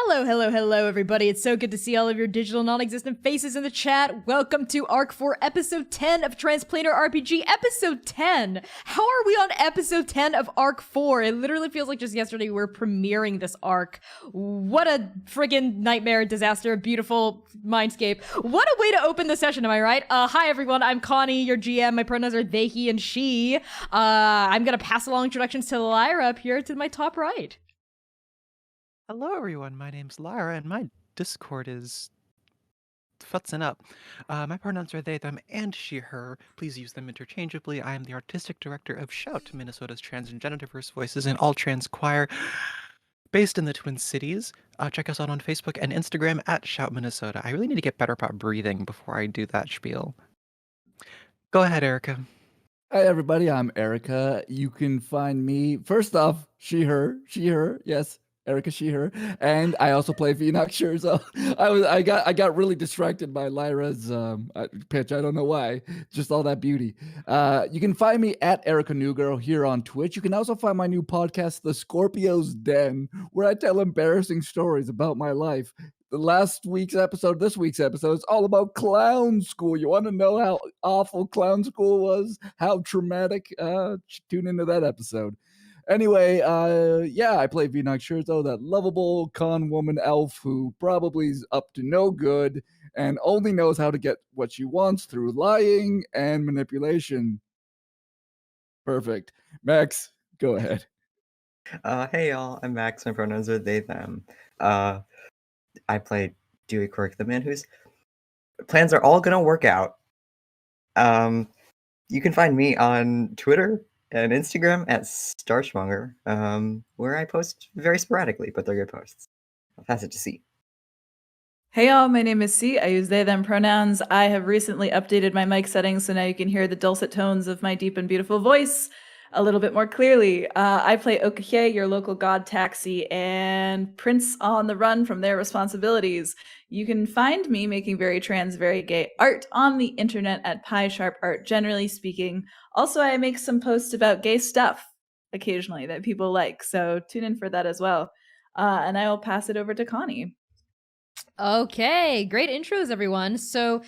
Hello, hello, hello, everybody. It's so good to see all of your digital non-existent faces in the chat. Welcome to Arc 4, Episode 10 of Transplanar RPG. Episode 10! How are we on Episode 10 of Arc 4? It literally feels like just yesterday we were premiering this arc. What a friggin' nightmare, disaster, beautiful mindscape. What a way to open the session, am I right? Hi, everyone. I'm Connie, your GM. My pronouns are they, he, and she. I'm gonna pass along introductions to Lyra up here to my top right. Hello, everyone. My name's Lara, and my Discord is futzing up. My pronouns are they, them, and she, her. Please use them interchangeably. I am the artistic director of Shout, Minnesota's trans and genderverse voices in all trans choir, based in the Twin Cities. Check us out on Facebook and Instagram at Shout Minnesota. I really need to get better about breathing before I do that spiel. Go ahead, Erica. Hi, everybody. I'm Erica. You can find me, first off, she, her. Yes, Erica, she, her. And I also play Vinox, so I got really distracted by Lyra's pitch. I don't know why. Just all that beauty. You can find me at Erica Newgirl here on Twitch. You can also find my new podcast, The Scorpio's Den, where I tell embarrassing stories about my life. This week's episode is all about clown school. You want to know how awful clown school was? How traumatic? Tune into that episode. Anyway, I play Vinox Scherzo, that lovable con woman elf who probably is up to no good and only knows how to get what she wants through lying and manipulation. Perfect. Max, go ahead. Hey y'all, I'm Max. My pronouns are they, them. I play Dewey Quirk, the man whose plans are all gonna work out. You can find me on Twitter and Instagram at Starschmonger, where I post very sporadically, but they're good posts. I'll pass it to C. Hey y'all, my name is C. I use they, them pronouns. I have recently updated my mic settings, so now you can hear the dulcet tones of my deep and beautiful voice a little bit more clearly. I play Okahe, your local god taxi, and Prince on the run from their responsibilities. You can find me making very trans, very gay art on the internet at PieSharpArt, generally speaking. Also, I make some posts about gay stuff occasionally that people like, so tune in for that as well. And I will pass it over to Connie. Okay, great intros, everyone. So,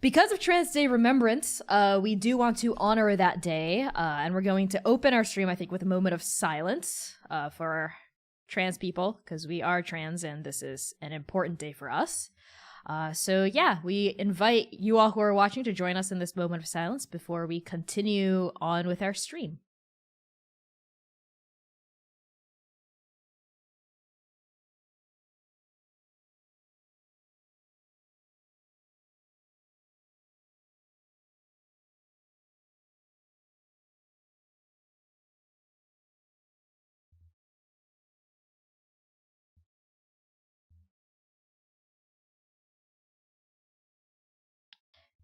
because of Trans Day Remembrance, we do want to honor that day, and we're going to open our stream, I think, with a moment of silence for trans people, because we are trans, and this is an important day for us. We invite you all who are watching to join us in this moment of silence before we continue on with our stream.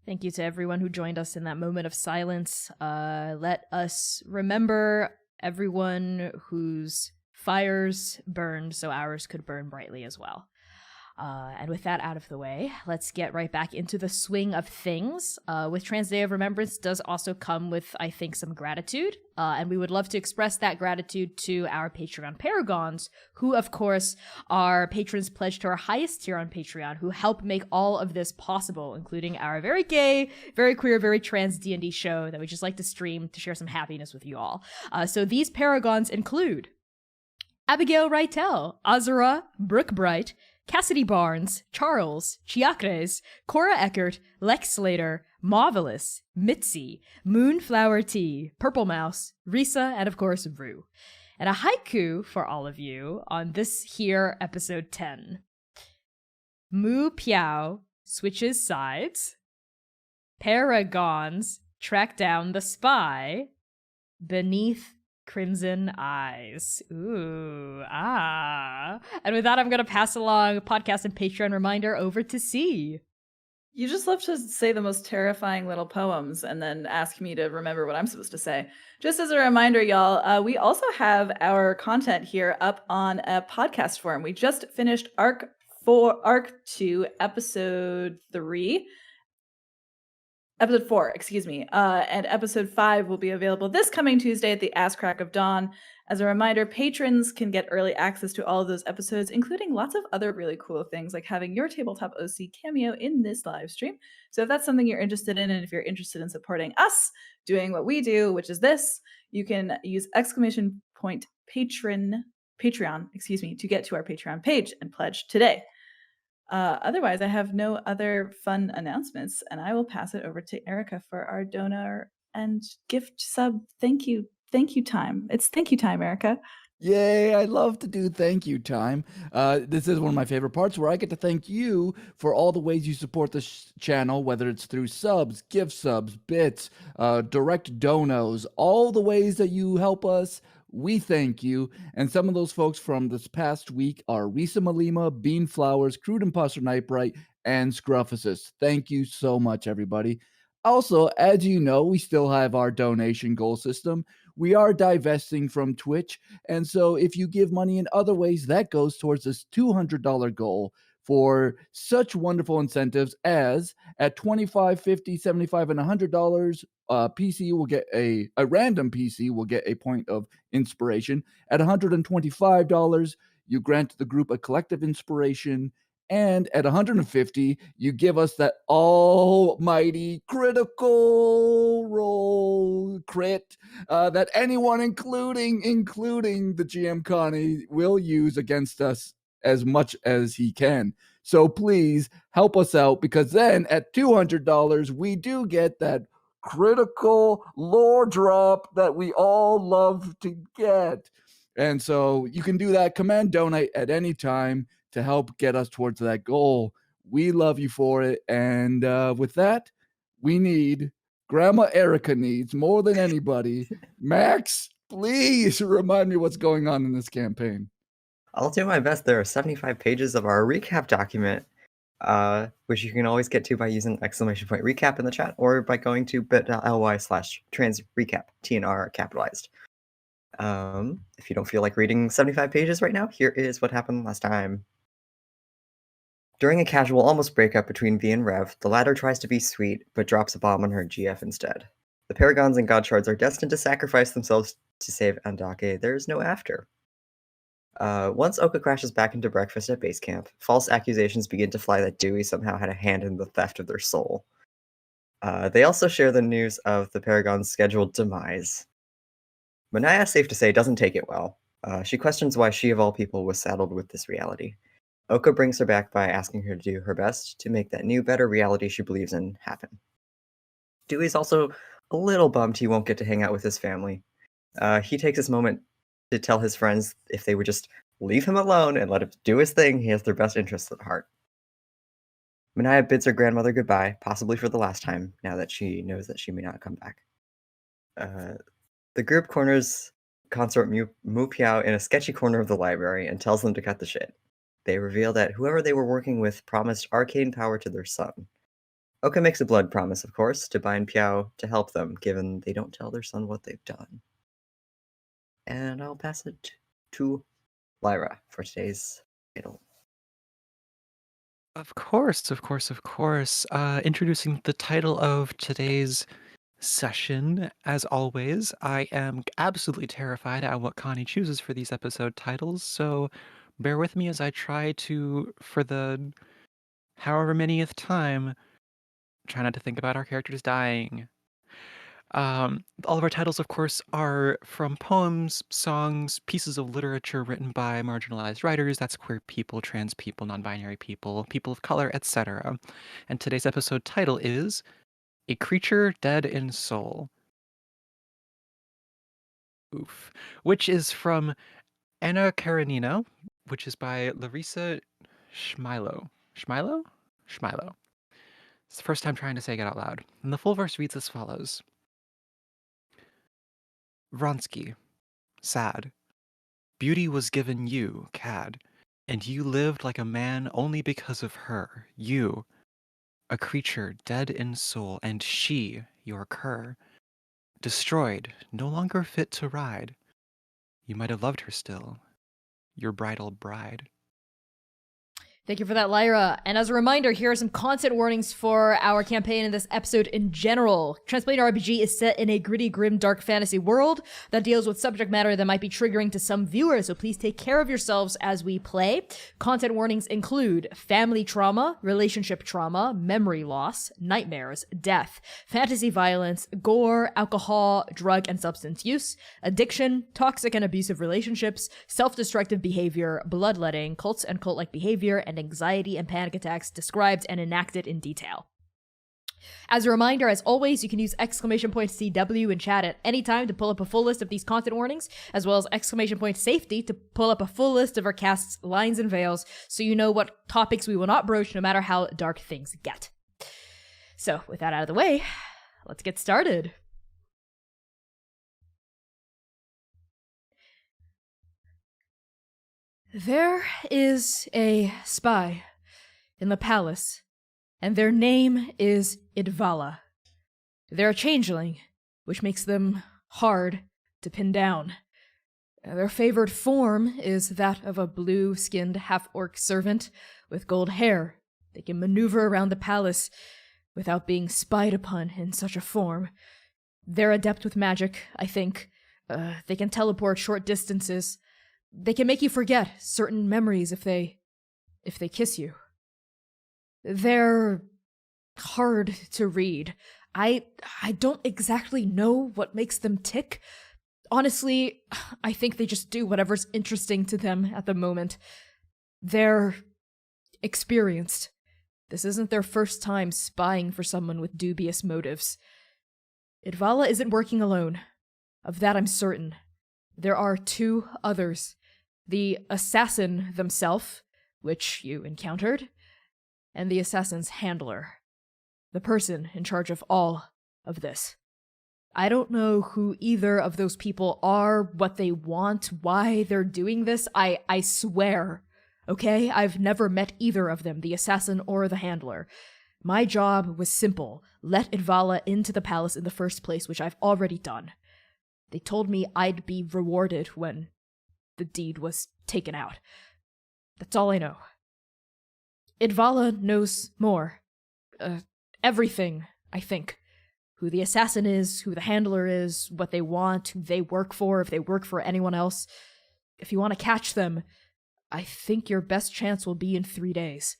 Thank you to everyone who joined us in that moment of silence. Let us remember everyone whose fires burned so ours could burn brightly as well. And with that out of the way, let's get right back into the swing of things. With Trans Day of Remembrance does also come with, I think, some gratitude. And we would love to express that gratitude to our Patreon Paragons, who, of course, are patrons pledged to our highest tier on Patreon, who help make all of this possible, including our very gay, very queer, very trans D&D show that we just like to stream to share some happiness with you all. So these Paragons include Abigail Reitel, Azura, Brooke Bright, Cassidy Barnes, Charles, Chiacres, Cora Eckert, Lex Slater, Marvelous, Mitzi, Moonflower Tea, Purple Mouse, Risa, and of course, Rue. And a haiku for all of you on this here episode 10. Moo Piao switches sides. Paragons track down the spy beneath crimson eyes. Ooh, ah. And with that, I'm going to pass along podcast and Patreon reminder over to C. You just love to say the most terrifying little poems and then ask me to remember what I'm supposed to say. Just as a reminder, y'all, we also have our content here up on a podcast form. We just finished Arc 2, Episode 3. Episode 4, excuse me. And episode 5 will be available this coming Tuesday at the ass crack of dawn. As a reminder, patrons can get early access to all of those episodes, including lots of other really cool things like having your Tabletop OC cameo in this live stream. So if that's something you're interested in, and if you're interested in supporting us doing what we do, which is this, you can use Patreon, to get to our Patreon page and pledge today. Otherwise, I have no other fun announcements, and I will pass it over to Erica for our donor and gift sub thank you time. It's thank you time, Erica. Yay, I love to do thank you time. This is one of my favorite parts where I get to thank you for all the ways you support this channel, whether it's through subs, gift subs, bits, direct donos, all the ways that you help us. We thank you. And some of those folks from this past week are Risa Malima, Bean Flowers, Crude Imposter Nightbright, and Scruffusus. Thank you so much, everybody. Also, as you know, we still have our donation goal system. We are divesting from Twitch. And so if you give money in other ways, that goes towards this $200 goal for such wonderful incentives as at $25, $50, $75, and $100, PC will get a random PC will get a point of inspiration. At $125, you grant the group a collective inspiration. And at 150, you give us that almighty critical role crit that anyone, including the GM Connie, will use against us as much as he can. So please help us out, because then at $200, we do get that critical lore drop that we all love to get. And so you can do that. Command donate at any time to help get us towards that goal. We love you for it. And with that, we need, Grandma Erica needs more than anybody, Max, please remind me what's going on in this campaign. I'll do my best. There are 75 pages of our recap document, which you can always get to by using !recap in the chat or by going to bit.ly/transrecap, TNR capitalized. If you don't feel like reading 75 pages right now, here is what happened last time. During a casual almost breakup between V and Rev, the latter tries to be sweet, but drops a bomb on her GF instead. The Paragons and God Shards are destined to sacrifice themselves to save Andake. There is no after. Once Oka crashes back into breakfast at base camp, false accusations begin to fly that Dewey somehow had a hand in the theft of their soul. They also share the news of the Paragon's scheduled demise. Manaya, safe to say, doesn't take it well. She questions why she, of all people, was saddled with this reality. Oka brings her back by asking her to do her best to make that new, better reality she believes in happen. Dewey's also a little bummed he won't get to hang out with his family. He takes this moment to tell his friends if they would just leave him alone and let him do his thing, he has their best interests at heart. Manaya bids her grandmother goodbye, possibly for the last time, now that she knows that she may not come back. The group corners consort Mu Piao in a sketchy corner of the library and tells them to cut the shit. They reveal that whoever they were working with promised arcane power to their son. Oka makes a blood promise, of course, to bind Piao to help them, given they don't tell their son what they've done. And I'll pass it to Lyra for today's title. Of course. Introducing the title of today's session, as always, I am absolutely terrified at what Connie chooses for these episode titles, so bear with me as I try to, for the however manyth time, try not to think about our characters dying. All of our titles, of course, are from poems, songs, pieces of literature written by marginalized writers. That's queer people, trans people, non-binary people, people of color, etc. And today's episode title is A Creature Dead in Soul. Oof. Which is from Anna Karenina, which is by Larissa Schmilo. Schmilo? It's the first time trying to say it out loud. And the full verse reads as follows. Vronsky, sad. Beauty was given you, Cad, and you lived like a man only because of her, you, a creature dead in soul, and she, your cur, destroyed, no longer fit to ride. You might have loved her still, your bridal bride. Thank you for that, Lyra. And as a reminder, here are some content warnings for our campaign in this episode in general. Transplanar RPG is set in a gritty, grim, dark fantasy world that deals with subject matter that might be triggering to some viewers, so please take care of yourselves as we play. Content warnings include family trauma, relationship trauma, memory loss, nightmares, death, fantasy violence, gore, alcohol, drug and substance use, addiction, toxic and abusive relationships, self-destructive behavior, bloodletting, cults and cult-like behavior, and anxiety and panic attacks described and enacted in detail. As a reminder, as always, you can use !CW in chat at any time to pull up a full list of these content warnings, as well as !safety to pull up a full list of our cast's lines and veils, so you know what topics we will not broach no matter how dark things get. So, with that out of the way, let's get started. There is a spy in the palace, and their name is Idvala. They're a changeling, which makes them hard to pin down. Their favored form is that of a blue-skinned half-orc servant with gold hair. They can maneuver around the palace without being spied upon in such a form. They're adept with magic, I think. They can teleport short distances. They can make you forget certain memories if they kiss you. They're hard to read. I don't exactly know what makes them tick. Honestly, I think they just do whatever's interesting to them at the moment. They're experienced. This isn't their first time spying for someone with dubious motives. Idvala isn't working alone. Of that I'm certain. There are two others. The assassin themselves, which you encountered, and the assassin's handler, the person in charge of all of this. I don't know who either of those people are, what they want, why they're doing this. I swear, okay? I've never met either of them, the assassin or the handler. My job was simple. Let Idvala into the palace in the first place, which I've already done. They told me I'd be rewarded when the deed was taken out. That's all I know. Idvala knows more. Everything, I think. Who the assassin is, who the handler is, what they want, who they work for, if they work for anyone else. If you want to catch them, I think your best chance will be in 3 days.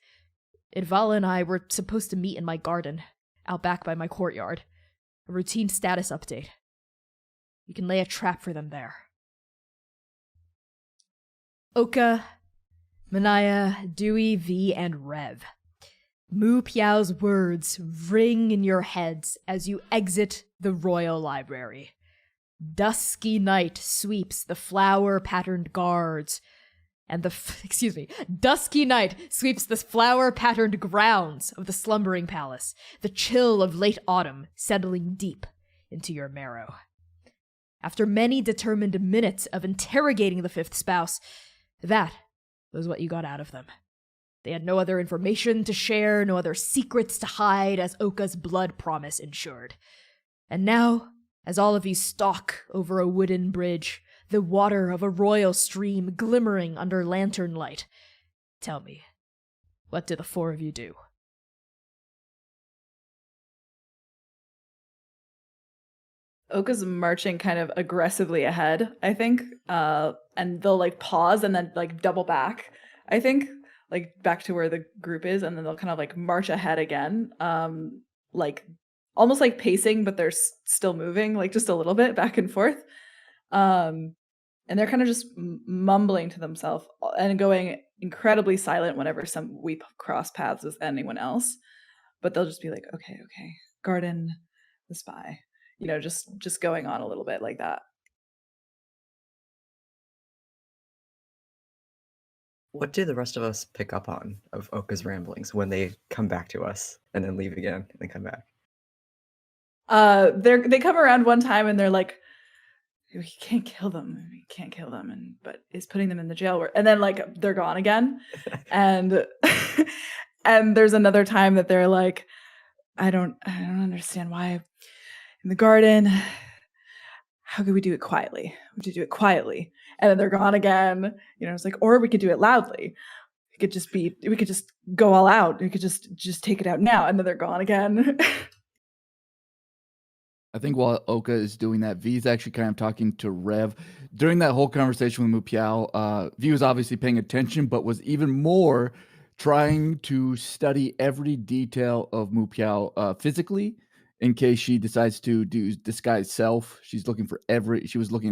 Idvala and I were supposed to meet in my garden, out back by my courtyard. A routine status update. You can lay a trap for them there. Oka, Manaya, Dewey, V, and Rev. Mu Piao's words ring in your heads as you exit the royal library. Dusky night sweeps the flower-patterned guards, and Dusky night sweeps the flower-patterned grounds of the slumbering palace, the chill of late autumn settling deep into your marrow. After many determined minutes of interrogating the fifth spouse, that was what you got out of them. They had no other information to share, no other secrets to hide, as Oka's blood promise ensured. And now, as all of you stalk over a wooden bridge, the water of a royal stream glimmering under lantern light, tell me, what did the four of you do? Oka's marching kind of aggressively ahead, I think. And they'll pause and then double back, I think, back to where the group is, and then they'll kind of march ahead again. Almost pacing, but they're still moving, just a little bit back and forth. And they're kind of just mumbling to themselves and going incredibly silent whenever we cross paths with anyone else. But they'll just be like, okay, Garden, the spy. Just going on a little bit like that. What do the rest of us pick up on of Oka's ramblings when they come back to us and then leave again and then come back? They come around one time and they're like, we can't kill them, but is putting them in the jail. And then they're gone again. and and there's another time that they're like, I don't understand why in the garden, how could we do it quietly? We have to do it quietly. And then they're gone again. It's or we could do it loudly. we could just go all out. We could just take it out now, and then they're gone again. I think while Oka is doing that, V is actually kind of talking to Rev. During that whole conversation with Mu Piao, V was obviously paying attention, but was even more trying to study every detail of Mu Piao physically in case she decides to do disguise self. She was looking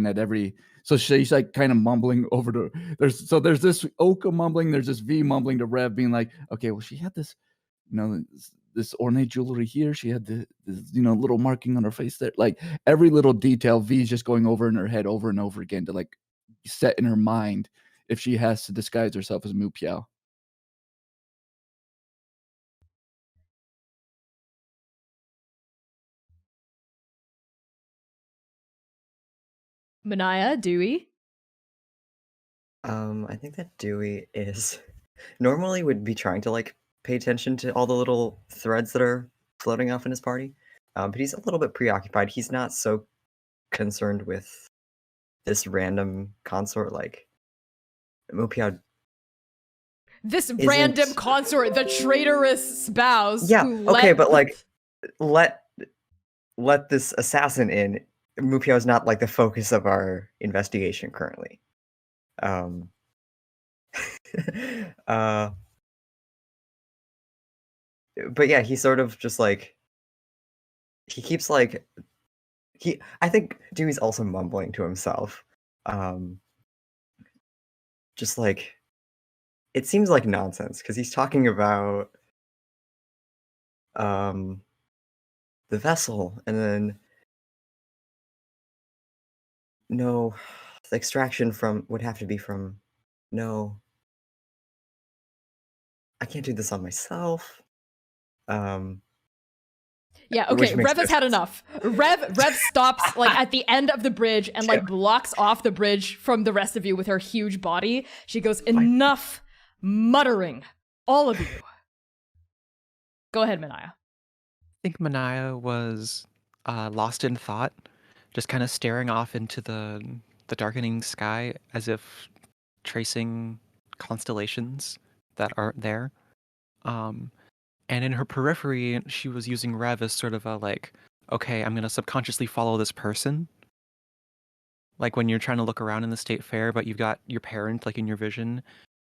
at every, so she's like kind of mumbling over to, there's this Oka mumbling, there's this V mumbling to Rev being like, okay, well, she had this, this ornate jewelry here. She had this, little marking on her face there. Like every little detail, V's just going over in her head over and over again to like set in her mind if she has to disguise herself as Mu Piao. Manaya, Dewey. I think that Dewey is normally would be trying to like pay attention to all the little threads that are floating off in his party. But he's a little bit preoccupied. He's not so concerned with this random consort like Mu Piao. This random consort, the traitorous spouse. Yeah, who okay, but like let this assassin in. Mu Piao is not like the focus of our investigation currently. But yeah, he sort of just like he keeps like I think Dewey's also mumbling to himself. Just like it seems like nonsense because he's talking about the vessel and then no, the extraction from would have to be from no. I can't do this on myself. Yeah, which okay, makes Rev no has had sense. enough. Rev stops like at the end of the bridge and like blocks off the bridge from the rest of you with her huge body. She goes, enough muttering, all of you. Go ahead, Manaya. I think Manaya was lost in thought, just kind of staring off into the darkening sky as if tracing constellations that aren't there. And in her periphery, she was using Rev as sort of a like, okay, I'm going to subconsciously follow this person. Like when you're trying to look around in the state fair, but you've got your parent like in your vision,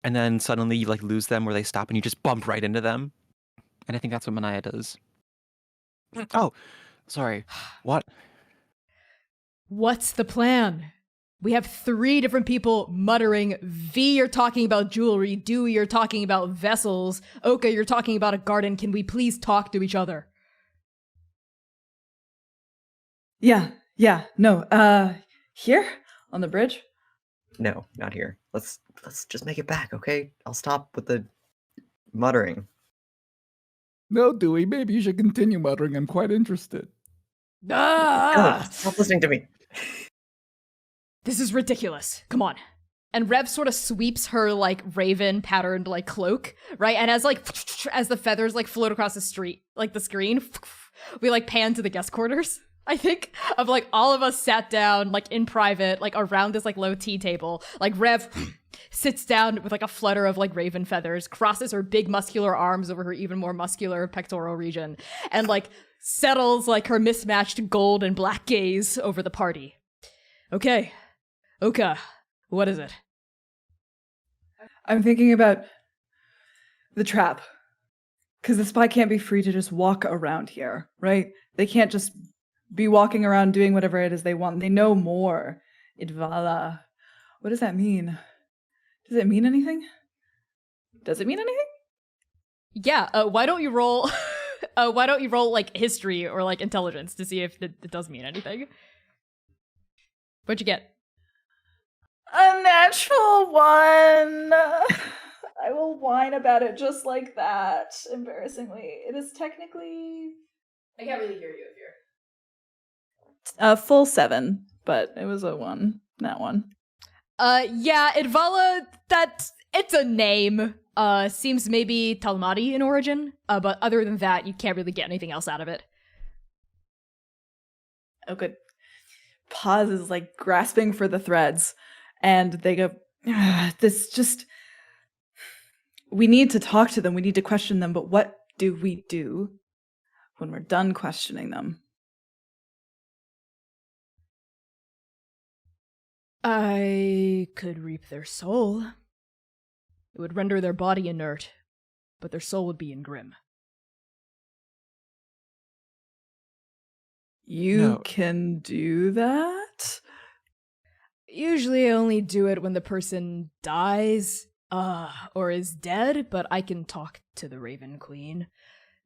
and then suddenly you like lose them where they stop and you just bump right into them. And I think that's what Manaya does. Oh, sorry. What? What's the plan? We have 3 different people muttering. V, you're talking about jewelry. Dewey, you're talking about vessels. Oka, you're talking about a garden. Can we please talk to each other? Yeah. No. Here on the bridge. No, not here. Let's just make it back, okay? I'll stop with the muttering. No, Dewey, maybe you should continue muttering. I'm quite interested. Ah! Stop listening to me. This is ridiculous. Come on. And Rev sort of sweeps her like raven patterned like cloak, right? And as the feathers like float across the street, like the screen, we like pan to the guest quarters, I think, of like all of us sat down like in private, like around this like low tea table. Like Rev sits down with like a flutter of like raven feathers, crosses her big muscular arms over her even more muscular pectoral region, and like settles like her mismatched gold and black gaze over the party. Okay. Oka, what is it? I'm thinking about the trap. Because the spy can't be free to just walk around here, right? They can't just be walking around doing whatever it is they want. They know more. Idvala. What does that mean? Does it mean anything? Does it mean anything? Yeah, why don't you roll like history or like intelligence to see if it does mean anything? What'd you get? A natural 1. I will whine about it just like that, embarrassingly. It is technically... I can't really hear you if you're... A full 7, but it was a 1, not 1. Yeah, Idvala, it's a name. Seems maybe Talmadi in origin, but other than that, you can't really get anything else out of it. Oh, good. Pauses, like, grasping for the threads. And they go, this just... We need to talk to them. We need to question them. But what do we do when we're done questioning them? I could reap their soul. It would render their body inert, but their soul would be in Grim. You No. can do that? Usually I only do it when the person dies, or is dead, but I can talk to the Raven Queen.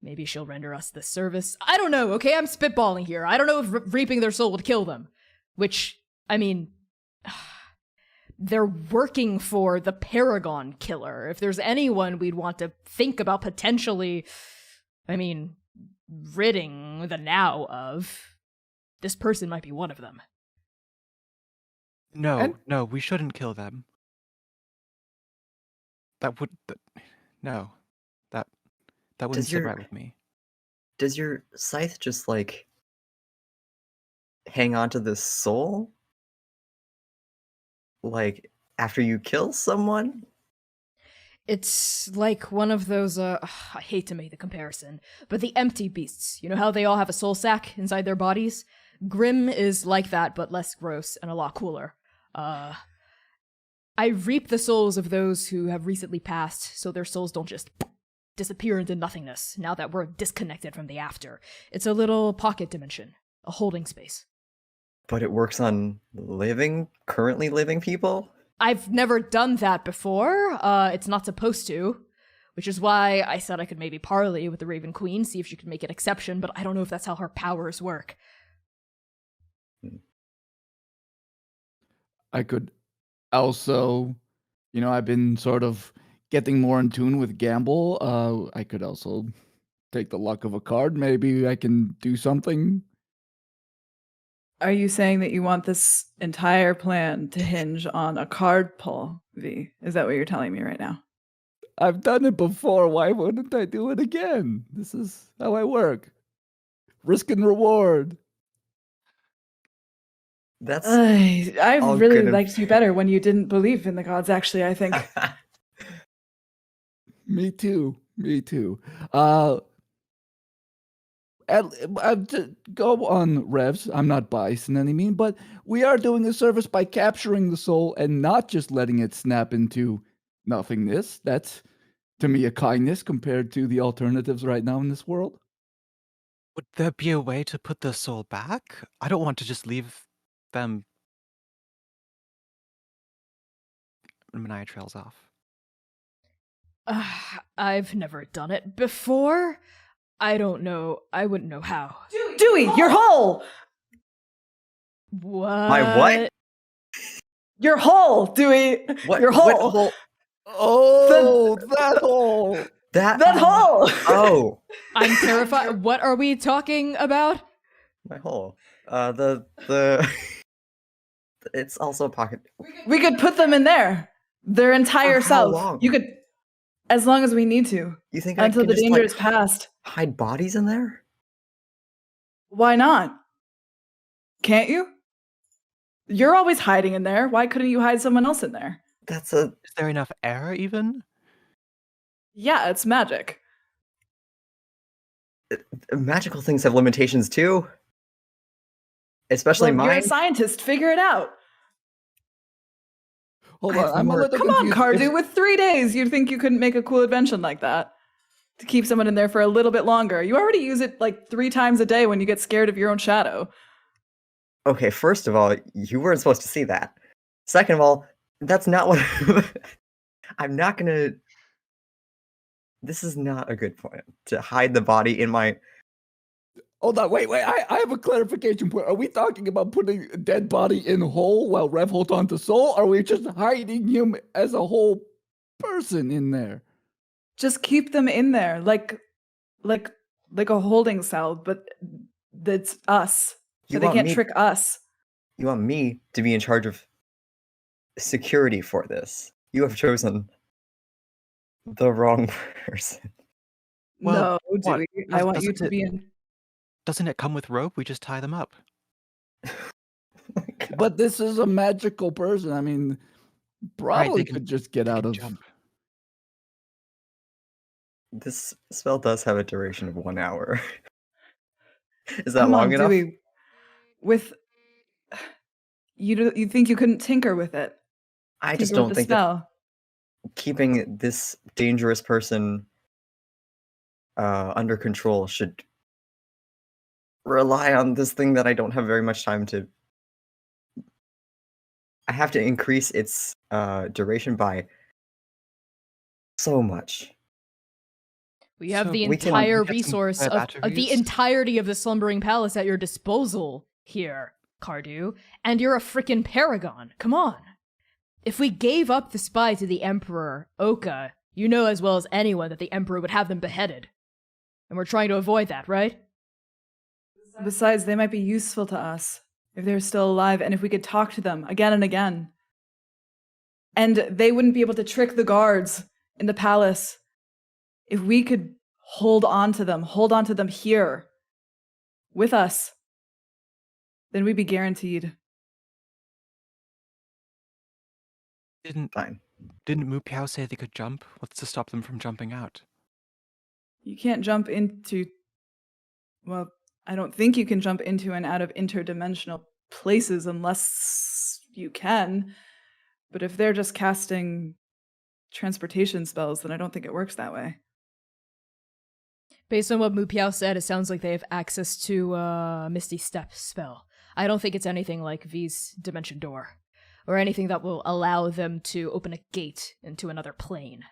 Maybe she'll render us the service. I don't know, okay? I'm spitballing here. I don't know if reaping their soul would kill them. Which, I mean, they're working for the Paragon killer. If there's anyone we'd want to think about potentially, ridding the now of, this person might be one of them. No, we shouldn't kill them. That wouldn't sit right with me. Does your scythe just like hang on to the soul? Like after you kill someone? It's like one of those, I hate to make the comparison, but the empty beasts. You know how they all have a soul sack inside their bodies? Grim is like that, but less gross and a lot cooler. I reap the souls of those who have recently passed, so their souls don't just disappear into nothingness now that we're disconnected from the after. It's a little pocket dimension, a holding space. But it works on currently living people? I've never done that before. It's not supposed to, which is why I said I could maybe parley with the Raven Queen, see if she could make an exception, but I don't know if that's how her powers work. I could also, I've been sort of getting more in tune with gamble. I could also take the luck of a card. Maybe I can do something. Are you saying that you want this entire plan to hinge on a card pull, V? Is that what you're telling me right now? I've done it before. Why wouldn't I do it again? This is how I work. Risk and reward. That's I all really good and liked you better when you didn't believe in the gods, actually, I think. Me too. Go on, Revs. I'm not biased in any mean, but we are doing a service by capturing the soul and not just letting it snap into nothingness. That's, to me, a kindness compared to the alternatives right now in this world. Would there be a way to put the soul back? I don't want to just leave them. Manaya trails off. I've never done it before. I don't know. I wouldn't know how. Dewey, your hole! What? My what? Your hole, Dewey! What? Your hole! What hole? Oh, that hole! That hole! Oh, I'm terrified. What are we talking about? my hole. It's also a pocket. We could put them in there. Their entire For how self. long? You could, as long as we need to. You think I Until can the just danger like is past. hide bodies in there? Why not? Can't you? You're always hiding in there. Why couldn't you hide someone else in there? Is there enough air even? Yeah, it's magic. Magical things have limitations too. Especially Well, you're mine. a scientist. Figure it out. Hold on, I've I'm a never- little Come on, confused. Cardew. With 3 days, you'd think you couldn't make a cool invention like that. To keep someone in there for a little bit longer. You already use it like 3 times a day when you get scared of your own shadow. Okay, first of all, you weren't supposed to see that. Second of all, that's not what I'm not gonna. This is not a good point to hide the body in my. Hold on, wait. I have a clarification point. Are we talking about putting a dead body in a hole while Rev holds on to soul? Or are we just hiding him as a whole person in there? Just keep them in there, like a holding cell, but that's us. So You they want can't me- trick us. You want me to be in charge of security for this? You have chosen the wrong person. Well, No, what? Dewey. I want you Doesn't to be in. Doesn't it come with rope? We just tie them up. But this is a magical person. I mean, Right, probably they could just get out can of. jump. This spell does have a duration of 1 hour. Is that Come long on, enough? Dewey. With you think you couldn't tinker with it? I just Tinker with don't the think that spell. keeping this dangerous person under control should rely on this thing that I don't have very much time to. I have to increase its duration by so much. We have So the we can- entire we get some resource spare of the batteries? entirety of the Slumbering Palace at your disposal here, Cardew, and you're a freaking paragon. Come on. If we gave up the spy to the Emperor, Oka, you know as well as anyone that the Emperor would have them beheaded. And we're trying to avoid that, right? Besides, they might be useful to us if they're still alive and if we could talk to them again and again. And they wouldn't be able to trick the guards in the palace. If we could hold on to them here with us, then we'd be guaranteed. Didn't Fine. Mu Piao say they could jump? What's to stop them from jumping out? You can't jump into, well, I don't think you can jump into and out of interdimensional places unless you can. But if they're just casting transportation spells, then I don't think it works that way. Based on what Mupiao said, it sounds like they have access to Misty Step spell. I don't think it's anything like V's Dimension Door, or anything that will allow them to open a gate into another plane,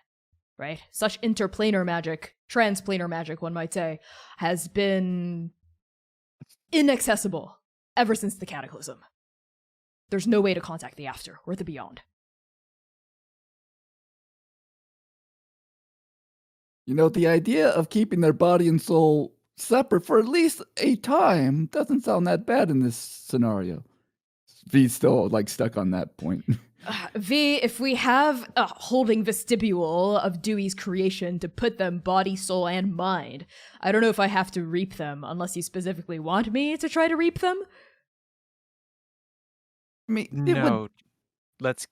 right? Such interplanar magic, transplanar magic, one might say, has been inaccessible ever since the Cataclysm. There's no way to contact the after or the beyond. You know, the idea of keeping their body and soul separate for at least a time doesn't sound that bad in this scenario. V's still like stuck on that point. V, if we have a holding vestibule of Dewey's creation to put them body, soul, and mind, I don't know if I have to reap them unless you specifically want me to try to reap them. I mean, No. Let's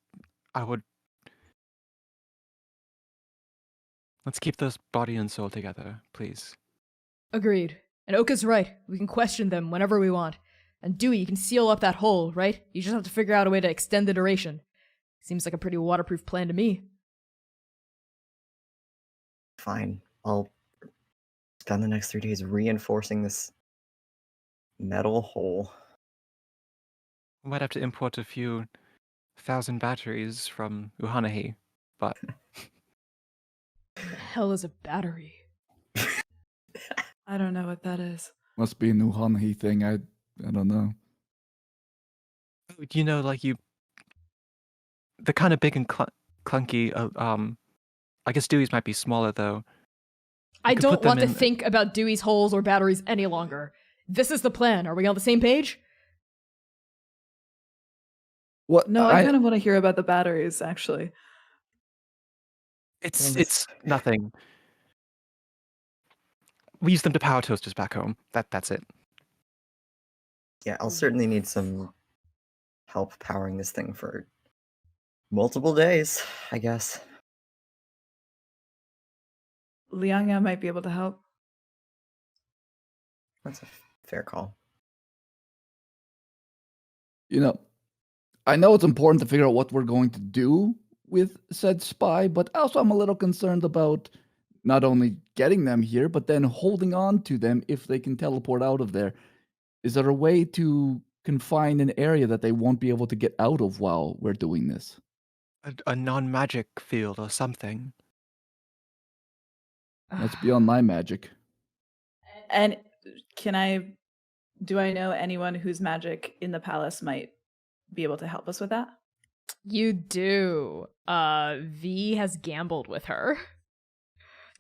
keep those body and soul together, please. Agreed. And Oka's right. We can question them whenever we want. And Dewey, you can seal up that hole, right? You just have to figure out a way to extend the duration. Seems like a pretty waterproof plan to me. Fine. I'll spend the next 3 days reinforcing this metal hole. We might have to import a few thousand batteries from Uhanahi, but The hell is a battery? I don't know what that is. must be a new Hanhi thing. I don't know. you know, like they're kind of big and clunky. I guess Dewey's might be smaller though. I could don't put them want to in- think about Dewey's holes or batteries any longer. This is the plan. Are we on the same page? What? No, I kind of want to hear about the batteries, actually. It's nothing. We use them to power toasters back home. That's it. Yeah, I'll certainly need some help powering this thing for multiple days, I guess. Lianga might be able to help. That's a fair call. You know, I know it's important to figure out what we're going to do with said spy, but also I'm a little concerned about not only getting them here, but then holding on to them if they can teleport out of there. Is there a way to confine an area that they won't be able to get out of while we're doing this? A non-magic field or something. That's beyond my magic. And do I know anyone whose magic in the palace might be able to help us with that? You do. V has gambled with her.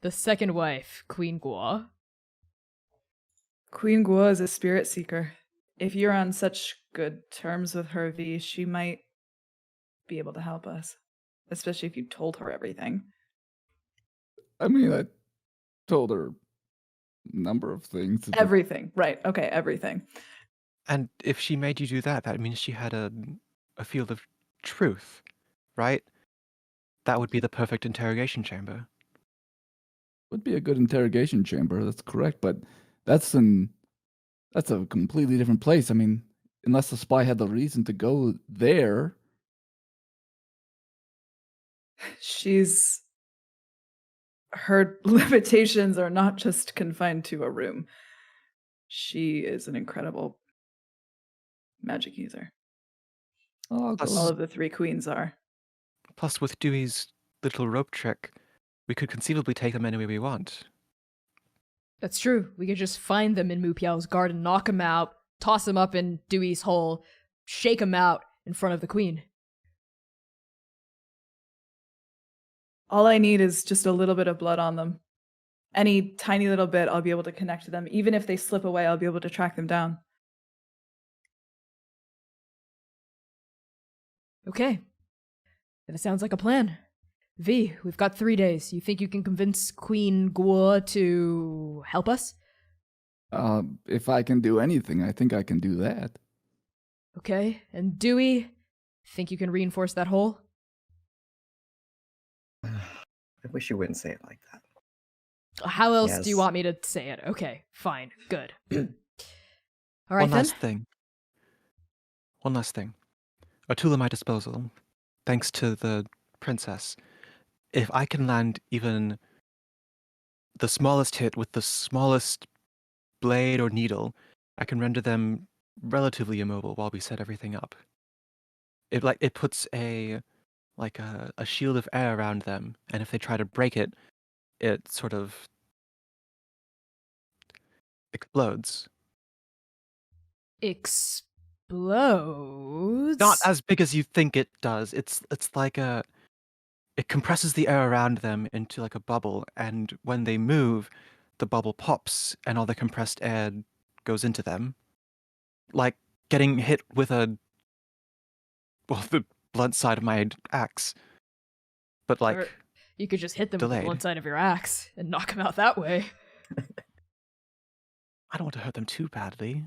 The second wife, Queen Guo. Queen Guo is a spirit seeker. If you're on such good terms with her, V, she might be able to help us. Especially if you told her everything. I mean, I told her a number of things. Everything. Right. Okay, everything. And if she made you do that, that means she had a field of truth, right? That would be the perfect interrogation chamber. would be a good interrogation chamber. That's correct, but that's a completely different place. I mean, unless the spy had the reason to go there. Her limitations are not just confined to a room. She is an incredible magic user. Oh, Plus- All of the three queens are. Plus, with Dewey's little rope trick, we could conceivably take them any way we want. That's true. We could just find them in Mupiao's garden, knock them out, toss them up in Dewey's hole, shake them out in front of the queen. All I need is just a little bit of blood on them. Any tiny little bit, I'll be able to connect to them. Even if they slip away, I'll be able to track them down. Okay. Then it sounds like a plan. V, we've got 3 days. You think you can convince Queen Guo to help us? If I can do anything, I think I can do that. Okay. And Dewey, think you can reinforce that hole? I wish you wouldn't say it like that. How else do you Yes. want me to say it? Okay, fine. Good. All right, One then. last thing. One last thing. A tool at my disposal, thanks to the princess. If I can land even the smallest hit with the smallest blade or needle, I can render them relatively immobile while we set everything up. It puts a shield of air around them, and if they try to break it, it sort of explodes. Explodes? Not as big as you think it does. It's like it compresses the air around them into like a bubble, and when they move, the bubble pops and all the compressed air goes into them. Like getting hit with the blunt side of my axe. But like, Or you could just hit them with delayed. the blunt side of your axe and knock them out that way. I don't want to hurt them too badly.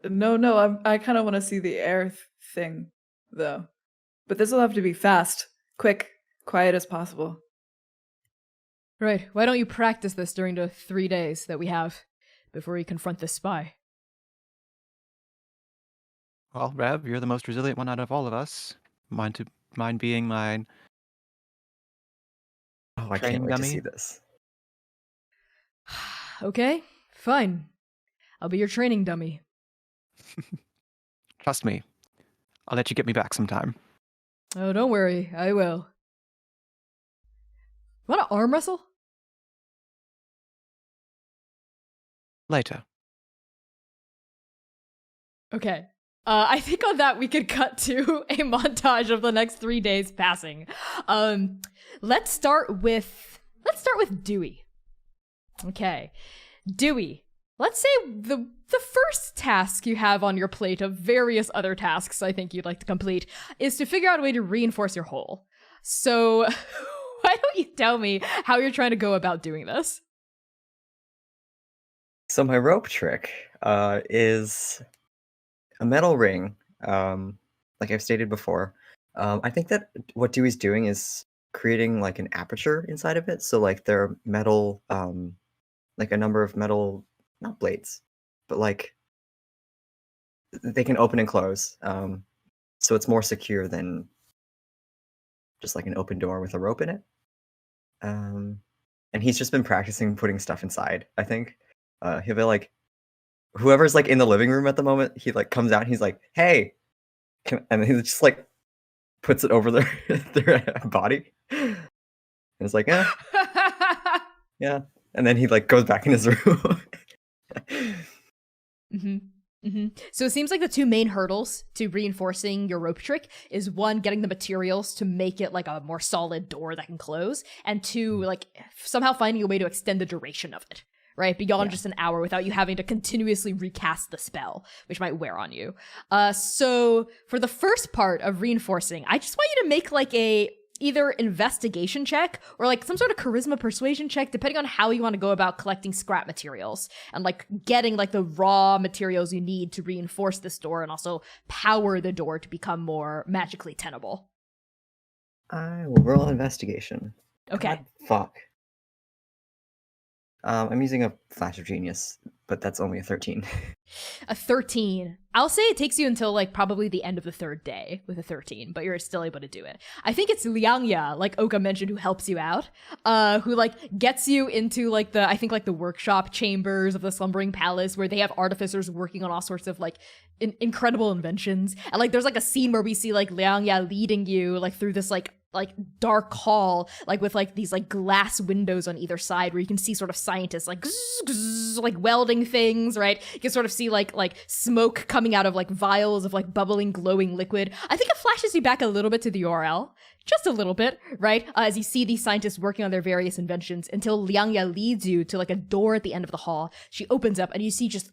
No, I kind of want to see the air thing, though. But this will have to be fast, quick, quiet as possible. Right. Why don't you practice this during the 3 days that we have before we confront this spy? Well, Rev, you're the most resilient one out of all of us. Mine being mine. Oh, I Training can't wait to dummy? see this. Okay, fine. I'll be your training dummy. Trust me. I'll let you get me back sometime. Oh, don't worry. I will. Want to arm wrestle? Later. Okay. I think on that we could cut to a montage of the next 3 days passing. Let's start with Dewey. Okay, Dewey. Let's say the first task you have on your plate of various other tasks I think you'd like to complete is to figure out a way to reinforce your hole. So why don't you tell me how you're trying to go about doing this? So my rope trick is a metal ring, like I've stated before. I think that what Dewey's doing is creating like an aperture inside of it. So like there are metal, like a number of metal, not blades, but like they can open and close. So it's more secure than just like an open door with a rope in it. And he's just been practicing putting stuff inside, I think. He'll be like, whoever's like in the living room at the moment, he like comes out and he's like, hey, and he just like puts it over their body. And it's like, yeah. And then he like goes back in his room. So it seems like the two main hurdles to reinforcing your rope trick is one, getting the materials to make it like a more solid door that can close, and two, like somehow finding a way to extend the duration of it, right? Beyond just an hour without you having to continuously recast the spell, which might wear on you. So for the first part of reinforcing, I just want you to make like a either investigation check or like some sort of charisma persuasion check, depending on how you want to go about collecting scrap materials and like getting like the raw materials you need to reinforce this door and also power the door to become more magically tenable. I will roll investigation. Okay. God, fuck. I'm using a flash of genius, but that's only a 13. A 13. I'll say it takes you until like probably the end of the third day with a 13, but you're still able to do it. I think it's Liangya, like Oka mentioned, who helps you out, who like gets you into like the workshop chambers of the Slumbering Palace where they have artificers working on all sorts of like incredible inventions. And like there's like a scene where we see like Liangya leading you like through this like dark hall, like with like these like glass windows on either side where you can see sort of scientists like like welding things, right? You can sort of see like smoke coming out of like vials of like bubbling glowing liquid. I think it flashes you back a little bit to the URL, just a little bit, right? As you see these scientists working on their various inventions until Liangya leads you to like a door at the end of the hall. She opens up and you see just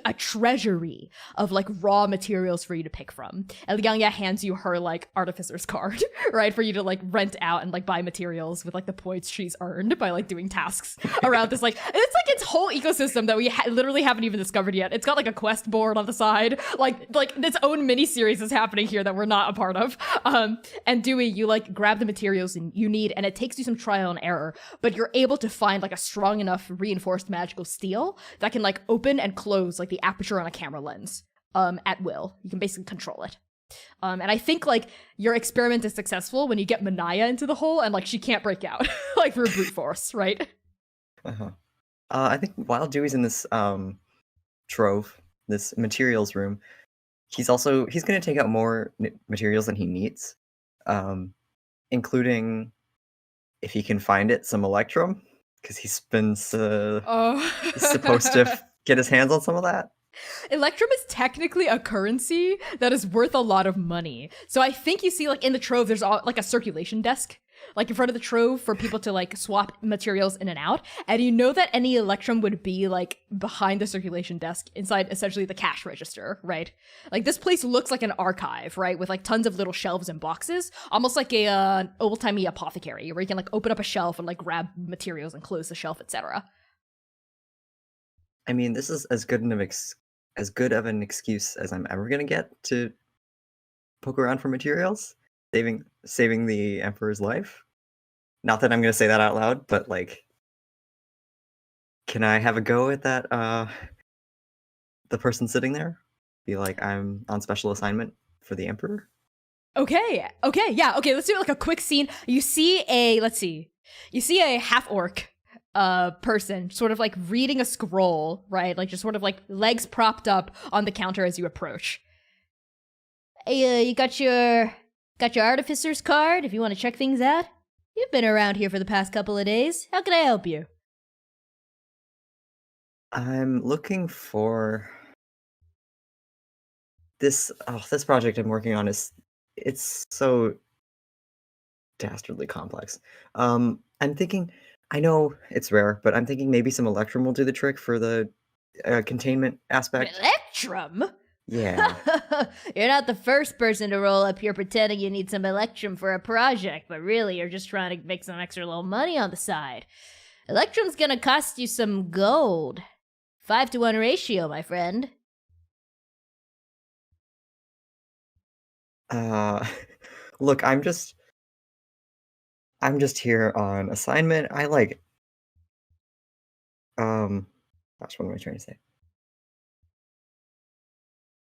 a treasury of like raw materials for you to pick from. And Liangya hands you her like artificer's card, right? For you to like rent out and like buy materials with like the points she's earned by like doing tasks around this. Like, it's like its whole ecosystem that we literally haven't even discovered yet. It's got like a quest board on the side. Like its own mini series is happening here that we're not a part of. And Dewey, you like grab the materials you need and it takes you some trial and error, but you're able to find like a strong enough reinforced magical steel that can like open and close like the aperture on a camera lens at will. You can basically control it. And I think like your experiment is successful when you get Manaya into the hole and like she can't break out like through brute force, right? Uh-huh. I think while Dewey's in this trove, this materials room, he's gonna take out more materials than he needs, including, if he can find it, some electrum, because he's been he's supposed to get his hands on some of that. Electrum is technically a currency that is worth a lot of money. So I think you see like in the trove, there's like a circulation desk, like in front of the trove for people to like swap materials in and out. And you know that any electrum would be like behind the circulation desk inside essentially the cash register, right? Like this place looks like an archive, right? With like tons of little shelves and boxes, almost like a old-timey apothecary where you can like open up a shelf and like grab materials and close the shelf, etc. I mean, this is as good of an excuse as I'm ever gonna get to poke around for materials, saving the Emperor's life. Not that I'm gonna say that out loud, but like, can I have a go at that? The person sitting there, be like, I'm on special assignment for the Emperor. Okay, yeah, okay. Let's do like a quick scene. You see a half orc person sort of like reading a scroll, right? Like just sort of like legs propped up on the counter as you approach. Hey, you got your artificer's card if you want to check things out? You've been around here for the past couple of days. How can I help you? I'm looking for this project I'm working on it's so dastardly complex. I'm thinking, I know it's rare, but I'm thinking maybe some electrum will do the trick for the containment aspect. Electrum? Yeah. You're not the first person to roll up here pretending you need some electrum for a project, but really you're just trying to make some extra little money on the side. Electrum's gonna cost you some gold. 5-to-1 ratio, my friend. Look, I'm just here on assignment. Gosh, what am I trying to say?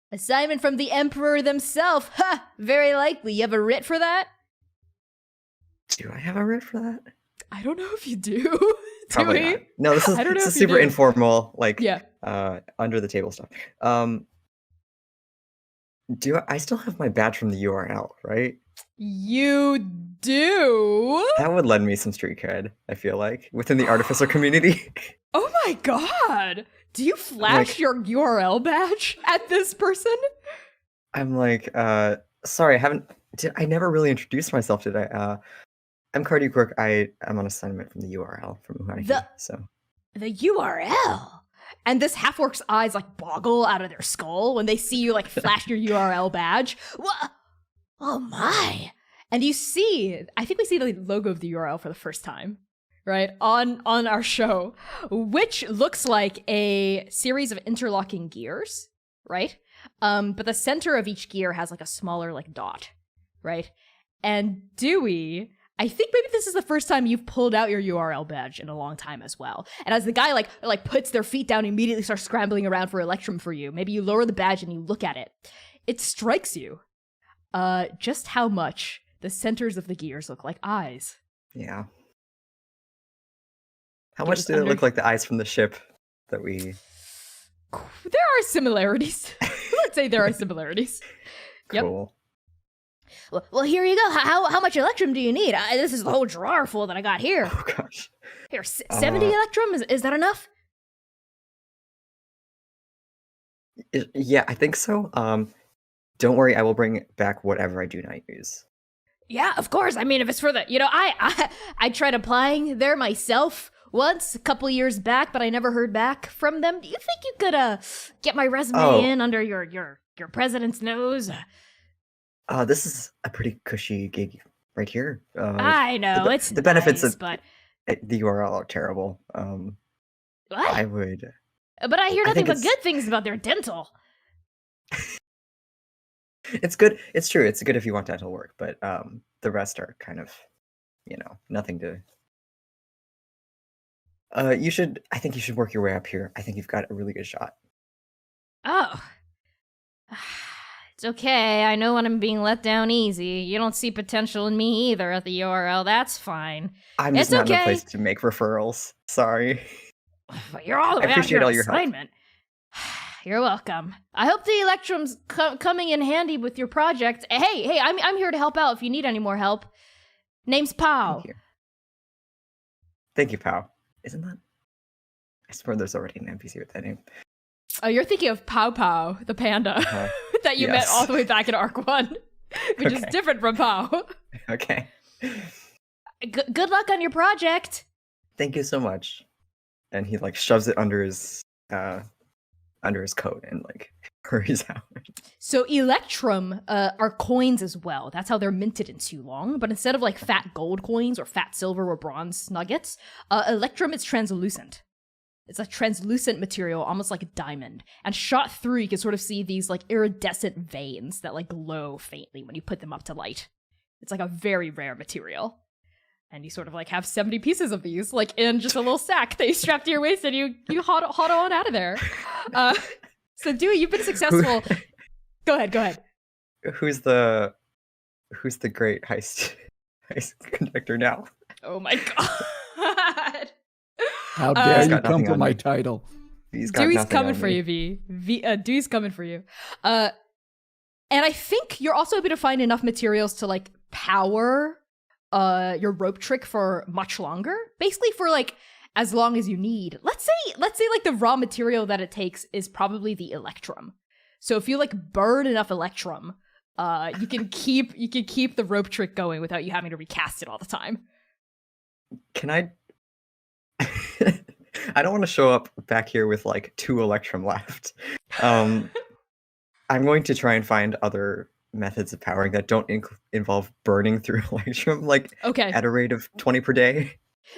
Assignment from the Emperor themselves. Ha! Very likely. You have a writ for that? Do I have a writ for that? I don't know if you do. Probably not. No, this is a super informal, like yeah. Under the table stuff. I still have my badge from the URL, right? You do? That would lend me some street cred, I feel like, within the artificer community. Oh my god! Do you flash your URL badge at this person? I'm like, sorry, I never really introduced myself, did I? I'm Cardi Quirk. I'm on assignment from the URL from Untitled, so. The URL? And this half-orc's eyes like boggle out of their skull when they see you like flash your URL badge. What? Oh my! And you see, I think we see the logo of the URL for the first time, right? On our show, which looks like a series of interlocking gears, right? But the center of each gear has like a smaller like dot, right? And Dewey, I think maybe this is the first time you've pulled out your URL badge in a long time as well. And as the guy like puts their feet down, immediately starts scrambling around for Electrum for you. Maybe you lower the badge and you look at it. It strikes you just how much the centers of the gears look like eyes. Yeah. How much do they look like the eyes from the ship that we... There are similarities. Let's say there are similarities. Cool. Well, here you go. How much Electrum do you need? This is the whole drawer full that I got here. Oh, gosh. Here, 70 Electrum? Is that enough? Yeah, I think so. Don't worry, I will bring back whatever I do not use. Yeah, of course. I mean, if it's for the... I tried applying there myself once, a couple years back, but I never heard back from them. Do you think you could get my resume in under your president's nose? This is a pretty cushy gig right here. I know, it's the benefits nice, of but the URL are terrible. what? I would... But I hear I nothing think but it's- good things about their dental. It's good. It's true. It's good if you want dental work, but the rest are kind of, nothing to... I think you should work your way up here. I think you've got a really good shot. Oh. It's okay. I know when I'm being let down easy. You don't see potential in me either at the URL. That's fine. I'm just It's not in a okay. place to make referrals. Sorry. But you're all the way out appreciate here all on your help. assignment. You're welcome. I hope the Electrum's coming in handy with your project. Hey, I'm here to help out if you need any more help. Name's Pow. Thank you. Thank you, Pow. Isn't that? I swear there's already an NPC with that name. Oh, you're thinking of Pow Pow, the panda that you met yes. all the way back in Arc 1, which is Okay. different from Pow. Okay. Good luck on your project. Thank you so much. And he shoves it under his coat and hurries out. So Electrum are coins as well. That's how they're minted in Tulong. But instead of fat gold coins or fat silver or bronze nuggets, Electrum is translucent. It's a translucent material, almost like a diamond. And shot through, you can sort of see these iridescent veins that glow faintly when you put them up to light. It's a very rare material. And you sort of have 70 pieces of these, in just a little sack that you strap to your waist and you hot on out of there. So Dewey, you've been successful. Go ahead. Who's the great heist conductor now? Oh my god. How dare you got come nothing for on my me. title? He's got Dewey's nothing coming on for me. you, V. Dewey's coming for you. And I think you're also able to find enough materials to power your rope trick for much longer. Basically for as long as you need. Let's say the raw material that it takes is probably the Electrum. So if you burn enough Electrum, you can keep the rope trick going without you having to recast it all the time. Can I? I don't want to show up back here with 2 Electrum left. I'm going to try and find other methods of powering that don't involve burning through Electrum, Okay. at a rate of 20 per day.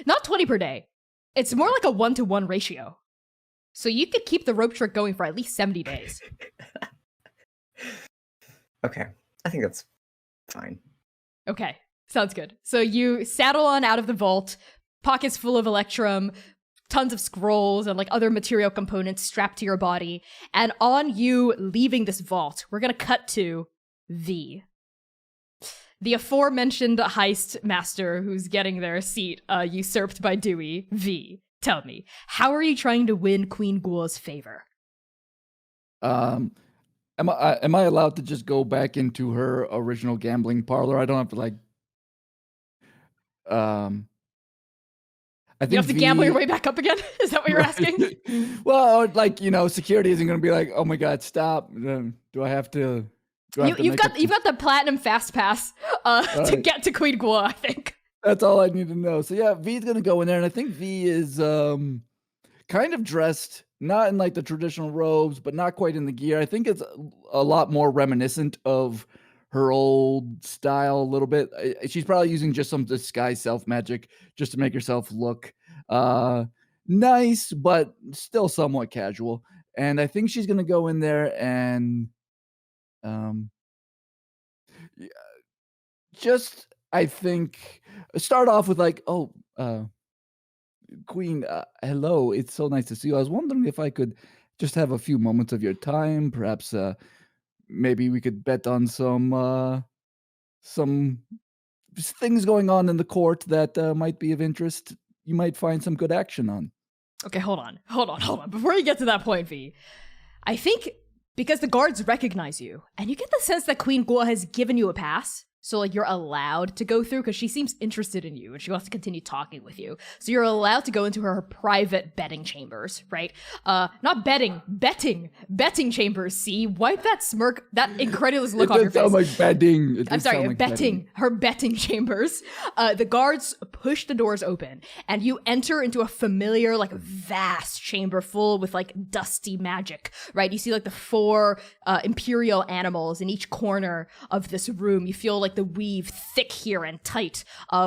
Not 20 per day. It's more like a 1-to-1 ratio. So you could keep the rope trick going for at least 70 days. Okay, I think that's fine. Okay, sounds good. So you saddle on out of the vault, pockets full of Electrum, tons of scrolls and other material components strapped to your body. And on you leaving this vault, we're gonna cut to V. The aforementioned heist master who's getting their seat usurped by Dewey. V, tell me, how are you trying to win Queen Ghoul's favor? Am I allowed to just go back into her original gambling parlor? I don't have to I think You have to gamble your way back up again? Is that what you're asking? Well, security isn't going to be like, oh my god, stop. Do I have to? You've got the platinum fast pass to Right. get to Queen Ghoul, I think. That's all I need to know. So yeah, V's gonna go in there, and I think V is kind of dressed not in the traditional robes, but not quite in the gear. I think it's a lot more reminiscent of her old style a little bit. She's probably using just some disguise self magic just to make herself look nice, but still somewhat casual. And I think she's gonna go in there and yeah, just I think start off with like, oh, Queen, hello. It's so nice to see you. I was wondering if I could just have a few moments of your time. Perhaps maybe we could bet on some things going on in the court that might be of interest. You might find some good action on. Okay, hold on. Before you get to that point, V, I think because the guards recognize you, and you get the sense that Queen Guo has given you a pass, so like you're allowed to go through because she seems interested in you and she wants to continue talking with you. So you're allowed to go into her private betting chambers, right? Not betting chambers. See, wipe that smirk, that incredulous look off your face. It does sound like betting. I'm sorry, betting. Her betting chambers. The guards push the doors open, and you enter into a familiar, like, vast chamber full with, like, dusty magic, right? You see, like, the 4 imperial animals in each corner of this room. You feel like the weave thick here and tight,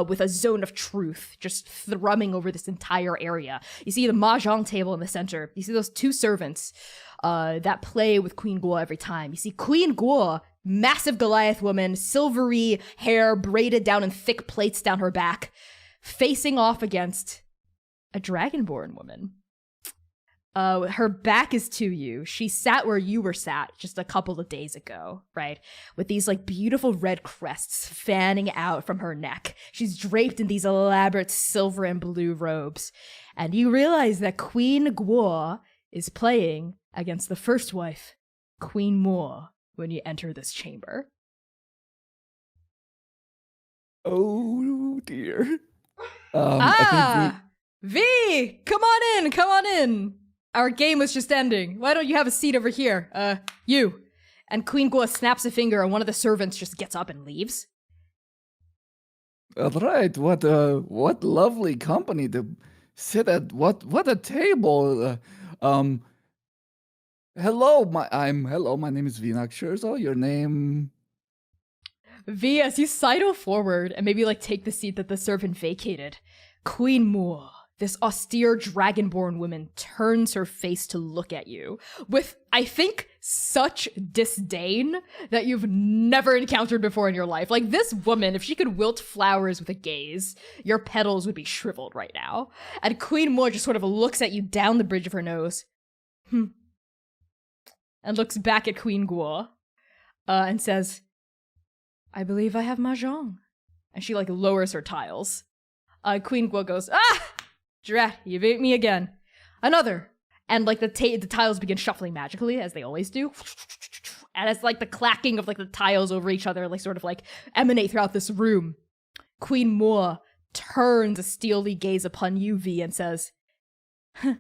with a zone of truth just thrumming over this entire area. You see the mahjong table in the center. You see those 2 servants that play with Queen Guo every time. You see Queen Guo, massive Goliath woman, silvery hair braided down in thick plaits down her back, facing off against a dragonborn woman. Her back is to you. She sat where you were sat just a couple of days ago, right? With these like beautiful red crests fanning out from her neck. She's draped in these elaborate silver and blue robes. And you realize that Queen Guo is playing against the first wife, Queen Mo, when you enter this chamber. Oh dear. I think V, come on in. Our game was just ending. Why don't you have a seat over here? You. And Queen Guo snaps a finger and one of the servants just gets up and leaves. All right, what lovely company to sit at. What a table. Hello, my name is Vinak Scherzo. Your name? V, as you sidle forward and maybe like take the seat that the servant vacated, Queen Mo, this austere dragonborn woman, turns her face to look at you with, I think, such disdain that you've never encountered before in your life. Like, this woman, if she could wilt flowers with a gaze, your petals would be shriveled right now. And Queen Mo just sort of looks at you down the bridge of her nose. And looks back at Queen Guo and says, I believe I have mahjong. And she, like, lowers her tiles. Queen Guo goes, Drat, you beat me again. Another. And, like, the tiles begin shuffling magically, as they always do. And it's, like, the clacking of, like, the tiles over each other, like, sort of, like, emanate throughout this room. Queen Mo turns a steely gaze upon you, V, and says, To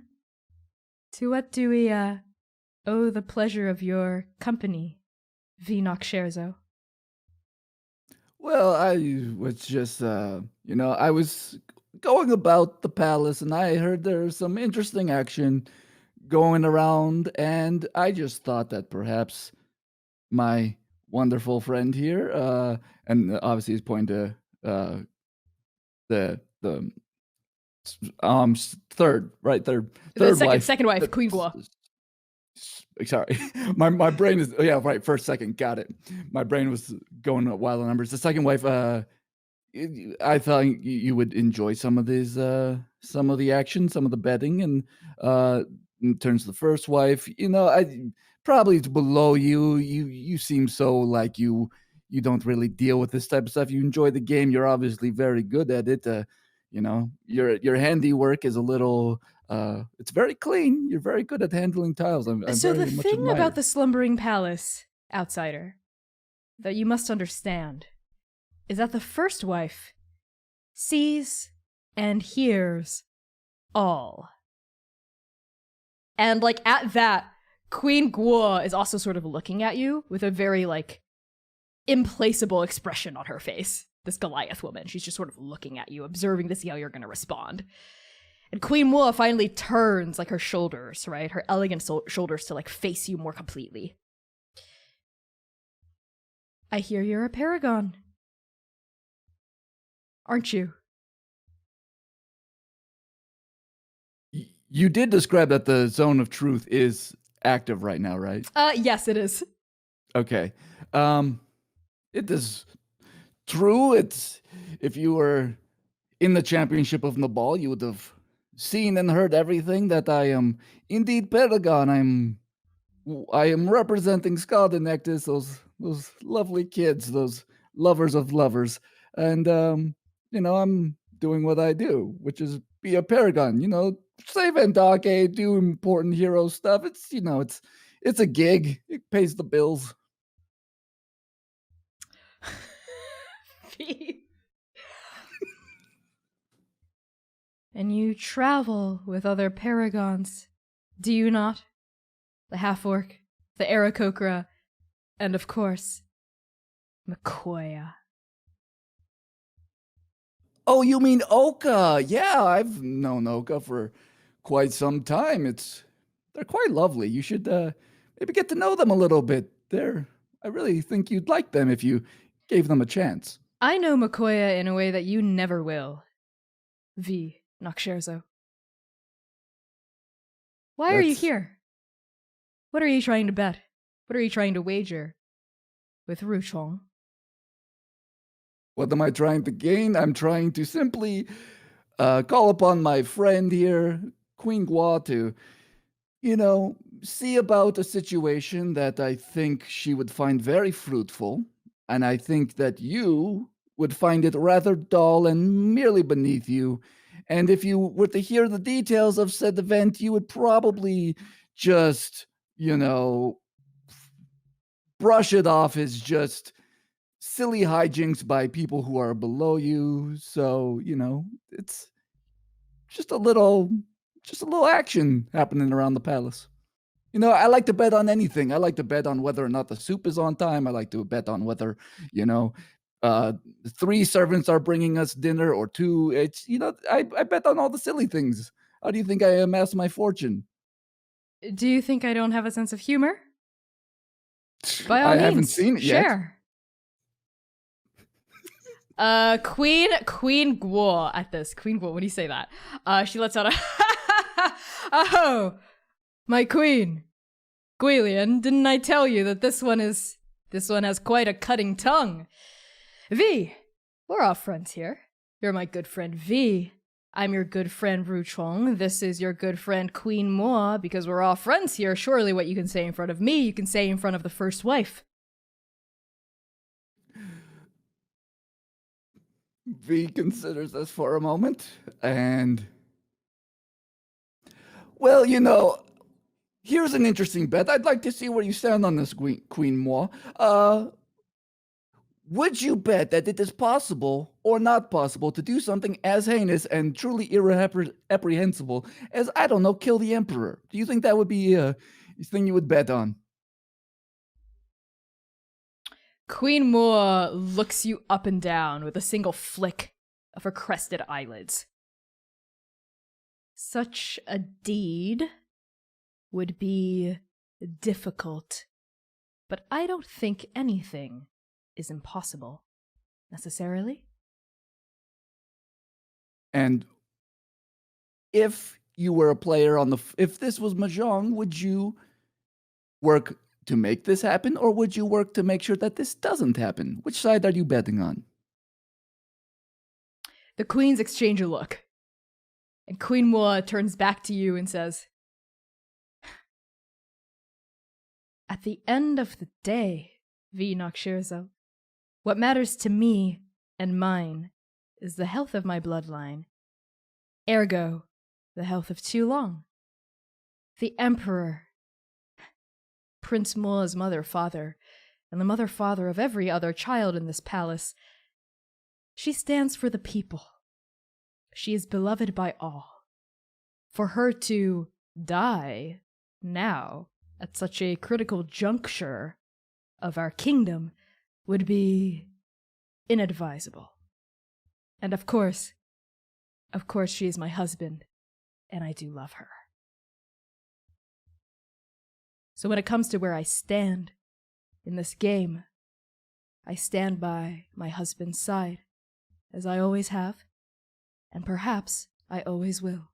what do we, owe the pleasure of your company, Vinak Scherzo? Well, I was just, I was going about the palace and I heard there's some interesting action going around, and I just thought that perhaps my wonderful friend here, and obviously he's pointing to the third wife. Second wife, Queen Guo. Sorry, my brain is right. First, second, got it. My brain was going wild on numbers. The second wife, I thought you would enjoy some of these, some of the action, some of the betting, and in terms of the first wife, I probably below you. You seem so like you don't really deal with this type of stuff. You enjoy the game. You're obviously very good at it. Your handiwork is a little. It's very clean. You're very good at handling tiles. So the thing about the slumbering palace, outsider, that you must understand is that the first wife sees and hears all. And, like, at that, Queen Guo is also sort of looking at you with a very, like, implacable expression on her face. This Goliath woman, she's just sort of looking at you, observing to see how you're going to respond. And Queen Mo finally turns, like, her shoulders, right? Her elegant shoulders to, like, face you more completely. I hear you're a paragon. Aren't you? You did describe that the zone of truth is active right now, right? Yes, it is. Okay. It is true. It's if you were in the championship of Nabal, you would have seen and heard everything that I am indeed Paragon. I am representing Scald and Nectus, those lovely kids, those lovers of lovers. And I'm doing what I do, which is be a Paragon, save Andake, do important hero stuff. It's a gig. It pays the bills. And you travel with other Paragons, do you not? The half-orc, the Aarakocra, and of course, Makoya. Oh, you mean Oka? Yeah, I've known Oka for quite some time. They're quite lovely. You should maybe get to know them a little bit. I really think you'd like them if you gave them a chance. I know Makoya in a way that you never will. V. Noksherzo. Why are you here? What are you trying to bet? What are you trying to wager with Ruchong? What am I trying to gain? I'm trying to simply call upon my friend here, Queen Gua, to, see about a situation that I think she would find very fruitful. And I think that you would find it rather dull and merely beneath you. And if you were to hear the details of said event, you would probably just, brush it off as just silly hijinks by people who are below you. So, it's just a little action happening around the palace. I like to bet on anything. I like to bet on whether or not the soup is on time. I like to bet on whether, 3 servants are bringing us dinner or 2. It's, I bet on all the silly things. How do you think I amass my fortune? Do you think I don't have a sense of humor? By all I means, haven't seen it yet. share. Queen Guo at this. Queen Guo, when do you say that? She lets out a oh, my queen. Guilian, didn't I tell you that this one has quite a cutting tongue? V, we're all friends here. You're my good friend V. I'm your good friend Ruchong. This is your good friend Queen Mo. Because we're all friends here, surely what you can say in front of me, you can say in front of the first wife. V considers this for a moment, and well, here's an interesting bet. I'd like to see where you stand on this, Queen Mo. Would you bet that it is possible or not possible to do something as heinous and truly irreprehensible as, I don't know, kill the Emperor? Do you think that would be a thing you would bet on? Queen Moa looks you up and down with a single flick of her crested eyelids. Such a deed would be difficult, but I don't think anything is impossible, necessarily. And if you were a player if this was Mahjong, would you work to make this happen, or would you work to make sure that this doesn't happen? Which side are you betting on? The queens exchange a look, and Queen Moa turns back to you and says, "At the end of the day, V. Noksherzo, what matters to me and mine is the health of my bloodline, ergo, the health of Tulong. The Emperor, Prince Moa's mother-father, and the mother-father of every other child in this palace. She stands for the people. She is beloved by all. For her to die now, at such a critical juncture of our kingdom, would be inadvisable. And of course she is my husband, and I do love her. So when it comes to where I stand in this game, I stand by my husband's side, as I always have, and perhaps I always will."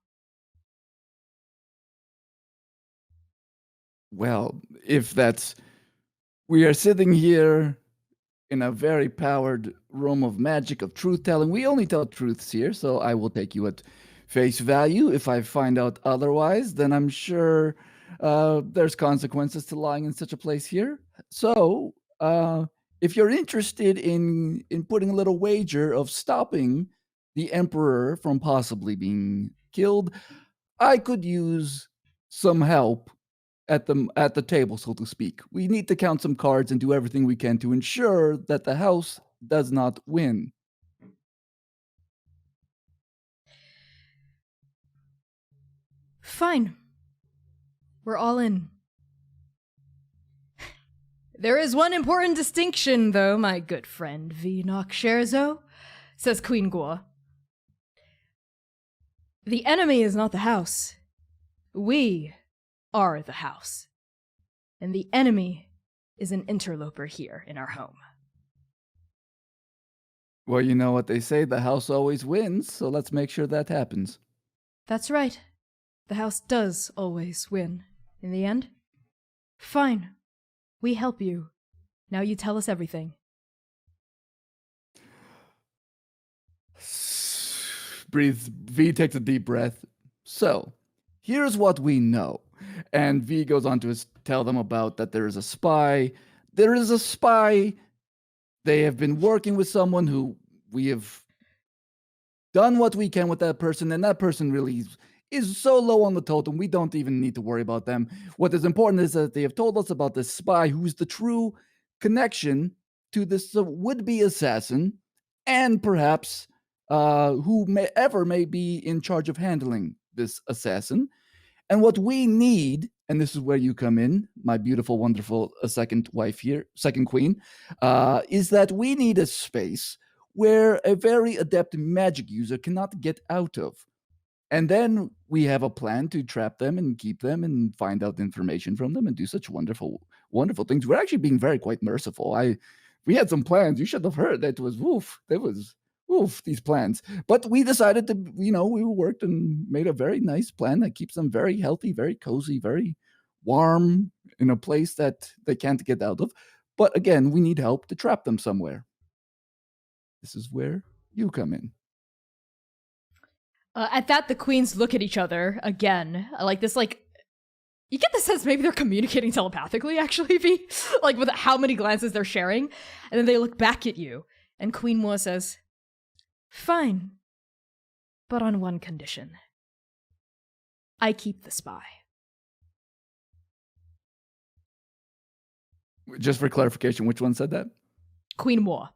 Well, if we are sitting here in a very powered room of magic of truth telling. We only tell truths here, so I will take you at face value. If I find out otherwise, then I'm sure there's consequences to lying in such a place here. So, if you're interested in putting a little wager of stopping the emperor from possibly being killed, I could use some help at the table, so to speak. We need to count some cards and do everything we can to ensure that the house does not win. Fine. We're all in. There is one important distinction, though, my good friend Vinoc Scherzo, says Queen Guo. The enemy is not the house. We are the house. And the enemy is an interloper here in our home. Well, you know what they say, the house always wins, so let's make sure that happens. That's right. The house does always win. In the end. Fine. We help you. Now you tell us everything. Breathe. V takes a deep breath. So, here's what we know. And V goes on to tell them about that there is a spy. There is a spy. They have been working with someone who we have done what we can with that person, and that person really is so low on the totem, we don't even need to worry about them. What is important is that they have told us about this spy who's the true connection to this would-be assassin, and perhaps who may be in charge of handling this assassin. And what we need, and this is where you come in, my beautiful, wonderful second wife here, second queen, is that we need a space where a very adept magic user cannot get out of. And then we have a plan to trap them and keep them and find out information from them and do such wonderful, wonderful things. We're actually being very quite merciful. We had some plans. You should have heard. That was woof. That was woof, these plans. But we decided to, we worked and made a very nice plan that keeps them very healthy, very cozy, very warm in a place that they can't get out of. But again, we need help to trap them somewhere. This is where you come in. At that, the queens look at each other again, you get the sense maybe they're communicating telepathically, actually, V, like with how many glances they're sharing, and then they look back at you, and Queen Moa says, "Fine, but on one condition. I keep the spy." Just for clarification, which one said that? Queen Moa.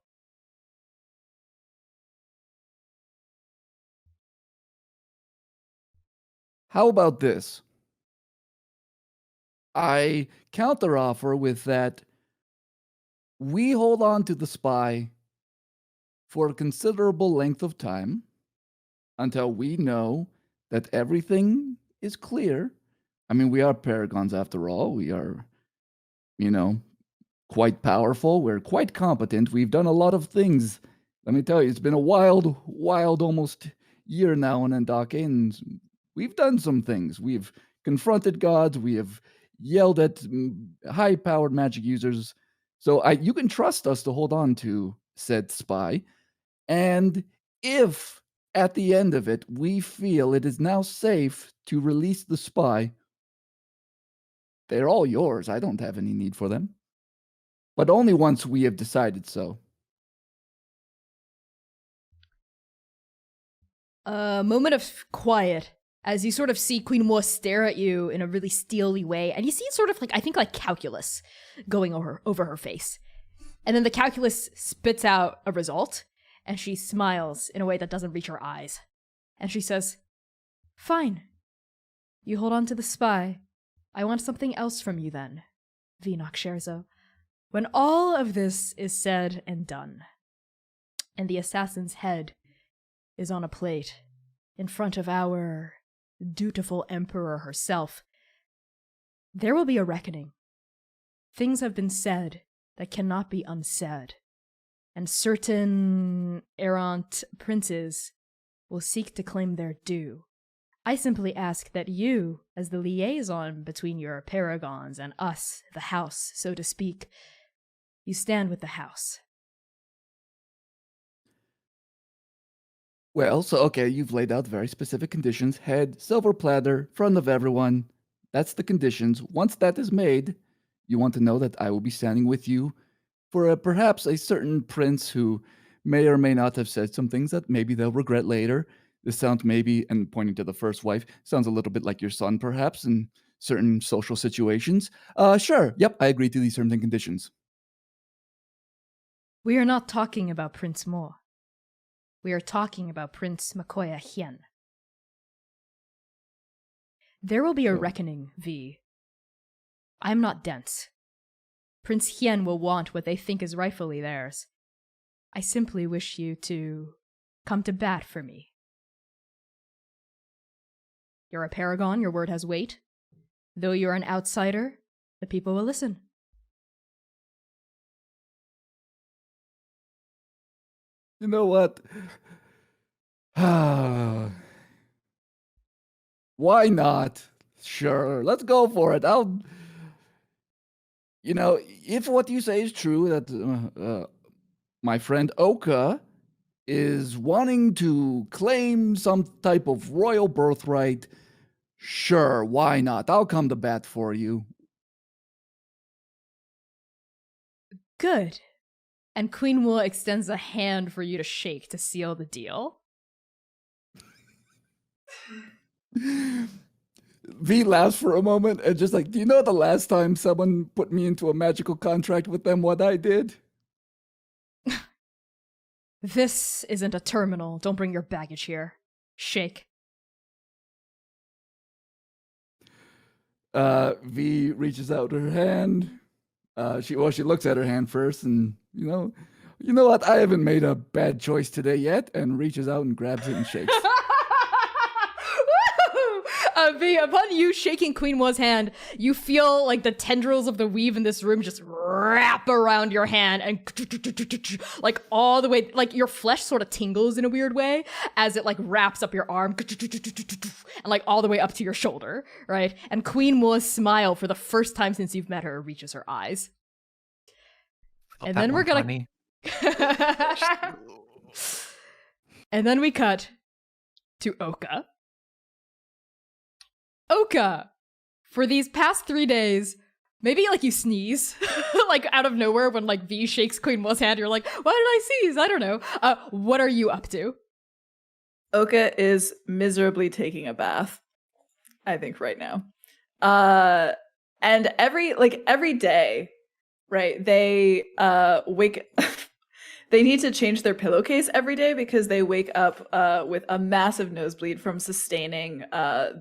How about this? I counteroffer with that we hold on to the spy for a considerable length of time until we know that everything is clear. I mean, we are Paragons after all. We are, quite powerful. We're quite competent. We've done a lot of things. Let me tell you, it's been a wild, almost year now in Andake, and we've done some things. We've confronted gods. We have yelled at high-powered magic users. So you can trust us to hold on to said spy. And if at the end of it, we feel it is now safe to release the spy, they're all yours. I don't have any need for them. But only once we have decided so. A moment of quiet as you sort of see Queen Moa stare at you in a really steely way, and you see sort of like calculus going over her face. And then the calculus spits out a result, and she smiles in a way that doesn't reach her eyes. And she says, "Fine. You hold on to the spy. I want something else from you then, Vinoc Scherzo. When all of this is said and done, and the assassin's head is on a plate in front of our dutiful emperor herself, there will be a reckoning. Things have been said that cannot be unsaid, and certain errant princes will seek to claim their due. I simply ask that you, as the liaison between your paragons and us, the house, so to speak, you stand with the house. Well, so okay, you've laid out very specific conditions. Head, silver platter, front of everyone. That's the conditions. Once that is made, you want to know that I will be standing with you for perhaps a certain prince who may or may not have said some things that maybe they'll regret later. This sounds maybe, and pointing to the first wife, sounds a little bit like your son, perhaps, in certain social situations. Sure, yep, I agree to these terms and conditions. We are not talking about Prince Mo. We are talking about Prince Makoya Hien. There will be a So- reckoning, V. I'm not dense. Prince Hien will want what they think is rightfully theirs. I simply wish you to come to bat for me. You're a paragon, your word has weight. Though you're an outsider, the people will listen. You know what? Why not? Sure, let's go for it. If what you say is true, that my friend Oka is wanting to claim some type of royal birthright, sure, why not? I'll come to bat for you. Good. And Queen Wu extends a hand for you to shake to seal the deal. V laughs for a moment and just like, do you know the last time someone put me into a magical contract with them, what I did? This isn't a terminal. Don't bring your baggage here. Shake. V reaches out her hand. She looks at her hand first, and you know what? I haven't made a bad choice today yet, and reaches out and grabs it and shakes. V, upon you shaking Queen Wa's hand, you feel like the tendrils of the weave in this room just wrap around your hand and like all the way, like your flesh sort of tingles in a weird way as it like wraps up your arm and like all the way up to your shoulder, right? And Queen Wa's smile for the first time since you've met her reaches her eyes. And then we're gonna and then we cut to Oka. Oka, for these past 3 days, maybe like you sneeze, like out of nowhere when like V shakes Queen Mo's hand, you're like, why did I sneeze? I don't know. What are you up to? Oka is miserably taking a bath, I think, right now. And every day, right, they wake they need to change their pillowcase every day because they wake up with a massive nosebleed from sustaining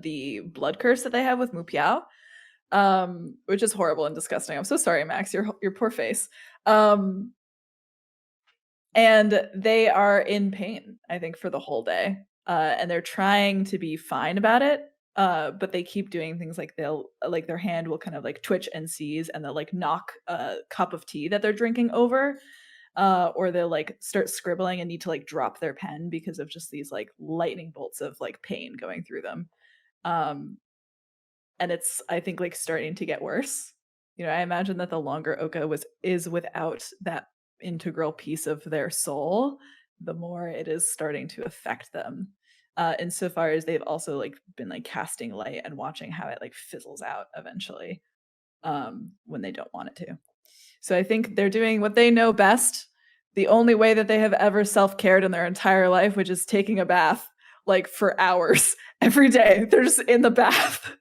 the blood curse that they have with Mu Piao, which is horrible and disgusting. I'm so sorry, Max, your poor face. And they are in pain, I think, for the whole day. And they're trying to be fine about it, but they keep doing things like their hand will kind of like twitch and seize, and they'll like knock a cup of tea that they're drinking over. Or they'll like start scribbling and need to like drop their pen because of just these like lightning bolts of like pain going through them. And it's, I think, like starting to get worse. You know, I imagine that the longer Oka is without that integral piece of their soul, the more it is starting to affect them. Insofar as they've also like been like casting light and watching how it like fizzles out eventually, when they don't want it to. So I think they're doing what they know best, the only way that they have ever self-cared in their entire life, which is taking a bath like for hours every day. They're just in the bath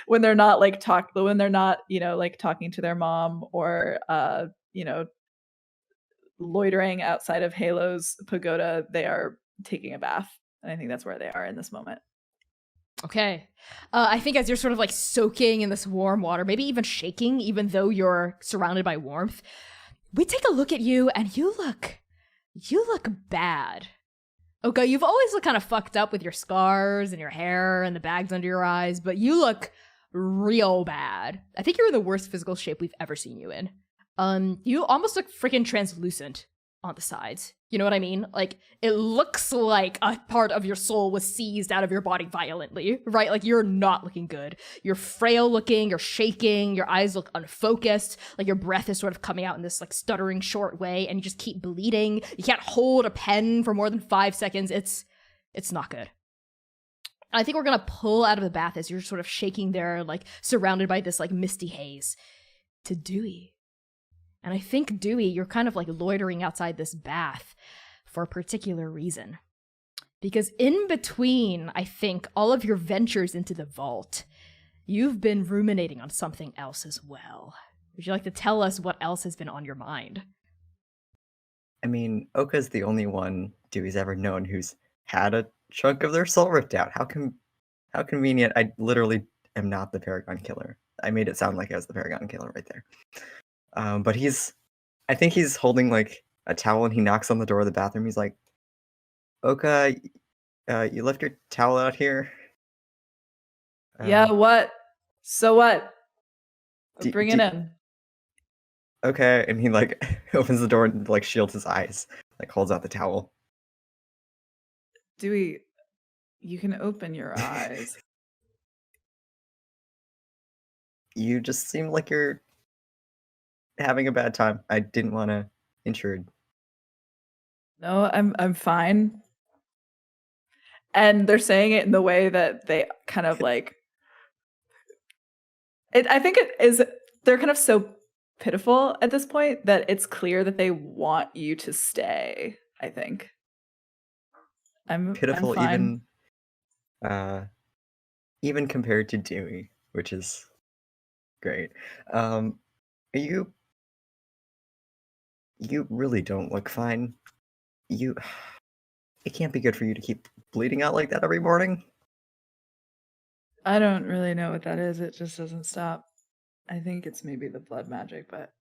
when they're not like when they're not, like talking to their mom or loitering outside of Halo's pagoda. They are taking a bath. And I think that's where they are in this moment. Okay. I think as you're sort of like soaking in this warm water, maybe even shaking, even though you're surrounded by warmth, we take a look at you and you look bad. Okay, you've always looked kind of fucked up with your scars and your hair and the bags under your eyes, but you look real bad. I think you're in the worst physical shape we've ever seen you in. You almost look freaking translucent. on the sides. You know what I mean? Like, it looks like a part of your soul was seized out of your body violently, right? Like, you're not looking good. You're frail looking, you're shaking, your eyes look unfocused, like your breath is sort of coming out in this like stuttering short way, and you just keep bleeding. You can't hold a pen for more than 5 seconds. It's not good. I think we're gonna pull out of the bath as you're sort of shaking there, like surrounded by this like misty haze, to Dewey. And I think, Dewey, you're kind of like loitering outside this bath for a particular reason. Because in between, I think, all of your ventures into the vault, you've been ruminating on something else as well. Would you like to tell us what else has been on your mind? I mean, Oka's the only one Dewey's ever known who's had a chunk of their soul ripped out. How convenient. I literally am not the Paragon killer. I made it sound like I was the Paragon killer right there. But I think he's holding like a towel, and he knocks on the door of the bathroom. He's like, Oka, you left your towel out here? Yeah, what? So what? Bring it do- in. Okay, and he like opens the door and like shields his eyes, like holds out the towel. Dewey, you can open your eyes. You just seem like you're having a bad time. I didn't want to intrude. No, I'm fine. And they're saying it in the way that they kind of like it. I think it is. They're kind of so pitiful at this point that it's clear that they want you to stay. I think. I'm Pitiful, fine. even compared to Dewey, which is great. You really don't look fine. It can't be good for you to keep bleeding out like that every morning. I don't really know what that is. It just doesn't stop. I think it's maybe the blood magic, but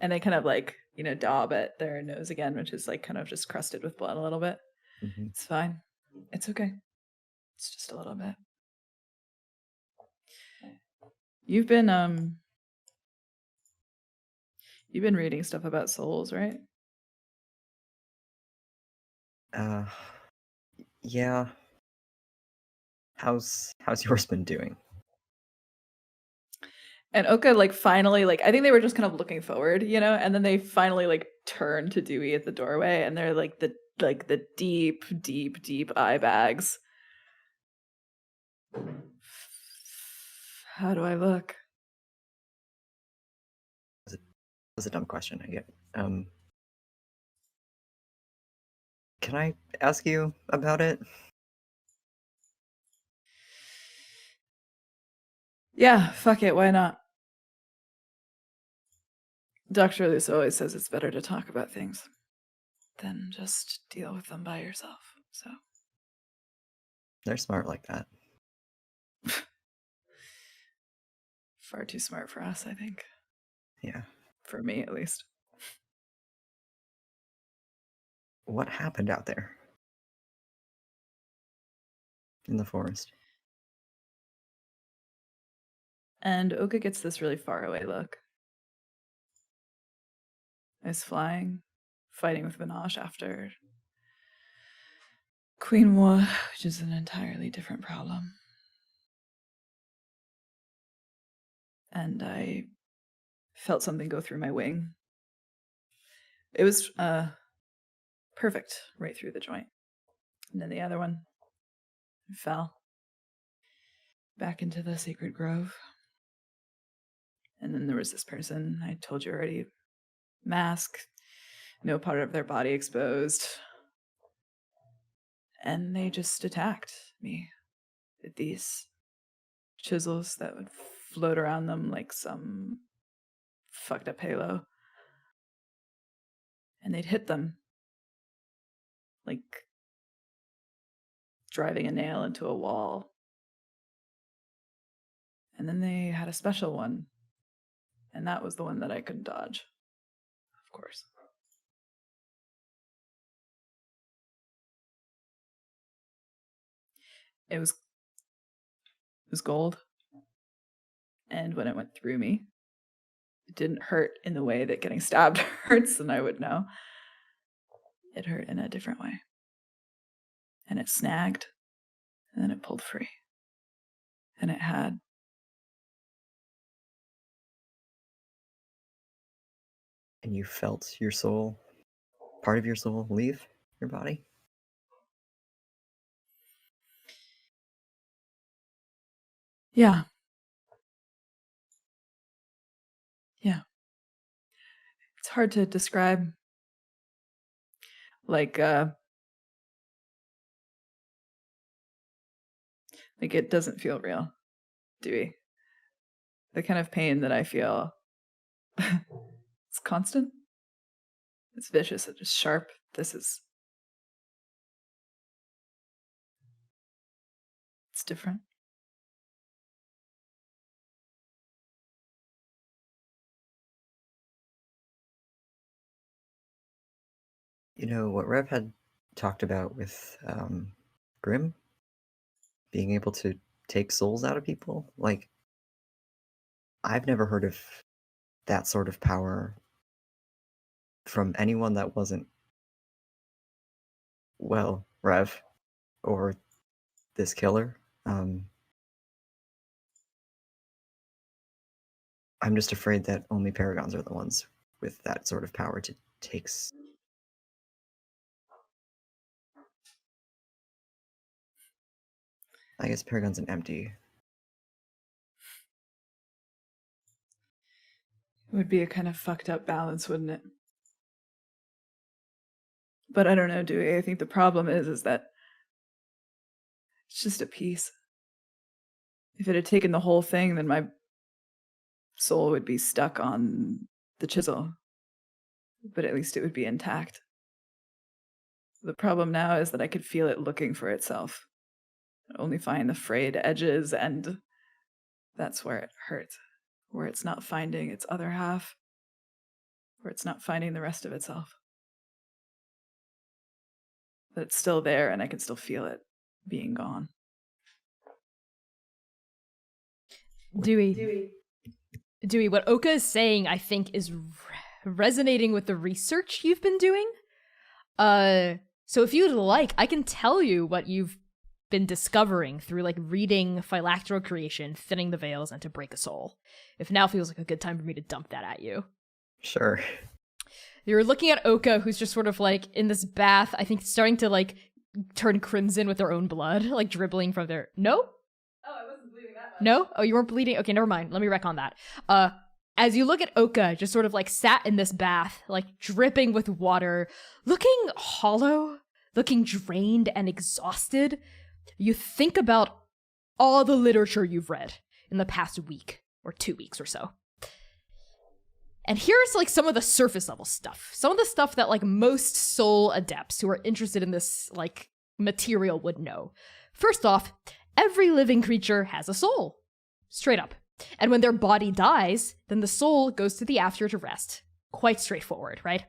and they kind of like, daub at their nose again, which is like kind of just crusted with blood a little bit. Mm-hmm. It's fine. It's okay. It's just a little bit. You've been reading stuff about souls, right? Yeah. How's yours been doing? And Oka like finally like I think they were just kind of looking forward, and then they finally like turn to Dewey at the doorway, and they're like the deep, deep, deep eye bags. How do I look? That's a dumb question, I get. Can I ask you about it? Yeah, fuck it, why not? Dr. Luce always says it's better to talk about things than just deal with them by yourself. So They're smart like that. far too smart for us, I think. Yeah. For me, at least. What happened out there? In the forest? And Oka gets this really far away look. Is flying, fighting with Vinash after Queen War, which is an entirely different problem. And I felt something go through my wing. It was perfect right through the joint. And then the other one fell back into the sacred grove. And then there was this person, I told you already, mask, no part of their body exposed. And they just attacked me with these chisels that would float around them like some fucked up halo. And they'd hit them like driving a nail into a wall. And then they had a special one. And that was the one that I couldn't dodge. Of course. It was gold. And when it went through me, it didn't hurt in the way that getting stabbed hurts, and I would know. it hurt in a different way. And it snagged, and then it pulled free. And it had And you felt your soul, part of your soul, leave your body? Yeah. Yeah. It's hard to describe. Like it doesn't feel real, Dewey. The kind of pain that I feel, it's constant. It's vicious. It's sharp. It's different. You know, what Rev had talked about with Grim, being able to take souls out of people, like, I've never heard of that sort of power from anyone that wasn't, well, Rev or this killer. I'm just afraid that only Paragons are the ones with that sort of power to take. I guess Paragons and empty. It would be a kind of fucked up balance, wouldn't it? But I don't know, Dewey. I think the problem is that it's just a piece. If it had taken the whole thing, then my soul would be stuck on the chisel. But at least it would be intact. The problem now is that I could feel it looking for itself. Only find the frayed edges, and that's where it hurts. Where it's not finding its other half. Where it's not finding the rest of itself. But it's still there, and I can still feel it being gone. Dewey, what Oka is saying, I think, is resonating with the research you've been doing. So if you'd like, I can tell you what you've been discovering through, like, reading Phylacteral Creation, Thinning the Veils, and To Break a Soul. If now feels like a good time for me to dump that at you. Sure. You're looking at Oka, who's just sort of, like, in this bath, I think starting to, like, turn crimson with their own blood, like, dribbling from their... No? Oh, I wasn't bleeding that much. No? Oh, you weren't bleeding? Okay, never mind. Let me wreck on that. As you look at Oka, just sort of, like, sat in this bath, like, dripping with water, looking hollow, looking drained and exhausted, you think about all the literature you've read in the past week or 2 weeks or so. And here's, like, some of the surface level stuff. Some of the stuff that, like, most soul adepts who are interested in this, like, material would know. First off, every living creature has a soul. Straight up. And when their body dies, then the soul goes to the after to rest. Quite straightforward, right?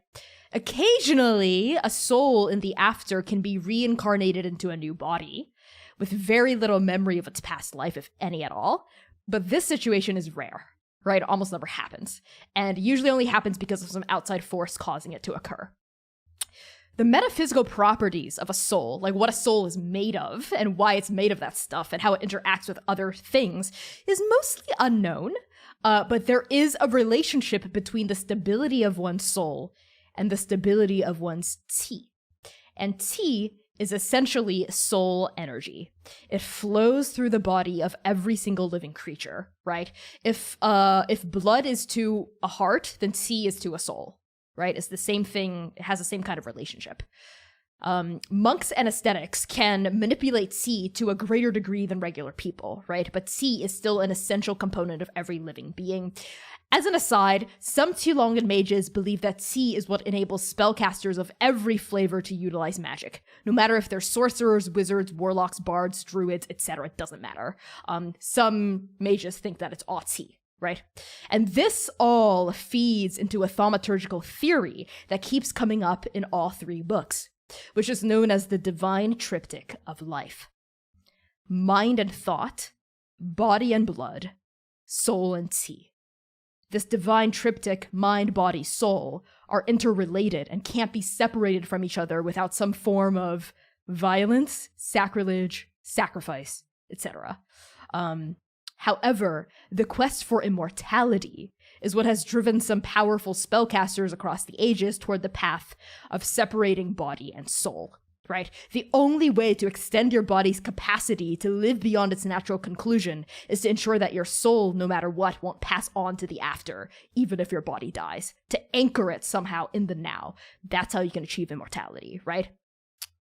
Occasionally, a soul in the after can be reincarnated into a new body, with very little memory of its past life, if any at all. But this situation is rare, right? It almost never happens. And usually only happens because of some outside force causing it to occur. The metaphysical properties of a soul, like what a soul is made of and why it's made of that stuff and how it interacts with other things, is mostly unknown. But there is a relationship between the stability of one's soul and the stability of one's chi. And chi is essentially soul energy. It flows through the body of every single living creature, right? If blood is to a heart, then chi is to a soul, right? It's the same thing, it has the same kind of relationship. Monks and ascetics can manipulate chi to a greater degree than regular people, right? But chi is still an essential component of every living being. As an aside, some Qilongan mages believe that chi is what enables spellcasters of every flavor to utilize magic. No matter if they're sorcerers, wizards, warlocks, bards, druids, etc., it doesn't matter. Some mages think that it's all chi, right? And this all feeds into a thaumaturgical theory that keeps coming up in all three books, which is known as the divine triptych of life. Mind and thought, body and blood, soul and chi. this divine triptych, mind, body, soul, are interrelated and can't be separated from each other without some form of violence, sacrilege, sacrifice, etc. However, the quest for immortality is what has driven some powerful spellcasters across the ages toward the path of separating body and soul, right? The only way to extend your body's capacity to live beyond its natural conclusion is to ensure that your soul, no matter what, won't pass on to the after, even if your body dies, to anchor it somehow in the now. That's how you can achieve immortality, right?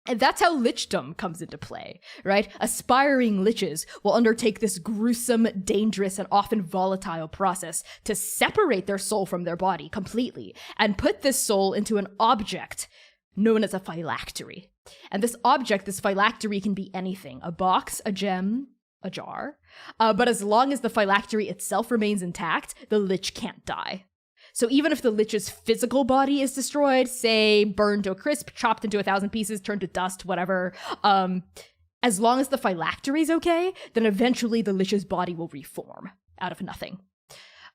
And that's how lichdom comes into play, right? Aspiring liches will undertake this gruesome, dangerous, and often volatile process to separate their soul from their body completely and put this soul into an object known as a phylactery. And this object, this phylactery, can be anything: a box, a gem, a jar. But as long as the phylactery itself remains intact, the lich can't die. So even if the lich's physical body is destroyed, say burned to a crisp, chopped into 1,000 pieces, turned to dust, whatever, as long as the phylactery is okay, then eventually the lich's body will reform out of nothing.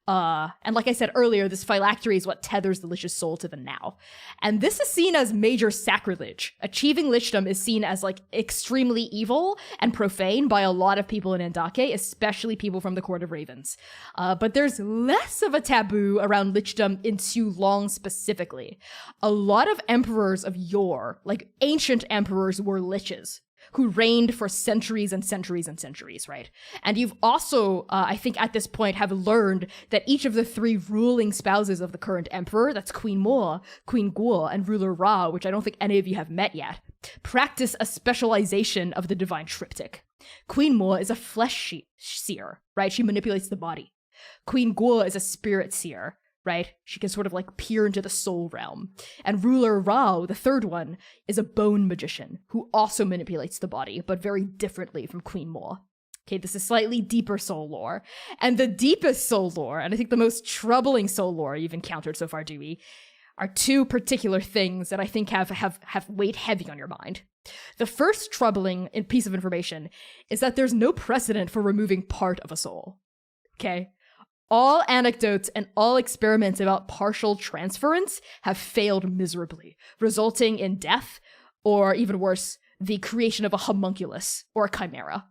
And like I said earlier, this phylactery is what tethers the lich's soul to the now. And this is seen as major sacrilege. Achieving lichdom is seen as like extremely evil and profane by a lot of people in Andake, especially people from the Court of Ravens. But there's less of a taboo around lichdom in Long specifically. A lot of emperors of yore, like ancient emperors, were liches who reigned for centuries and centuries and centuries, right? And you've also, I think at this point, have learned that each of the 3 ruling spouses of the current emperor, that's Queen Mo, Queen Guo, and Ruler Ra, which I don't think any of you have met yet, practice a specialization of the divine triptych. Queen Mo is a flesh seer, right? She manipulates the body. Queen Guo is a spirit seer, right? She can sort of like peer into the soul realm. And Ruler Rao, the third one, is a bone magician who also manipulates the body, but very differently from Queen Mo. Okay, this is slightly deeper soul lore. And the deepest soul lore, and I think the most troubling soul lore you've encountered so far, Dewey, are 2 particular things that I think have weighed heavy on your mind. The first troubling piece of information is that there's no precedent for removing part of a soul. Okay? All anecdotes and all experiments about partial transference have failed miserably, resulting in death, or even worse, the creation of a homunculus or a chimera.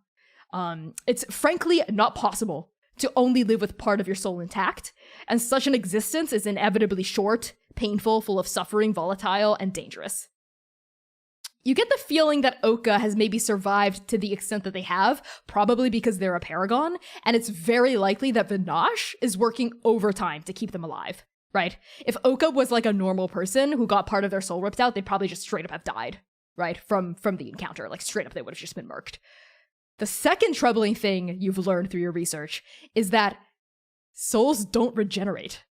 It's frankly not possible to only live with part of your soul intact, and such an existence is inevitably short, painful, full of suffering, volatile, and dangerous. You get the feeling that Oka has maybe survived to the extent that they have, probably because they're a paragon, and it's very likely that Vinash is working overtime to keep them alive, right? If Oka was like a normal person who got part of their soul ripped out, they'd probably just straight up have died, right? From the encounter, like straight up they would have just been murked. The second troubling thing you've learned through your research is that souls don't regenerate.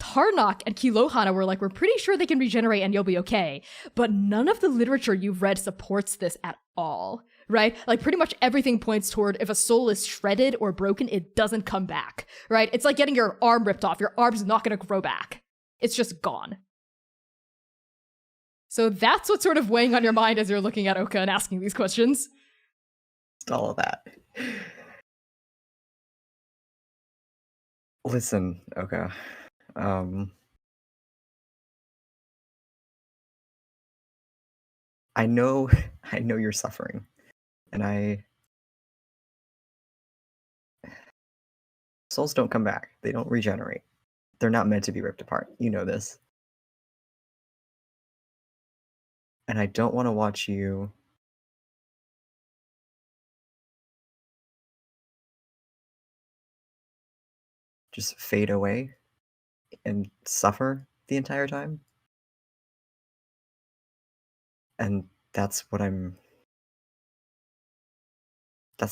Tarnak and Kilohanna were like, we're pretty sure they can regenerate and you'll be okay. But none of the literature you've read supports this at all, right? Like pretty much everything points toward if a soul is shredded or broken, it doesn't come back, right? It's like getting your arm ripped off. Your arm's not going to grow back. It's just gone. So that's what's sort of weighing on your mind as you're looking at Oka and asking these questions. All of that. Listen, Oka. I know you're suffering, and souls don't come back. They don't regenerate. They're not meant to be ripped apart. You know this. And I don't want to watch you just fade away and suffer the entire time. And that's the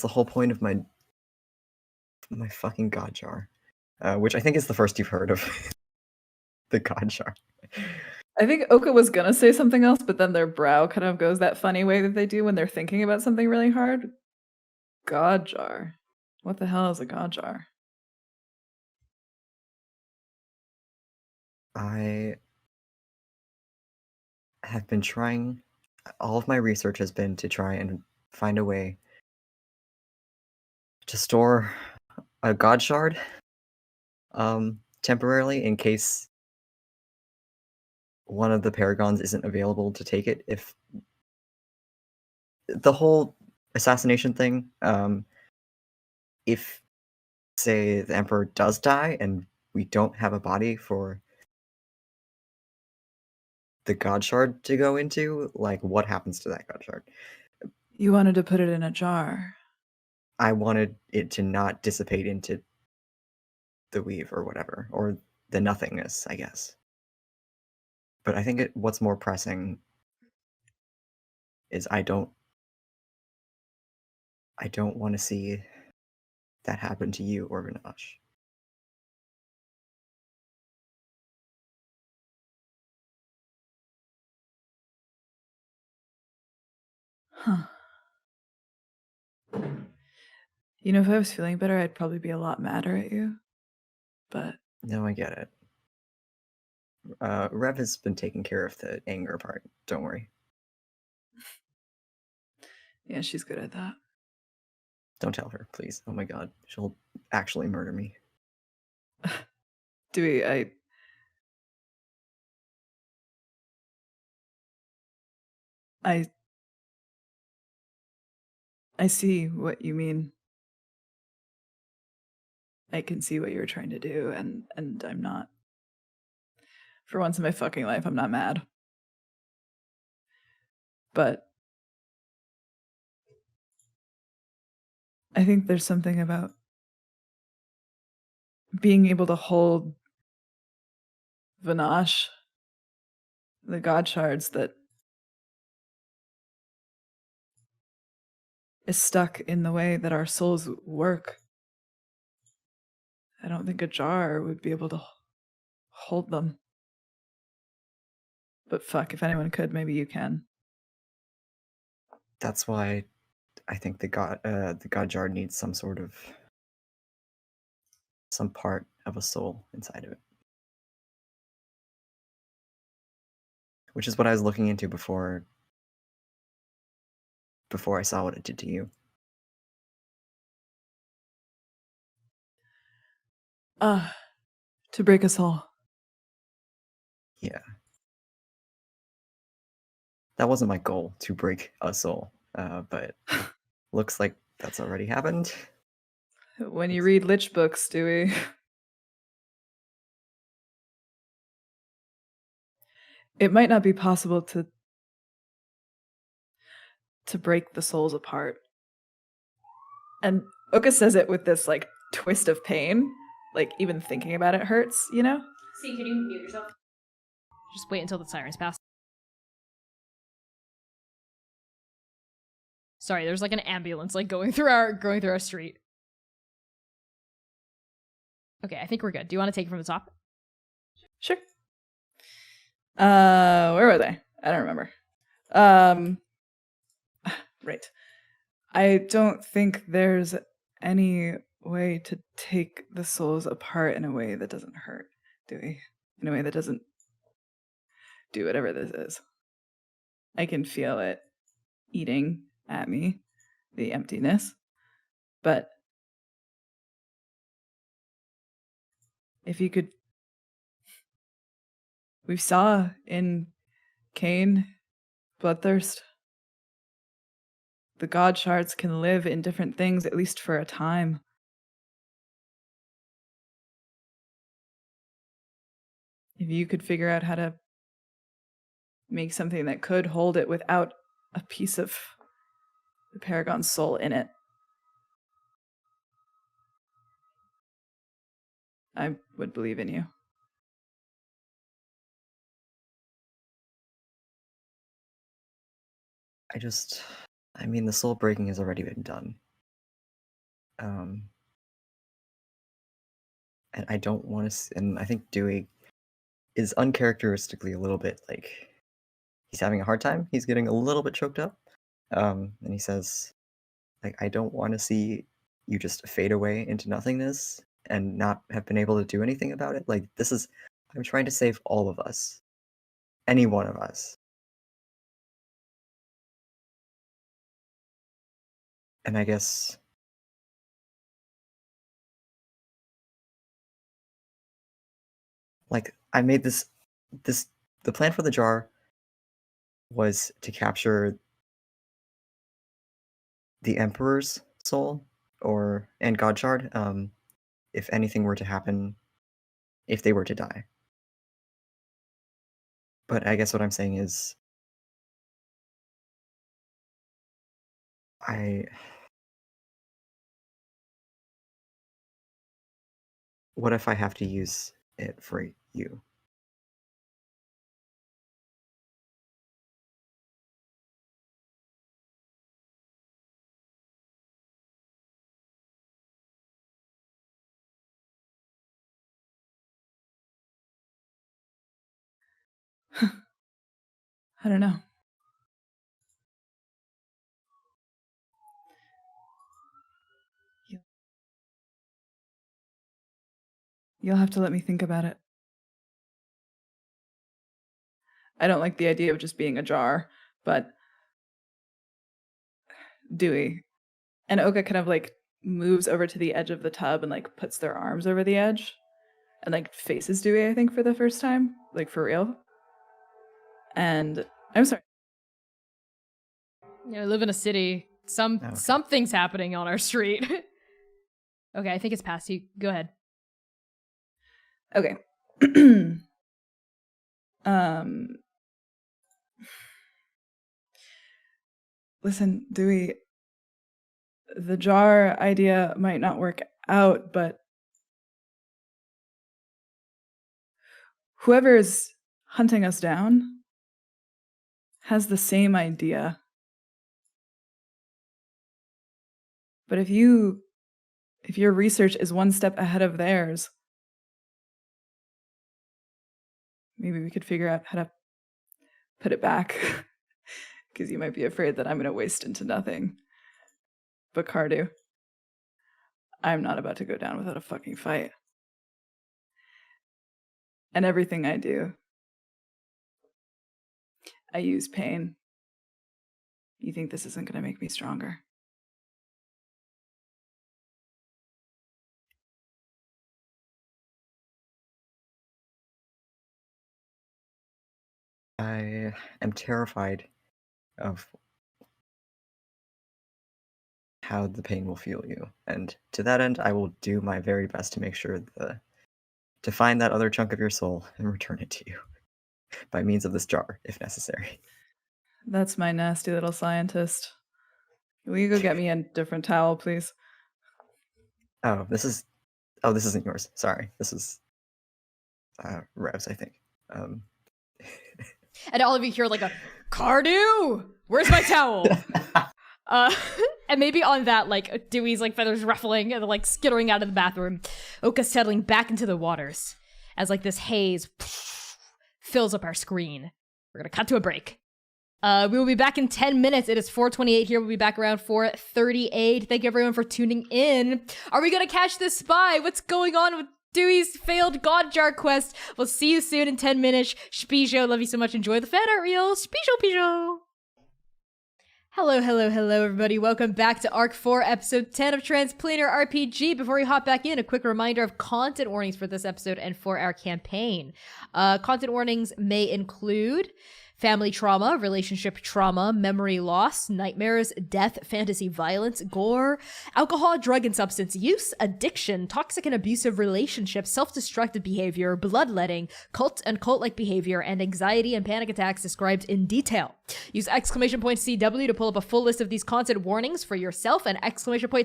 whole point of my fucking god jar, which I think is the first you've heard of. The god jar. I think Oka was gonna say something else, but then their brow kind of goes that funny way that they do when they're thinking about something really hard. God jar. What the hell is a god jar? I have been trying, all of my research has been to try and find a way to store a god shard temporarily in case one of the Paragons isn't available to take it. If the whole assassination thing, if, say, the Emperor does die and we don't have a body for the God Shard to go into, like, what happens to that God Shard? You wanted to put it in a jar. I wanted it to not dissipate into the weave or whatever, or the nothingness, I guess. But I think what's more pressing is I don't want to see that happen to you or Vinash. Huh. You know, if I was feeling better, I'd probably be a lot madder at you. But No, I get it. Rev has been taking care of the anger part. Don't worry. yeah, she's good at that. Don't tell her, please. Oh my god. She'll actually murder me. Dewey, I see what you mean. I can see what you're trying to do, and I'm not. For once in my fucking life, I'm not mad. But I think there's something about being able to hold Vinash, the God Shards, that is stuck in the way that our souls work. I don't think a jar would be able to hold them. But fuck, if anyone could, maybe you can. That's why I think the God Jar needs some part of a soul inside of it. Which is what I was looking into before I saw what it did to you. To break us all. Yeah. That wasn't my goal, to break a soul, but looks like that's already happened. When you read Lich books, Dewey. It might not be possible to break the souls apart. And Oka says it with this like twist of pain. Like even thinking about it hurts, you know? See, can you mute yourself? Just wait until the sirens pass. Sorry, there's like an ambulance like going through our street. Okay, I think we're good. Do you want to take it from the top? Sure. Where were they? I don't remember. Right. I don't think there's any way to take the souls apart in a way that doesn't hurt, do we? In a way that doesn't do whatever this is. I can feel it eating at me, the emptiness. But if you could... We saw in Cain, Bloodthirst, the God Shards can live in different things, at least for a time. If you could figure out how to make something that could hold it without a piece of the Paragon's soul in it, I would believe in you. I mean, the soul breaking has already been done. And I don't want to, and I think Dewey is uncharacteristically a little bit like, he's having a hard time. He's getting a little bit choked up. And he says, like, I don't want to see you just fade away into nothingness and not have been able to do anything about it. Like, I'm trying to save all of us. Any one of us. And I guess like I made this the plan for the jar was to capture the Emperor's soul and God Shard, if anything were to happen, if they were to die. But I guess what I'm saying is what if I have to use it for you? I don't know. You'll have to let me think about it. I don't like the idea of just being a jar, but Dewey and Oka kind of like moves over to the edge of the tub and like puts their arms over the edge and like faces Dewey, I think, for the first time, like for real. And I'm sorry. I live in a city. Something's happening on our street. Okay, I think it's past you. Go ahead. Okay. Listen, Dewey, the jar idea might not work out, but whoever is hunting us down has the same idea. But if your research is one step ahead of theirs, maybe we could figure out how to put it back. Because you might be afraid that I'm going to waste into nothing. But Cardew, I'm not about to go down without a fucking fight. And everything I do, I use pain. You think this isn't going to make me stronger? I am terrified of how the pain will feel you, and to that end, I will do my very best to make sure to find that other chunk of your soul and return it to you by means of this jar, if necessary. That's my nasty little scientist. Will you go get me a different towel, please? This isn't yours. Sorry, this is Rev's, I think. And all of you hear like a Cardew, where's my towel? And maybe on that, like Dewey's like feathers ruffling and like skittering out of the bathroom, Oka settling back into the waters as like this haze fills up our screen. We're gonna cut to a break. We will be back in 10 minutes. It is 4:28 here. We'll be back around 4:38. Thank you everyone for tuning in. Are we gonna catch this spy? What's going on with Dewey's failed God Jar quest? We'll see you soon in 10 minutes. Spijo, love you so much. Enjoy the fan art reel. Spijo. Hello, everybody. Welcome back to Arc 4, Episode 10 of Transplanar RPG. Before we hop back in, a quick reminder of content warnings for this episode and for our campaign. Content warnings may include family trauma, relationship trauma, memory loss, nightmares, death, fantasy violence, gore, alcohol, drug and substance use, addiction, toxic and abusive relationships, self-destructive behavior, bloodletting, cult and cult-like behavior, and anxiety and panic attacks described in detail. Use !CW to pull up a full list of these content warnings for yourself and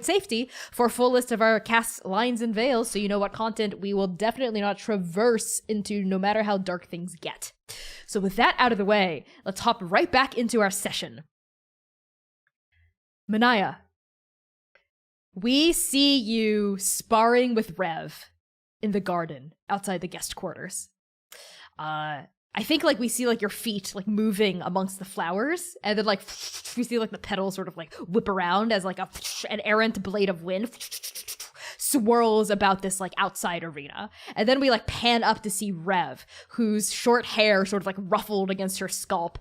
!safety for a full list of our cast lines and veils so you know what content we will definitely not traverse into no matter how dark things get. So with that out of the way, let's hop right back into our session. Manaya, we see you sparring with Rev in the garden outside the guest quarters. I think like we see like your feet like moving amongst the flowers, and then like we see like the petals sort of like whip around as like an errant blade of wind swirls about this like outside arena. And then we like pan up to see Rev, whose short hair sort of like ruffled against her scalp.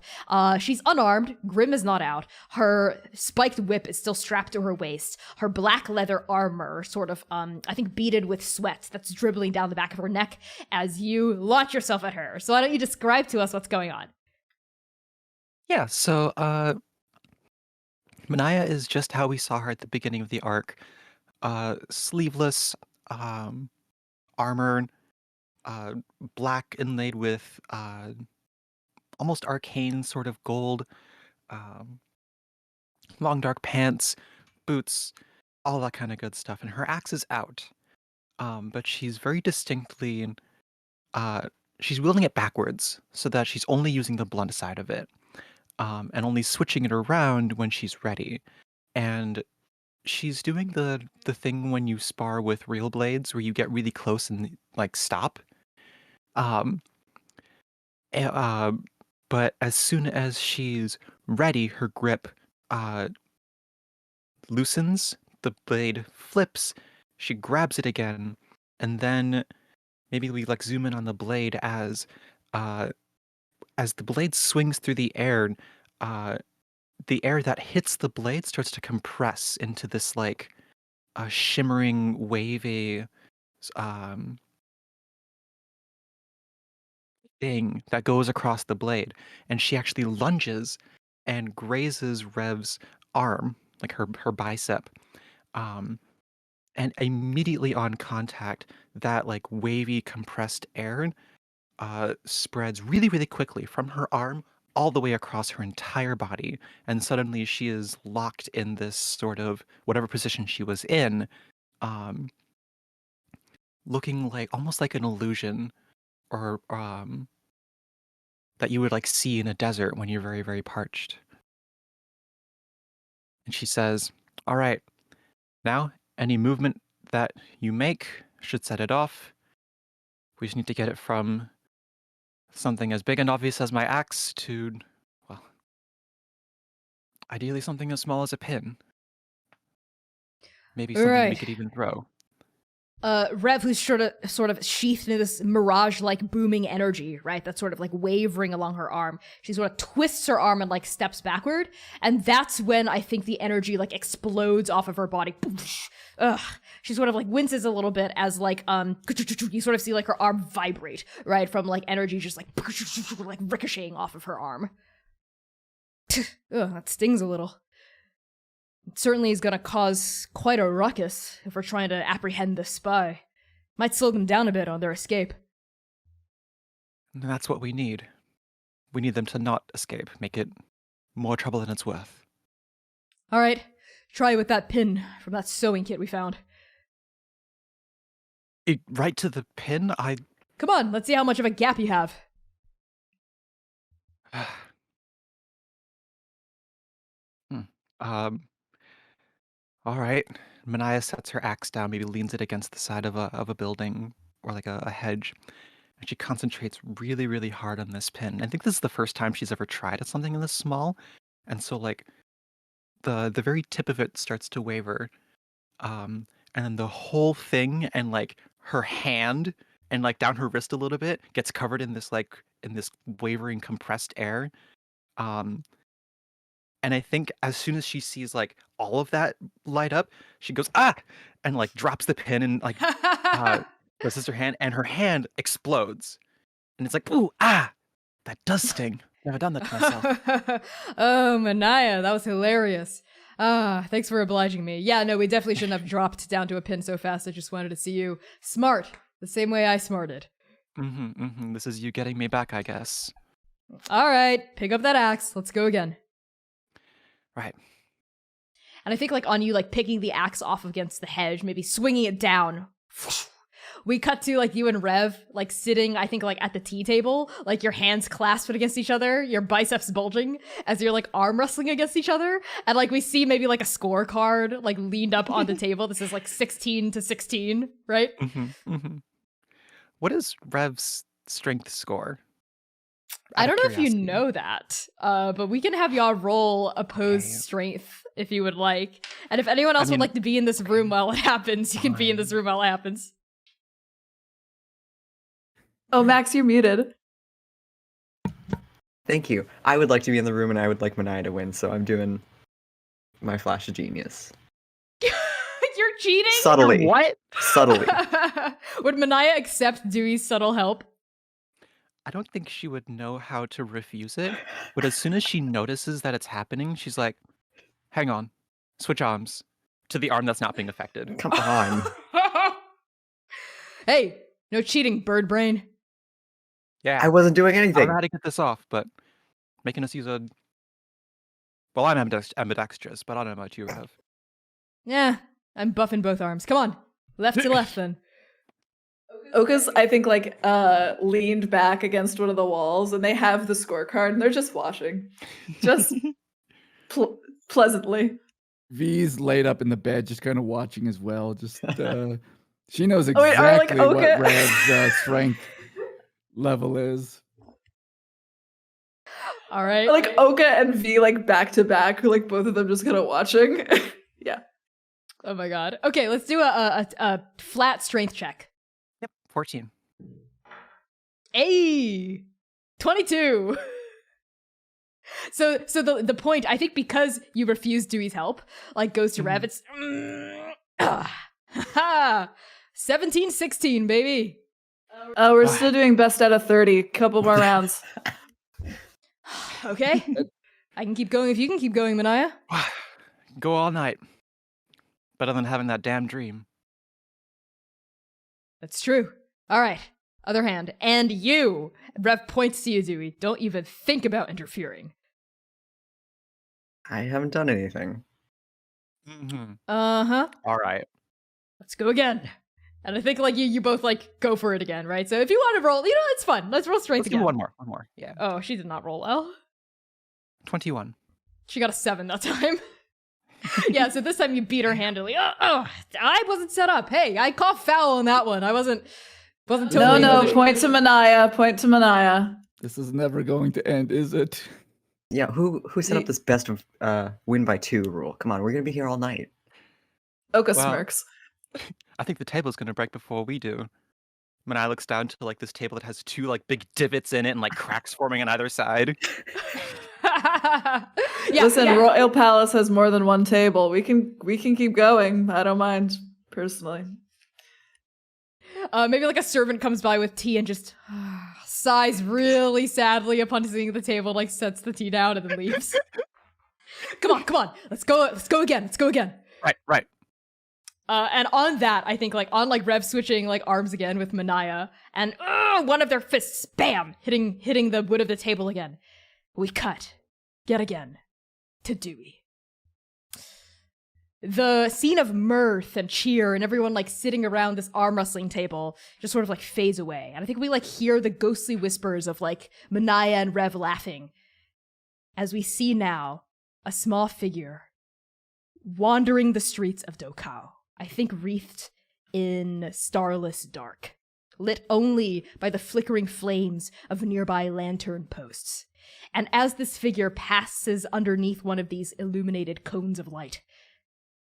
She's unarmed, Grim is not out. Her spiked whip is still strapped to her waist. Her black leather armor sort of I think beaded with sweat that's dribbling down the back of her neck as you launch yourself at her. So why don't you describe to us what's going on? Yeah, so Manaya is just how we saw her at the beginning of the arc. Sleeveless, armor, black inlaid with almost arcane sort of gold, long dark pants, boots, all that kind of good stuff. And her axe is out, but she's very distinctly, she's wielding it backwards so that she's only using the blunt side of it. And only switching it around when she's ready. And she's doing the thing when you spar with real blades where you get really close and like stop. But as soon as she's ready, her grip loosens, the blade flips, she grabs it again, and then maybe we like zoom in on the blade as the blade swings through the air that hits the blade starts to compress into this like a shimmering, wavy thing that goes across the blade. And she actually lunges and grazes Rev's arm, like her bicep. And immediately on contact, that like wavy, compressed air spreads really, really quickly from her arm all the way across her entire body. And suddenly she is locked in this sort of whatever position she was in, looking like almost like an illusion or that you would like see in a desert when you're very, very parched. And she says, "All right, now any movement that you make should set it off. We just need to get it from something as big and obvious as my axe to, well, ideally something as small as a pin. Maybe something we could even throw." Rev, who's sort of sheathed in this mirage-like booming energy, right? That's sort of like wavering along her arm. She sort of twists her arm and like steps backward, and that's when I think the energy like explodes off of her body. Ugh. She sort of like winces a little bit as like you sort of see like her arm vibrate, right? From like energy just like ricocheting off of her arm. Ugh, that stings a little. It certainly is going to cause quite a ruckus if we're trying to apprehend this spy. Might slow them down a bit on their escape. And that's what we need. We need them to not escape, make it more trouble than it's worth. All right, try with that pin from that sewing kit we found. Right to the pin? Come on, let's see how much of a gap you have. All right. Manaya sets her axe down, maybe leans it against the side of a building or like a hedge, and she concentrates really, really hard on this pin. I think this is the first time she's ever tried at something this small, and so like the very tip of it starts to waver, and then the whole thing and like her hand and like down her wrist a little bit gets covered in this wavering compressed air. And I think as soon as she sees like all of that light up, she goes, "Ah!" and like drops the pin and like presses her hand, and her hand explodes. And it's like, "Ooh, ah! That does sting. Never done that to myself." Oh, Manaya, that was hilarious. Thanks for obliging me. Yeah, no, we definitely shouldn't have dropped down to a pin so fast. I just wanted to see you smart, the same way I smarted. This is you getting me back, I guess. All right, pick up that axe. Let's go again. Right. And I think like on you like picking the axe off against the hedge, maybe swinging it down. We cut to like you and Rev like sitting, I think like at the tea table, like your hands clasped against each other, your biceps bulging as you're like arm wrestling against each other. And like we see maybe like a scorecard like leaned up on the table. This is like 16-16, right? What is Rev's strength score? I Out don't of know if you curiosity. know that, but we can have y'all roll opposed Okay. strength if you would like. And if anyone else would mean, like to be in this room while it happens, you can be in this fine. room while it happens. Oh, Max, you're muted. Thank you. I would like to be in the room, and I would like Manaya to win, so I'm doing my flash of genius. You're cheating? Subtly. What? Subtly. Would Manaya accept Dewey's subtle help? I don't think she would know how to refuse it, but as soon as she notices that it's happening, she's like, hang on, switch arms to the arm that's not being affected. Come on. Hey, no cheating, bird brain. Yeah, I wasn't doing I don't anything. know how to get this off, but making us use a... Well, I'm ambidextrous, but I don't know about you, Rev. Yeah, I'm buffing both arms. Come on, left to left then. Oka's, I think, like, leaned back against one of the walls, and they have the scorecard, and they're just watching. Just pleasantly. V's laid up in the bed, just kind of watching as well. Just she knows Oh, wait, are, like, exactly what Oka- Rev's strength level is. All right. Like, Oka and V, like, back to back, like, both of them just kind of watching. Yeah. Oh my god. Okay, let's do a flat strength check. Yep, 14. Hey, 22. So the point, I think, because you refused Dewey's help, like, goes to Rev. It's 17-16, baby. We're still doing best out of 30. Couple more rounds. Okay, I can keep going if you can keep going, Manaya. Go all night. Better than having that damn dream. That's true. All right. Other hand, and you. Rev points to you, Dewey. Don't even think about interfering. I haven't done anything. Mm-hmm. Uh-huh. All right. Let's go again. And I think, like, you both, like, go for it again, right? So if you want to roll, it's fun. Let's roll strength Let's do again. one more. Yeah. Oh, she did not roll well. 21. She got a 7 that time. Yeah, so this time you beat her handily. Oh, I wasn't set up. Hey, I caught foul on that one. I wasn't totally... No, point to Manaya. This is never going to end, is it? Yeah, who set up this best of win by 2 rule? Come on, we're gonna be here all night. Oka Well, smirks. I think the table's gonna break before we do. When I looks down to like this table that has 2 like big divots in it and like cracks forming on either side. Yeah, Listen, yeah. Royal Palace has more than one table. We can keep going. I don't mind, personally. Maybe like a servant comes by with tea and just sighs really sadly upon seeing the table, like sets the tea down and then leaves. Come on. Let's go again. Right. And on that, I think, like, on, like, Rev switching, like, arms again with Manaya, and one of their fists, bam, hitting the wood of the table again. We cut, yet again, to Dewey. The scene of mirth and cheer and everyone, like, sitting around this arm wrestling table just sort of, like, fades away. And I think we, like, hear the ghostly whispers of, like, Manaya and Rev laughing. As we see now a small figure wandering the streets of Dokao. I think wreathed in starless dark, lit only by the flickering flames of nearby lantern posts. And as this figure passes underneath one of these illuminated cones of light,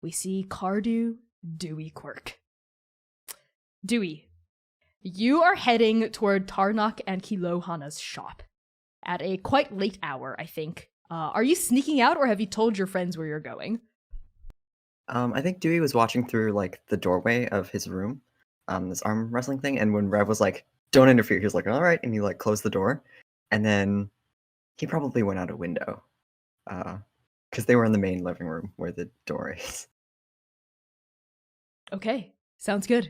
we see Cardew Dewey Quirk. Dewey, you are heading toward Tarnak and Kilohanna's shop at a quite late hour, I think. Are you sneaking out, or have you told your friends where you're going? I think Dewey was watching through like the doorway of his room, this arm wrestling thing, and when Rev was like, "Don't interfere," he was like, "All right," and he like closed the door, and then he probably went out a window, because they were in the main living room where the door is. Okay, sounds good.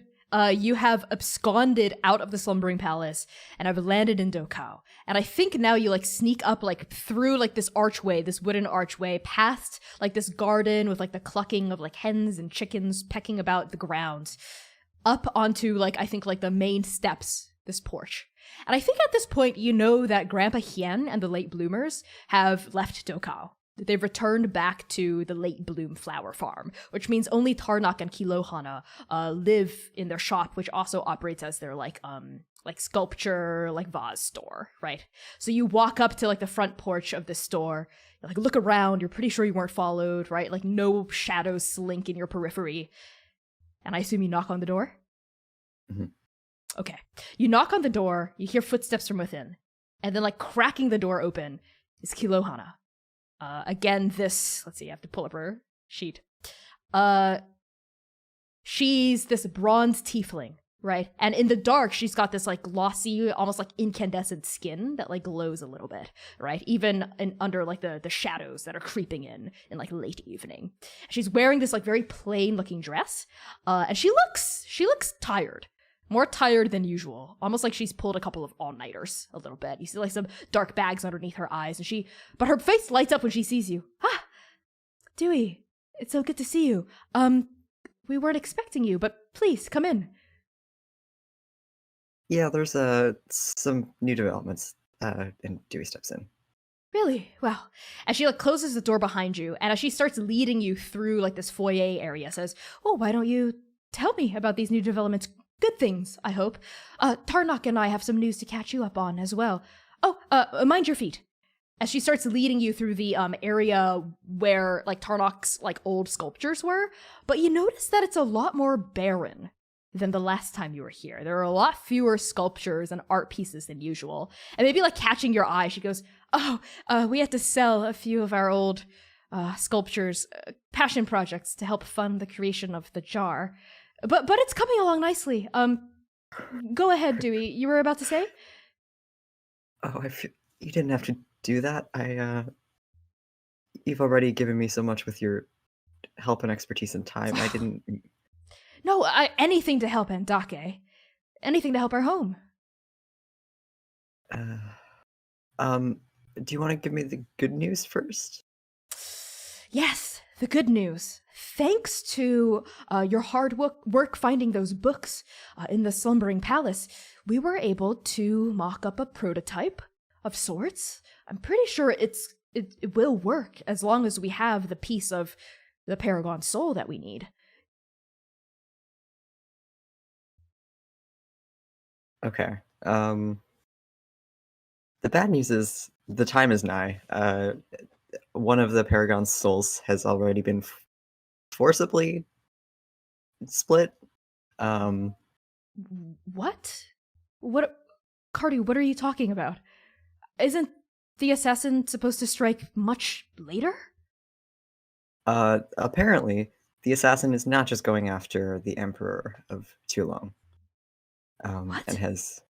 You have absconded out of the slumbering palace and have landed in Dokao. And I think now you like sneak up like through like this archway, this wooden archway, past like this garden with like the clucking of like hens and chickens pecking about the ground, up onto like I think like the main steps, this porch. And I think at this point you know that Grandpa Hien and the late bloomers have left Dokao. they've returned back to the late bloom flower farm, which means only Tarnak and Kilohanna live in their shop, which also operates as their like sculpture, like vase store, right? So you walk up to like the front porch of the store, like look around, you're pretty sure you weren't followed, right? Like no shadows slink in your periphery. And I assume you knock on the door? Mm-hmm. Okay. You knock on the door, you hear footsteps from within, and then like cracking the door open is Kilohanna. Again, let's see, I have to pull up her sheet. She's this bronze tiefling, right? And in the dark, she's got this like glossy, almost like incandescent skin that like glows a little bit, right? Even under like the shadows that are creeping in like late evening. She's wearing this like very plain looking dress, and she looks tired. More tired than usual, almost like she's pulled a couple of all-nighters a little bit. You see like some dark bags underneath her eyes, but her face lights up when she sees you. Ah, Dewey, it's so good to see you. We weren't expecting you, but please, come in. Yeah, there's some new developments, and Dewey steps in. Really? Wow. And she like closes the door behind you, and as she starts leading you through like this foyer area, says, "Oh, why don't you tell me about these new developments? Good things, I hope. Tarnak and I have some news to catch you up on as well. Oh, mind your feet." As she starts leading you through the area where like Tarnak's like old sculptures were, but you notice that it's a lot more barren than the last time you were here. There are a lot fewer sculptures and art pieces than usual. And maybe like catching your eye, she goes, "Oh, we had to sell a few of our old sculptures, passion projects to help fund the creation of the jar. But it's coming along nicely. Go ahead, Dewey. You were about to say?" Oh, you didn't have to do that. You've already given me so much with your help and expertise and time. I didn't. No, anything to help Andake. Anything to help our home. Do you want to give me the good news first? Yes, the good news. Thanks to your hard work finding those books in the Slumbering Palace, we were able to mock up a prototype of sorts. I'm pretty sure it will work as long as we have the piece of the Paragon soul that we need. Okay. The bad news is the time is nigh. One of the Paragon's souls has already been forcibly split. What? Cardew, what are you talking about? Isn't the assassin supposed to strike much later? Apparently, the assassin is not just going after the Emperor of Tulong. And has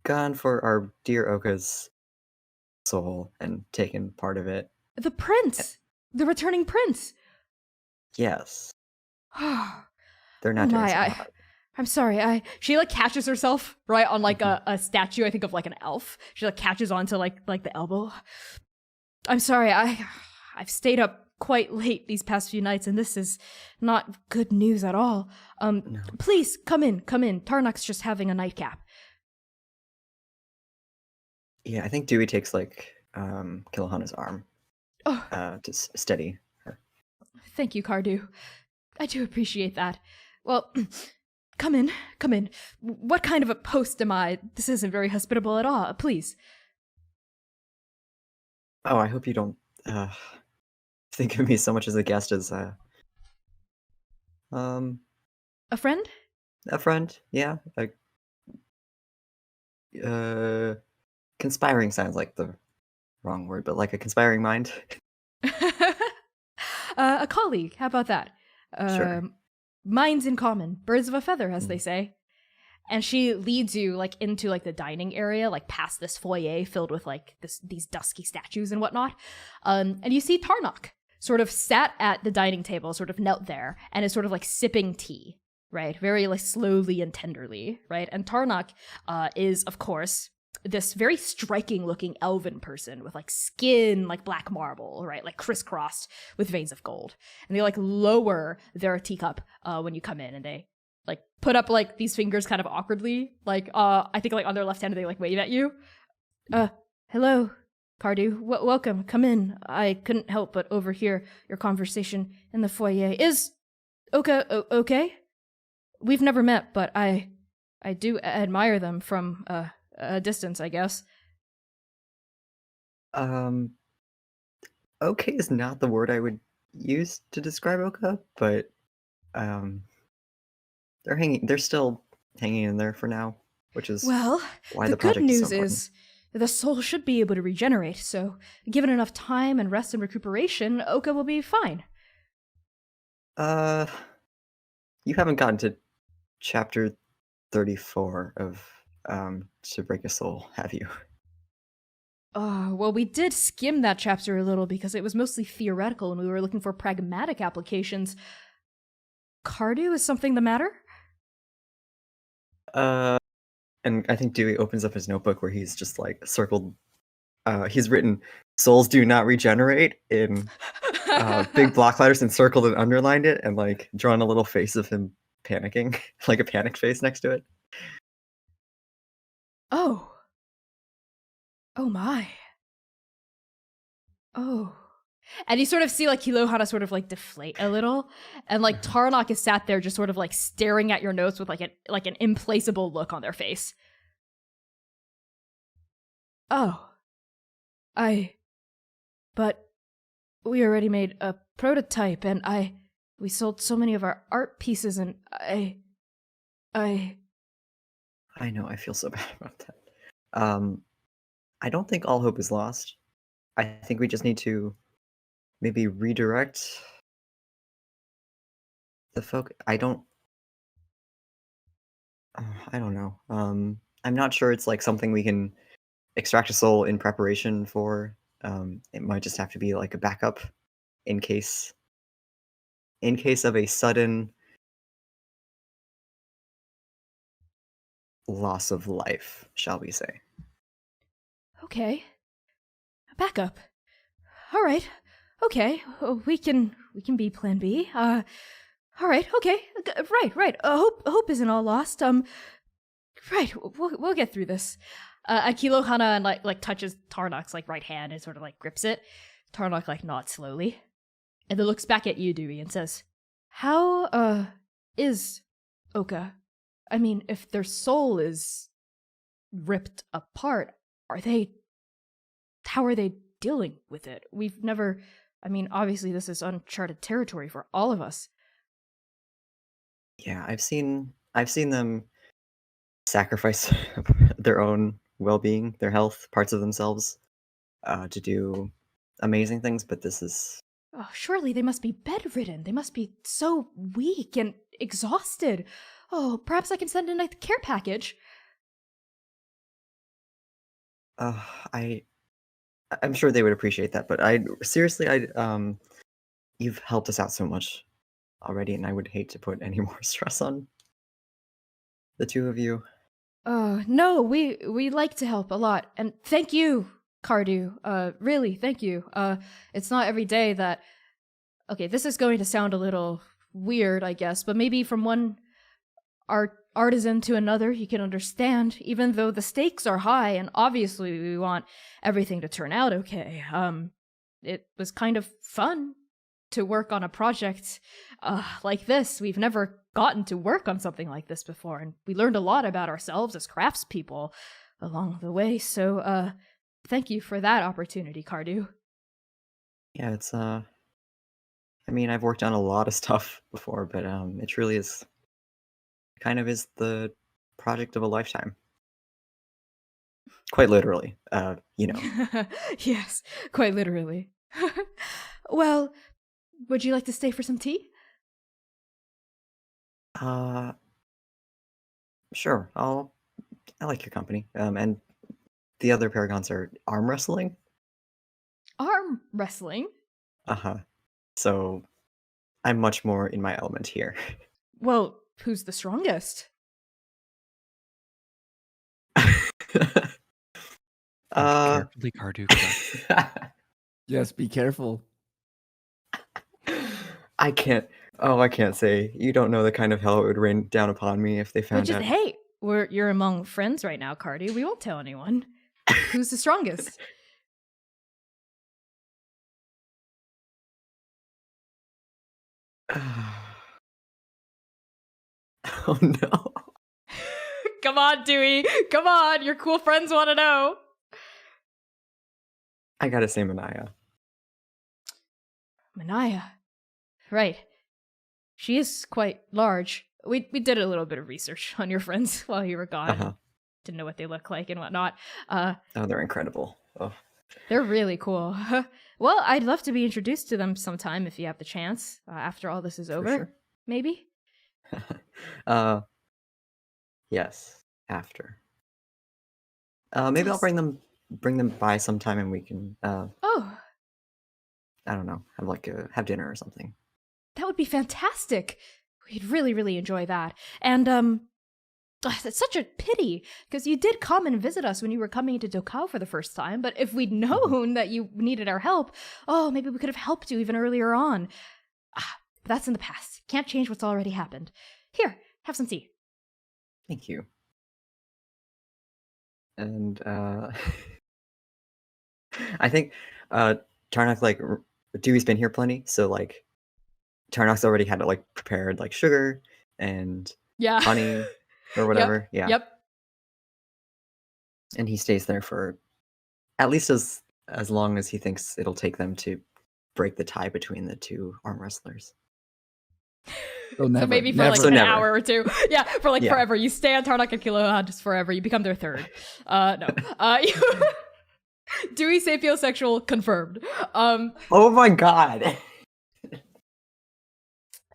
gone for our dear Oka's soul and taken part of it. The prince! The returning prince! Yes. Oh They're not doing so my, hot. I'm sorry, she like catches herself, right, on like a statue, I think of like an elf. She like catches onto like the elbow. I'm sorry, I've stayed up quite late these past few nights, and this is not good news at all. No. Please, come in. Tarnak's just having a nightcap. Yeah, I think Dewey takes like Kilohanna's arm to steady her. Thank you, Cardew. I do appreciate that. Well, come in. What kind of a host am I? This isn't very hospitable at all. Please. Oh, I hope you don't think of me so much as a guest as a friend? A friend, yeah. Conspiring sounds like the wrong word, but like a conspiring mind. A colleague, how about that? Sure. Minds in common, birds of a feather, as they say. And she leads you like into like the dining area, like past this foyer filled with like these dusky statues and whatnot. And you see Tarnak sort of sat at the dining table, sort of knelt there, and is sort of like sipping tea, right? Very like slowly and tenderly, right? And Tarnak is, of course, this very striking looking elven person with like skin like black marble, right? Like crisscrossed with veins of gold. And they like lower their teacup when you come in, and they like put up like these fingers kind of awkwardly. Like I think like on their left hand they like wave at you. Hello, Cardew. Welcome. Come in. I couldn't help but overhear your conversation in the foyer. Is Oka okay? We've never met, but I do admire them from a distance, I guess. Okay is not the word I would use to describe Oka, but they're still hanging in there for now, which is Well, why the the good project is so news important. is the soul should be able to regenerate, so given enough time and rest and recuperation, Oka will be fine. You haven't gotten to chapter 34 of To Break a Soul, have you? Well, we did skim that chapter a little because it was mostly theoretical and we were looking for pragmatic applications. Cardew, is something the matter? And I think Dewey opens up his notebook where he's just like circled. He's written "Souls do not regenerate" in big block letters and circled and underlined it, and like drawn a little face of him panicking, like a panic face next to it. Oh. Oh my. Oh. And you sort of see like Kilohanna sort of like deflate a little, and like Tarnok is sat there just sort of like staring at your notes with like an implaceable look on their face. Oh. But we already made a prototype and we sold so many of our art pieces and I know, I feel so bad about that. I don't think all hope is lost. I think we just need to maybe redirect the focus. I don't know. I'm not sure it's like something we can extract a soul in preparation for. It might just have to be like a backup in case of a sudden loss of life, shall we say. Okay. Backup. All right. Okay. We can be plan B. All right. Okay. Right. Hope isn't all lost. Right. We'll get through this. Kilohanna and like touches Tarnok's like right hand and sort of like grips it. Tarnok like nods slowly, and then looks back at you, Dewey, and says, "How is Oka? I mean, if their soul is ripped apart, how are they dealing with it? We've never, I mean, obviously this is uncharted territory for all of us." Yeah, I've seen them sacrifice their own well-being, their health, parts of themselves, to do amazing things, but this is... Oh, surely they must be bedridden. They must be so weak and exhausted. Oh, perhaps I can send in a care package. I'm sure they would appreciate that, but you've helped us out so much already, and I would hate to put any more stress on the two of you. No, we like to help a lot, and thank you, Cardew. Really, thank you. It's not every day that... Okay, this is going to sound a little weird, I guess, but maybe from one artisan to another, you can understand, even though the stakes are high, and obviously we want everything to turn out okay. It was kind of fun to work on a project like this. We've never gotten to work on something like this before, and we learned a lot about ourselves as craftspeople along the way, so thank you for that opportunity, Cardew. Yeah, it's I mean, I've worked on a lot of stuff before, but it truly is kind of is the project of a lifetime. Quite literally, you know. Yes, quite literally. Well, would you like to stay for some tea? Sure. I like your company. And the other Paragons are arm wrestling. Arm wrestling? Uh-huh. So I'm much more in my element here. Well, who's the strongest? Carefully, Carduka. Yes, be careful. I can't say. You don't know the kind of hell it would rain down upon me if they But found just, out. hey, you're among friends right now, Cardi. We won't tell anyone. Who's the strongest? Oh no. Come on, Dewey. Come on. Your cool friends want to know. I gotta say Manaya. Manaya. Right. She is quite large. We did a little bit of research on your friends while you were gone. Uh-huh. Didn't know what they look like and whatnot. Oh, they're incredible. Oh. They're really cool. Well, I'd love to be introduced to them sometime if you have the chance. After all this is For over, sure. maybe? Yes, after. Maybe I'll Yes. bring them by sometime and we can Oh, I don't know, have dinner or something. that would be fantastic. We'd really, really enjoy that. And, it's such a pity, because you did come and visit us when you were coming to Dokao for the first time, but if we'd known that you needed our help, oh, maybe we could have helped you even earlier on. But that's in the past. Can't change what's already happened. Here, have some tea. Thank you. And I think Tarnak Dewey's been here plenty, so like Tarnak's already had it like prepared like sugar and Yeah. honey or whatever. Yeah. Yep. And he stays there for at least as long as he thinks it'll take them to break the tie between the two arm wrestlers. So never, So maybe for never. like So an never. hour or two. Yeah, for like Yeah. forever. You stay on Tarnak and Kilohanna just forever. You become their third. No. Dewey sapiosexual confirmed. Oh my god.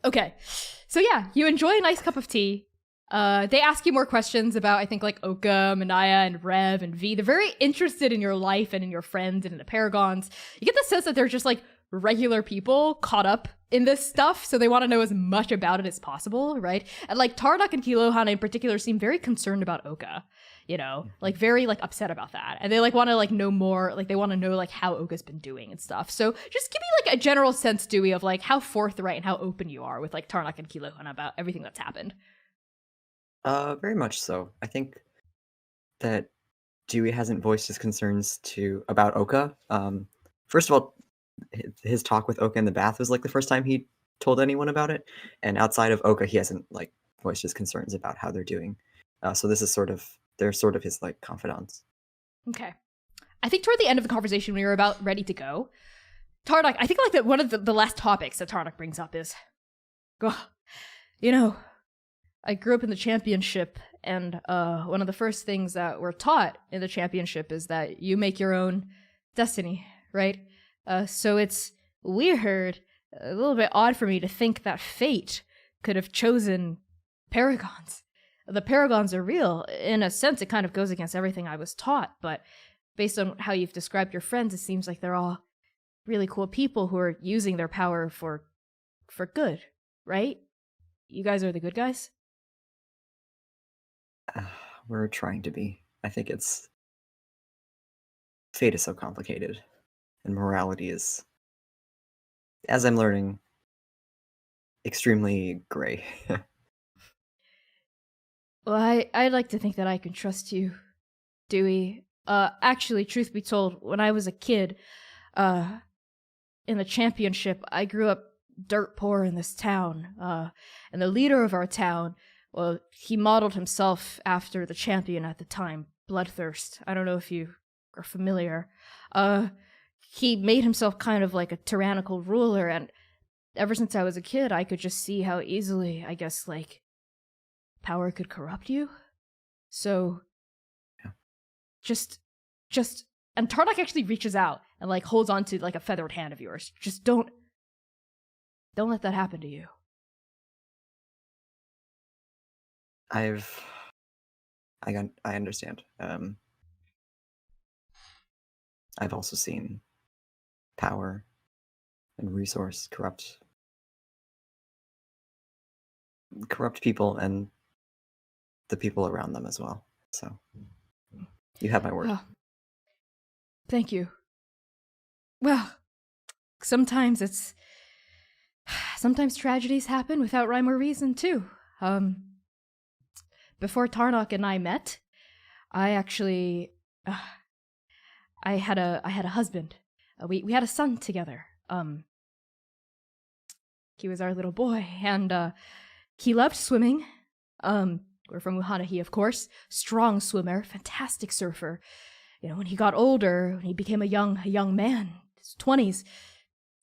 Okay. So yeah, you enjoy a nice cup of tea. They ask you more questions about, I think, like Oka, Manaya, and Rev, and V. They're very interested in your life and in your friends and in the Paragons. You get the sense that they're just like regular people caught up in this stuff, so they want to know as much about it as possible, right? And like Tarnak and Kilohanna in particular seem very concerned about Oka, you know, like very like upset about that. And they like want to like know more, like they want to know like how Oka's been doing and stuff. So just give me like a general sense, Dewey, of like how forthright and how open you are with like Tarnak and Kilohanna about everything that's happened. Very much so. I think that Dewey hasn't voiced his concerns about Oka. First of all, his talk with Oka in the bath was like the first time he told anyone about it, and outside of Oka, he hasn't like voiced his concerns about how they're doing. So this is they're sort of his like confidants. Okay. I think toward the end of the conversation, when we were about ready to go, Tarnak, I think like that one of the last topics that Tarnak brings up is, you know, I grew up in the championship, and one of the first things that we're taught in the championship is that you make your own destiny, right? So it's weird, a little bit odd for me to think that fate could have chosen Paragons. The Paragons are real. In a sense, it kind of goes against everything I was taught, but based on how you've described your friends, it seems like they're all really cool people who are using their power for good, right? You guys are the good guys? We're trying to be. I think fate is so complicated, and morality is, as I'm learning, extremely gray. Well, I'd like to think that I can trust you, Dewey. Actually, truth be told, when I was a kid, in the championship, I grew up dirt poor in this town. And the leader of our town, well, he modeled himself after the champion at the time, Bloodthirst. I don't know if you are familiar. He made himself kind of like a tyrannical ruler, and ever since I was a kid, I could just see how easily, I guess, like, power could corrupt you. So, Yeah. just, and Tarnak actually reaches out and like holds on to like a feathered hand of yours. Just don't let that happen to you. I understand. I've also seen power and resource corrupt people and the people around them as well. So you have my word. Oh, thank you. Well, sometimes tragedies happen without rhyme or reason too. Before Tarnak and I met, I actually I had a husband. We had a son together. He was our little boy, and he loved swimming. We're from Uhanahi, of course. Strong swimmer, fantastic surfer. You know, when he got older, when he became a young man, his 20s,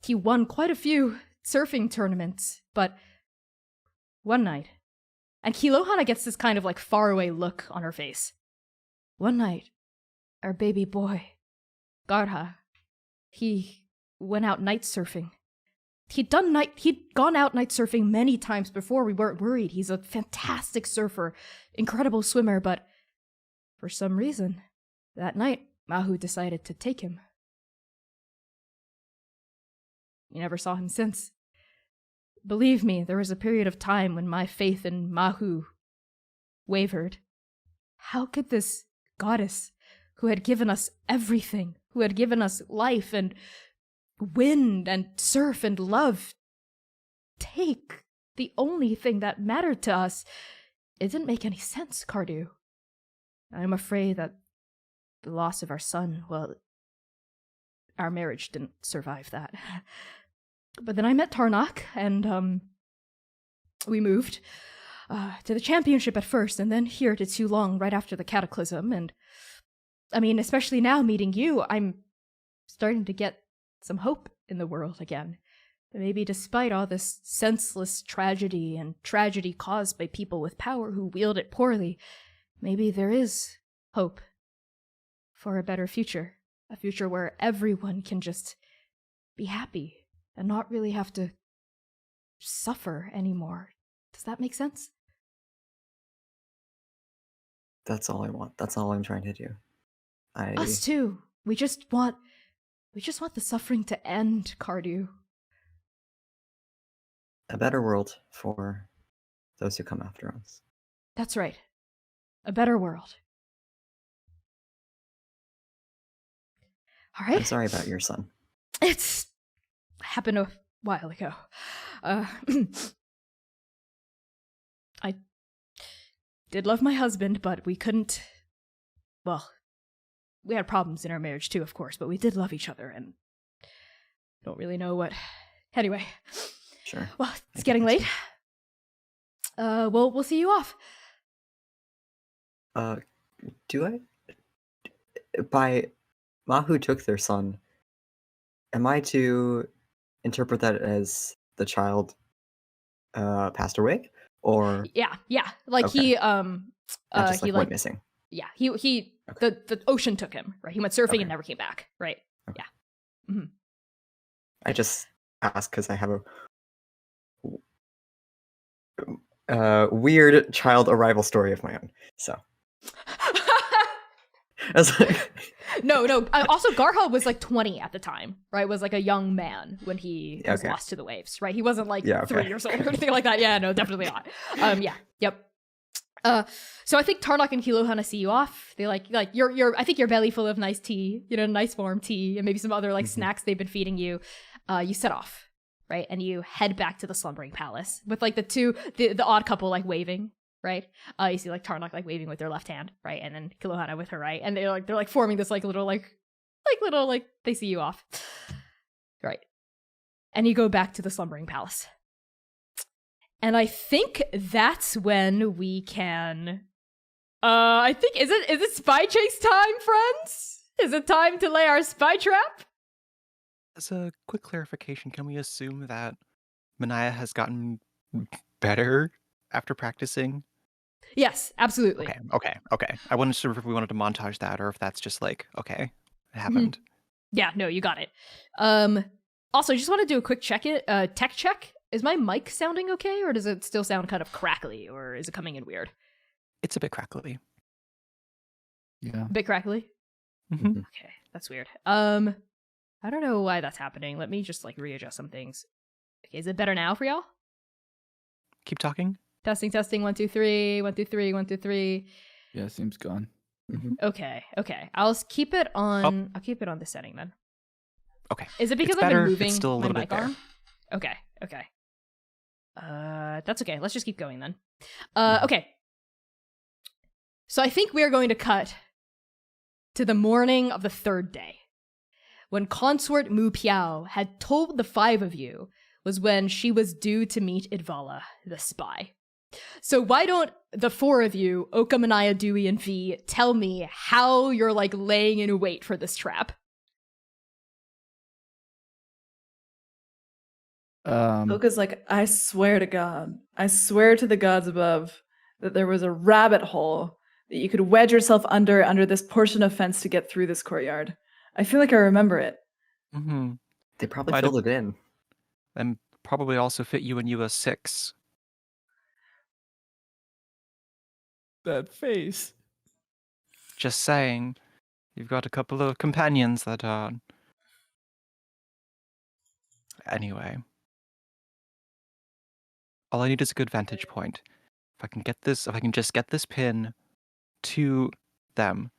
he won quite a few surfing tournaments. But one night, and Kilohanna gets this kind of like faraway look on her face. One night, our baby boy, Garha, he went out night surfing. He'd gone out night surfing many times before. We weren't worried. He's a fantastic surfer, incredible swimmer, but for some reason, that night, Mahu decided to take him. We never saw him since. Believe me, there was a period of time when my faith in Mahu wavered. How could this goddess, who had given us everything, who had given us life and wind and surf and love, take the only thing that mattered to us? It didn't make any sense, Cardew. I'm afraid that the loss of our son, well, our marriage didn't survive that. But then I met Tarnak, and we moved to the championship at first, and then here to Tulong right after the cataclysm. And I mean, especially now meeting you, I'm starting to get some hope in the world again. Maybe despite all this senseless tragedy and tragedy caused by people with power who wield it poorly, maybe there is hope for a better future. A future where everyone can just be happy and not really have to suffer anymore. Does that make sense? That's all I want. That's all I'm trying to do. Us too. We just want the suffering to end, Cardew. A better world for those who come after us. That's right. A better world. All right. I'm sorry about your son. It's happened a while ago. I did love my husband, but we couldn't... Well, we had problems in our marriage too, of course, but we did love each other, and don't really know what... Anyway. Sure. Well, it's getting late. We'll see you off. Do I? By Mahu took their son, am I to interpret that as the child passed away? Or Yeah. Like Okay. he not just he went missing? yeah, he Okay. the ocean took him, right? He went surfing Okay. and never came back, right? Okay. Yeah. Mm-hmm. I just asked because I have a weird child arrival story of my own. So I was like, No. Also, Garha was like 20 at the time, right? Was like a young man when he was Okay. lost to the waves, right? He wasn't like Yeah, 3 okay. years old or anything like that. Yeah, no, definitely not. Yep. So I think Tarnak and Kilohanna see you off. They like I think you're belly full of nice tea, nice warm tea, and maybe some other like Mhm. snacks they've been feeding you. You set off, right? And you head back to the slumbering palace with like the odd couple like waving, right? You see like Tarnak like waving with their left hand, right? And then Kilohanna with her right. And they're like forming this little they see you off. Right. And you go back to the slumbering palace. And I think that's when we can I think is it spy chase time, friends? Is it time to lay our spy trap? As a quick clarification, can we assume that Manaya has gotten better after practicing? Yes, absolutely. Okay. I wasn't sure if we wanted to montage that or if that's just like, okay, it happened. Yeah, no, you got it. Also, I just want to do a quick tech check. Is my mic sounding okay, or does it still sound kind of crackly, or is it coming in weird? It's a bit crackly. Yeah. A bit crackly? Mhm. Okay, that's weird. I don't know why that's happening. Let me just like readjust some things. Okay, is it better now for y'all? Keep talking. Testing, 1, 2, 3, 1, 2, 3, 1, 2, 3. Yeah, seems gone. Okay. I'll keep it on. I'll keep it on the setting then. Okay. Is it because It's I've better. been It's moving still a my little mic bit there. arm? Okay. That's okay. Let's just keep going then. Okay. So I think we are going to cut to the morning of the third day, when Consort Mu Piao had told the 5 of you was when she was due to meet Idvala, the spy. So why don't the four of you, Oka, Manaya, Dewey, and V, tell me how you're like laying in wait for this trap? Oka's like, I swear to God, I swear to the gods above that there was a rabbit hole that you could wedge yourself under this portion of fence to get through this courtyard. I feel like I remember it. Mm-hmm. They probably Might filled have- it in. And probably also fit you in US 6. That face. Just saying. You've got a couple of companions that are... Anyway. All I need is a good vantage point. If I can just get this pin to them,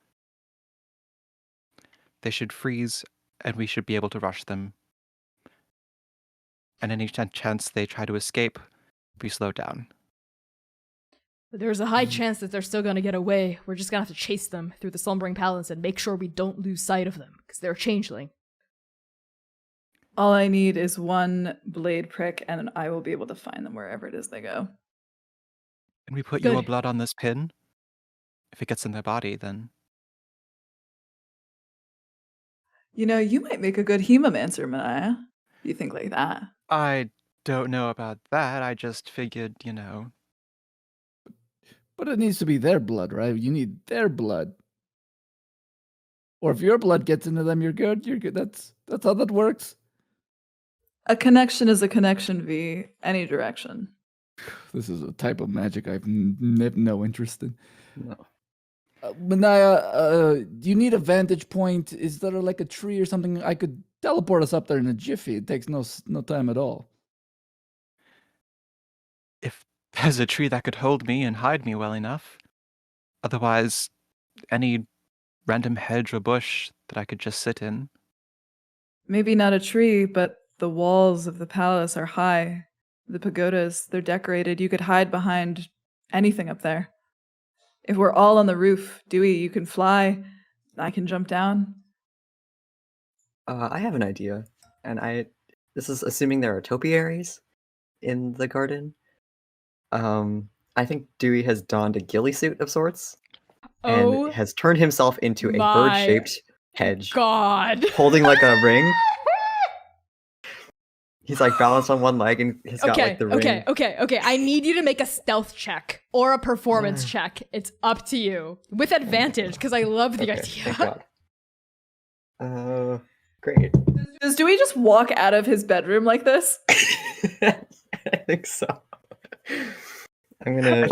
they should freeze and we should be able to rush them. And any chance they try to escape, we slow down. There's a high chance that they're still gonna get away. We're just gonna have to chase them through the Slumbering Palace and make sure we don't lose sight of them, because they're a changeling. All I need is one blade prick, and I will be able to find them wherever it is they go. And we put your Good. blood on this pin. If it gets in their body, then... You know, you might make a good hemomancer, Manaya. You think like that. I don't know about that. I just figured, But it needs to be their blood, right? You need their blood. Or if your blood gets into them, you're good. You're good. That's how that works. A connection is a connection, V. Any direction. This is a type of magic I've no interest in. No. Manaya, do you need a vantage point? Is there like a tree or something? I could teleport us up there in a jiffy. It takes no time at all. if there's a tree that could hold me and hide me well enough. Otherwise, any random hedge or bush that I could just sit in. Maybe not a tree, but the walls of the palace are high. The pagodas, they're decorated. You could hide behind anything up there. If we're all on the roof, Dewey, you can fly. I can jump down. I have an idea, and this is assuming there are topiaries in the garden. I think Dewey has donned a ghillie suit of sorts Oh and has turned himself into a my bird-shaped hedge, God. holding like a ring. He's like balanced on one leg and he's got like the ring. Okay. I need you to make a stealth check or a performance check. It's up to you. With advantage, because I love the Okay, idea. thank God. Great. Does Dewey just walk out of his bedroom like this? I think so. I'm gonna.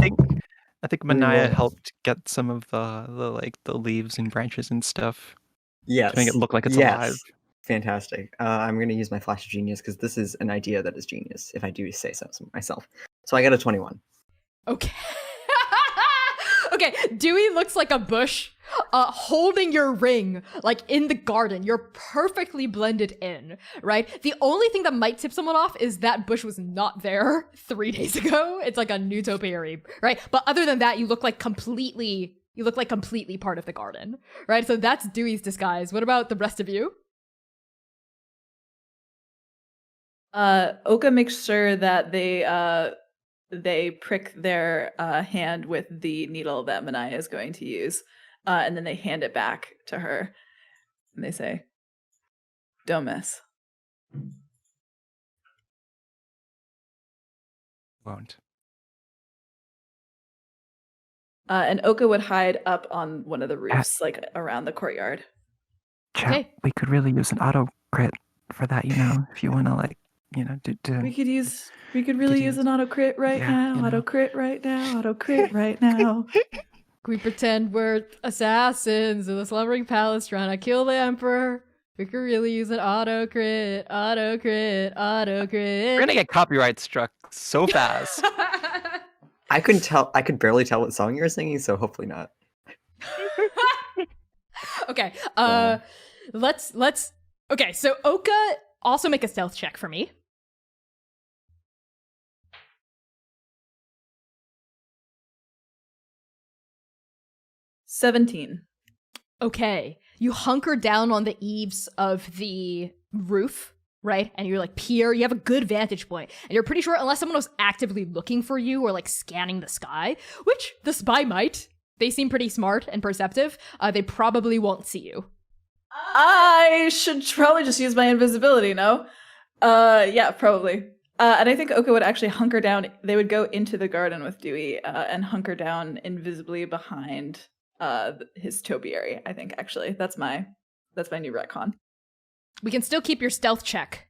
I think Manaya Reroll. helped get some of the leaves and branches and stuff Yes. to make it look like it's yes. alive. Fantastic. I'm going to use my flash of genius because this is an idea that is genius, if I do say so myself. So I got a 21. Okay. Okay, Dewey looks like a bush holding your ring, like in the garden. You're perfectly blended in, right? The only thing that might tip someone off is that bush was not there 3 days ago. It's like a new topiary, right? But other than that, you look like completely part of the garden, right? So that's Dewey's disguise. What about the rest of you? Oka makes sure that they prick their hand with the needle that Manaya is going to use, and then they hand it back to her, and they say, "Don't miss." Won't. And Oka would hide up on one of the roofs, like around the courtyard. Chat, Okay. we could really use an auto crit for that, if you want to, We could really use an auto crit right Yeah, now. Auto crit right now. Auto crit right now. Can we pretend we're assassins in the Slumbering Palace trying to kill the Emperor? We could really use an auto crit. We're gonna get copyright struck so fast. I couldn't tell. I could barely tell what song you were singing, so hopefully not. Okay. Let's. Okay. So Oka, also make a stealth check for me. $17. Okay. You hunker down on the eaves of the roof, right? And you're like peer, you have a good vantage point. And you're pretty sure unless someone was actively looking for you or like scanning the sky, which the spy might, they seem pretty smart and perceptive, they probably won't see you. I should probably just use my invisibility, no? Yeah, probably. And I think Oka would actually hunker down. They would go into the garden with Dewey and hunker down invisibly behind his topiary. I think actually that's my new retcon. We can still keep your stealth check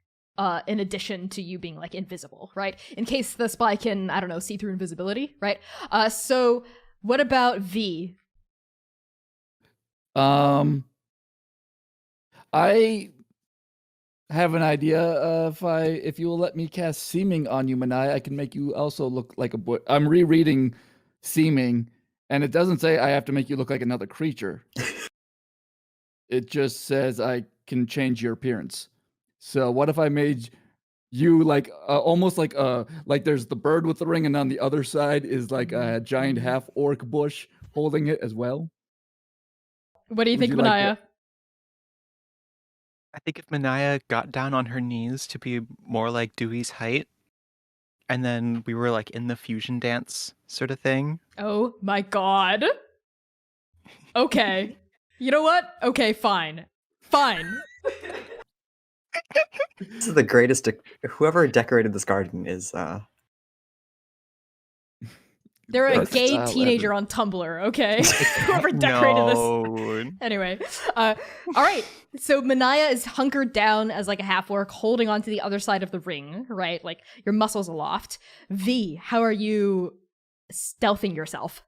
in addition to you being like invisible, right? In case the spy can, I don't know, see through invisibility, right? So what about V? I have an idea. If you will let me cast Seeming on you, Manai, I can make you also look like a boy. I'm rereading Seeming, and it doesn't say I have to make you look like another creature. It just says I can change your appearance. So what if I made you like almost like there's the bird with the ring, and on the other side is like a giant half orc bush holding it as well. What do you think, you like Manaya? I think if Manaya got down on her knees to be more like Dewey's height, and then we were like in the fusion dance sort of thing. Oh my god. Okay. You know what? Okay, fine. Fine. This is the greatest. Whoever decorated this garden is. They're a Best gay style teenager ever. on Tumblr, okay? Whoever decorated this. No. Anyway, all right. So Manaya is hunkered down as like a half orc, holding onto the other side of the ring, right? Like your muscles aloft. V, how are you stealthing yourself?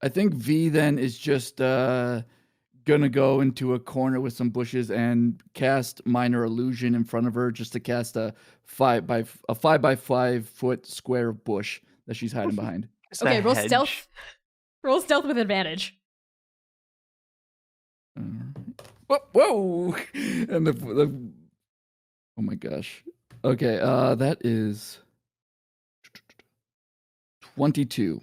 I think V then is just gonna go into a corner with some bushes and cast minor illusion in front of her, just to cast a 5 by 5 foot square of bush that she's hiding behind. It's a Okay, roll hedge. stealth. Roll stealth with advantage. Whoa! And the oh my gosh. Okay, that is 22.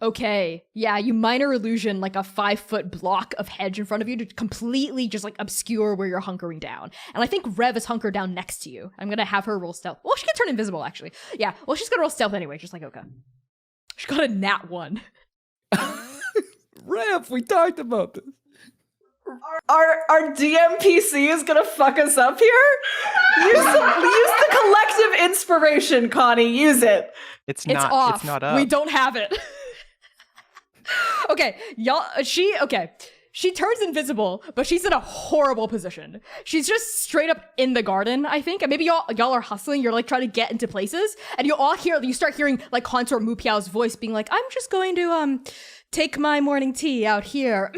Okay, yeah, you minor illusion like a 5-foot block of hedge in front of you to completely just like obscure where you're hunkering down. And I think Rev is hunkered down next to you. I'm gonna have her roll stealth. Well, she can turn invisible actually. Yeah, well, she's gonna roll stealth anyway, just like Oka. She got a nat 1. Rev, we talked about this. Our DMPC is gonna fuck us up here? Use the collective inspiration, Connie. Use it. It's It's not. off. It's not up. We don't have it. Okay, y'all. She turns invisible, but she's in a horrible position. She's just straight up in the garden, I think. And maybe y'all are hustling. You're like trying to get into places, and you start hearing like Consort Mupiao's voice being like, "I'm just going to take my morning tea out here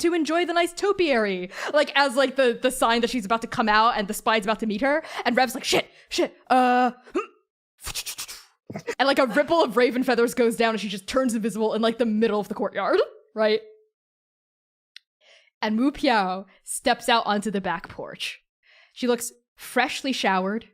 to enjoy the nice topiary." Like as like the sign that she's about to come out and the spy's about to meet her, and Rev's like, shit, and like a ripple of raven feathers goes down and she just turns invisible in like the middle of the courtyard, right? And Mu Piao steps out onto the back porch. She looks freshly showered,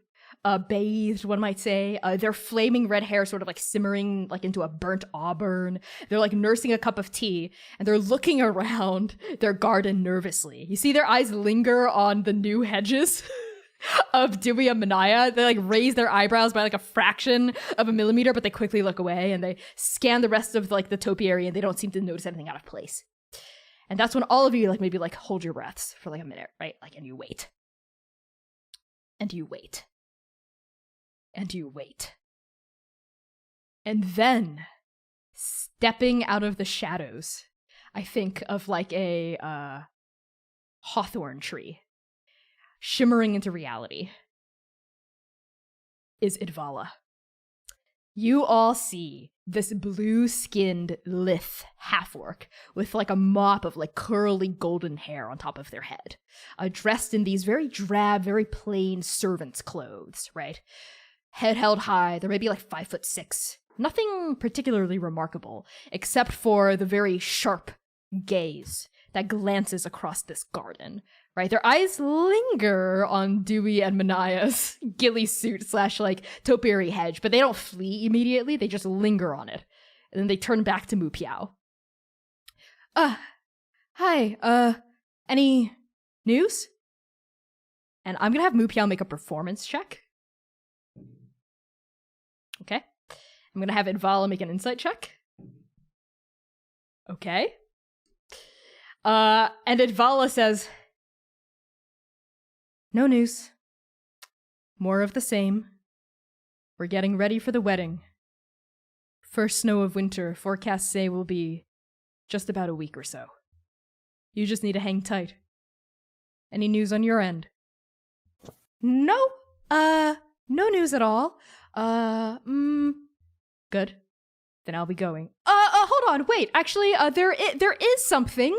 bathed, one might say. Their flaming red hair sort of like simmering like into a burnt auburn. They're like nursing a cup of tea and they're looking around their garden nervously. You see their eyes linger on the new hedges of Dewey and Manaya. They like raise their eyebrows by like a fraction of a millimeter, but they quickly look away and they scan the rest of like the topiary and they don't seem to notice anything out of place. And that's when all of you like maybe like hold your breaths for like a minute, right? Like, and you wait. And you wait. And you wait. And then, stepping out of the shadows, I think of like a hawthorn tree, shimmering into reality, is Idvala. You all see this blue-skinned lithe half-orc with like a mop of like curly golden hair on top of their head, dressed in these very drab, very plain servant's clothes, right? Head held high. They're maybe like 5'6". Nothing particularly remarkable, except for the very sharp gaze that glances across this garden, right? Their eyes linger on Dewey and Manaya's ghillie suit / like topiary hedge, but they don't flee immediately. They just linger on it. And then they turn back to Mu Piao. Hi, any news? And I'm going to have Mupiao make a performance check. Okay. I'm going to have Idvala make an insight check. Okay. And Idvala says, no news. More of the same. We're getting ready for the wedding. First snow of winter, forecasts say, will be just about a week or so. You just need to hang tight. Any news on your end? No. No news at all. Good. Then I'll be going. Hold on. Wait, actually, there is something.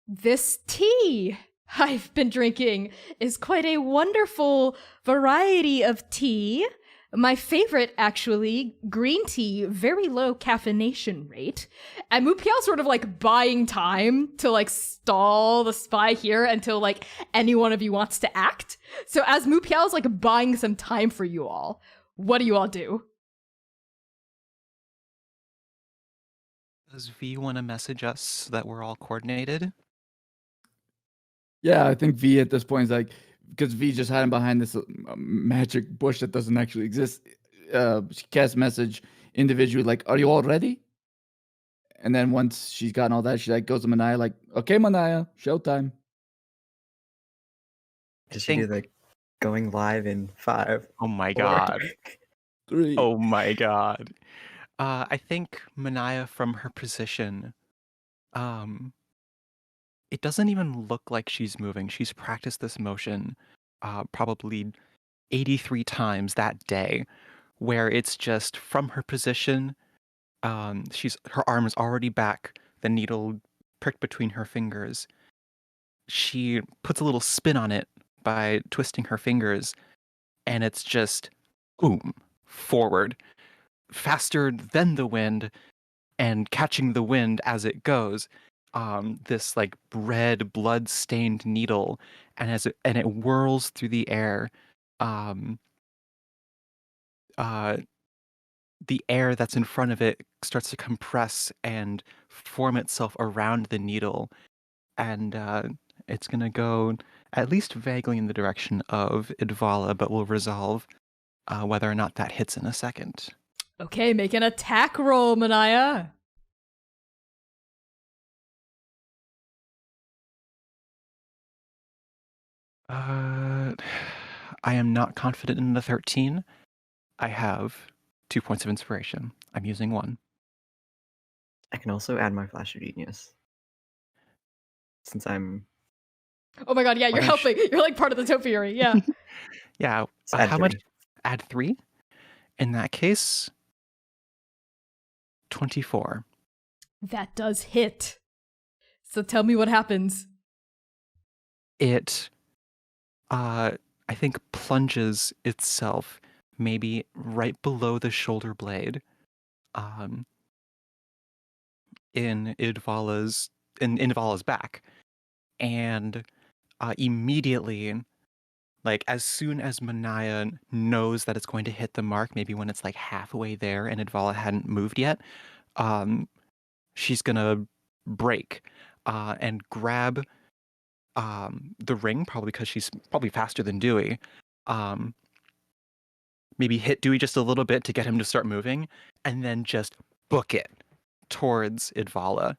This tea I've been drinking is quite a wonderful variety of tea. My favorite, actually, green tea, very low caffeination rate. And Mupial's sort of like buying time to like stall the spy here until like any one of you wants to act. So as Mupial's like buying some time for you all, what do you all do? Does V want to message us so that we're all coordinated? Yeah, I think V at this point is like, because V just hiding behind this magic bush that doesn't actually exist. She casts message individually, like, are you all ready? And then once she's gotten all that, she like goes to Manaya, like, okay, Manaya, showtime. Did she do the going live in 5? Oh my 4, god. 3. Oh my god. I think Manaya from her position, it doesn't even look like she's moving. She's practiced this motion probably 83 times that day, where it's just from her position, her arm is already back, the needle pricked between her fingers. She puts a little spin on it by twisting her fingers, and it's just boom, forward, faster than the wind, and catching the wind as it goes. This like red blood-stained needle, and it whirls through the air. The air that's in front of it starts to compress and form itself around the needle, and it's gonna go at least vaguely in the direction of Idvala, but we'll resolve whether or not that hits in a second. Okay, make an attack roll, Manaya. I am not confident in the 13. I have 2 points of inspiration. I'm using 1. I can also add my Flash of Genius. Since I'm... Oh my god, yeah, you're helping. You're like part of the topiary, yeah. Yeah, So add how 3. much? Add 3? In that case, 24. That does hit. So tell me what happens. It, I think, plunges itself maybe right below the shoulder blade, in Idvala's back, and immediately, like as soon as Manaya knows that it's going to hit the mark, maybe when it's like halfway there and Idvala hadn't moved yet, she's gonna break and grab the ring, probably because she's probably faster than Dewey. Maybe hit Dewey just a little bit to get him to start moving, and then just book it towards Idvala.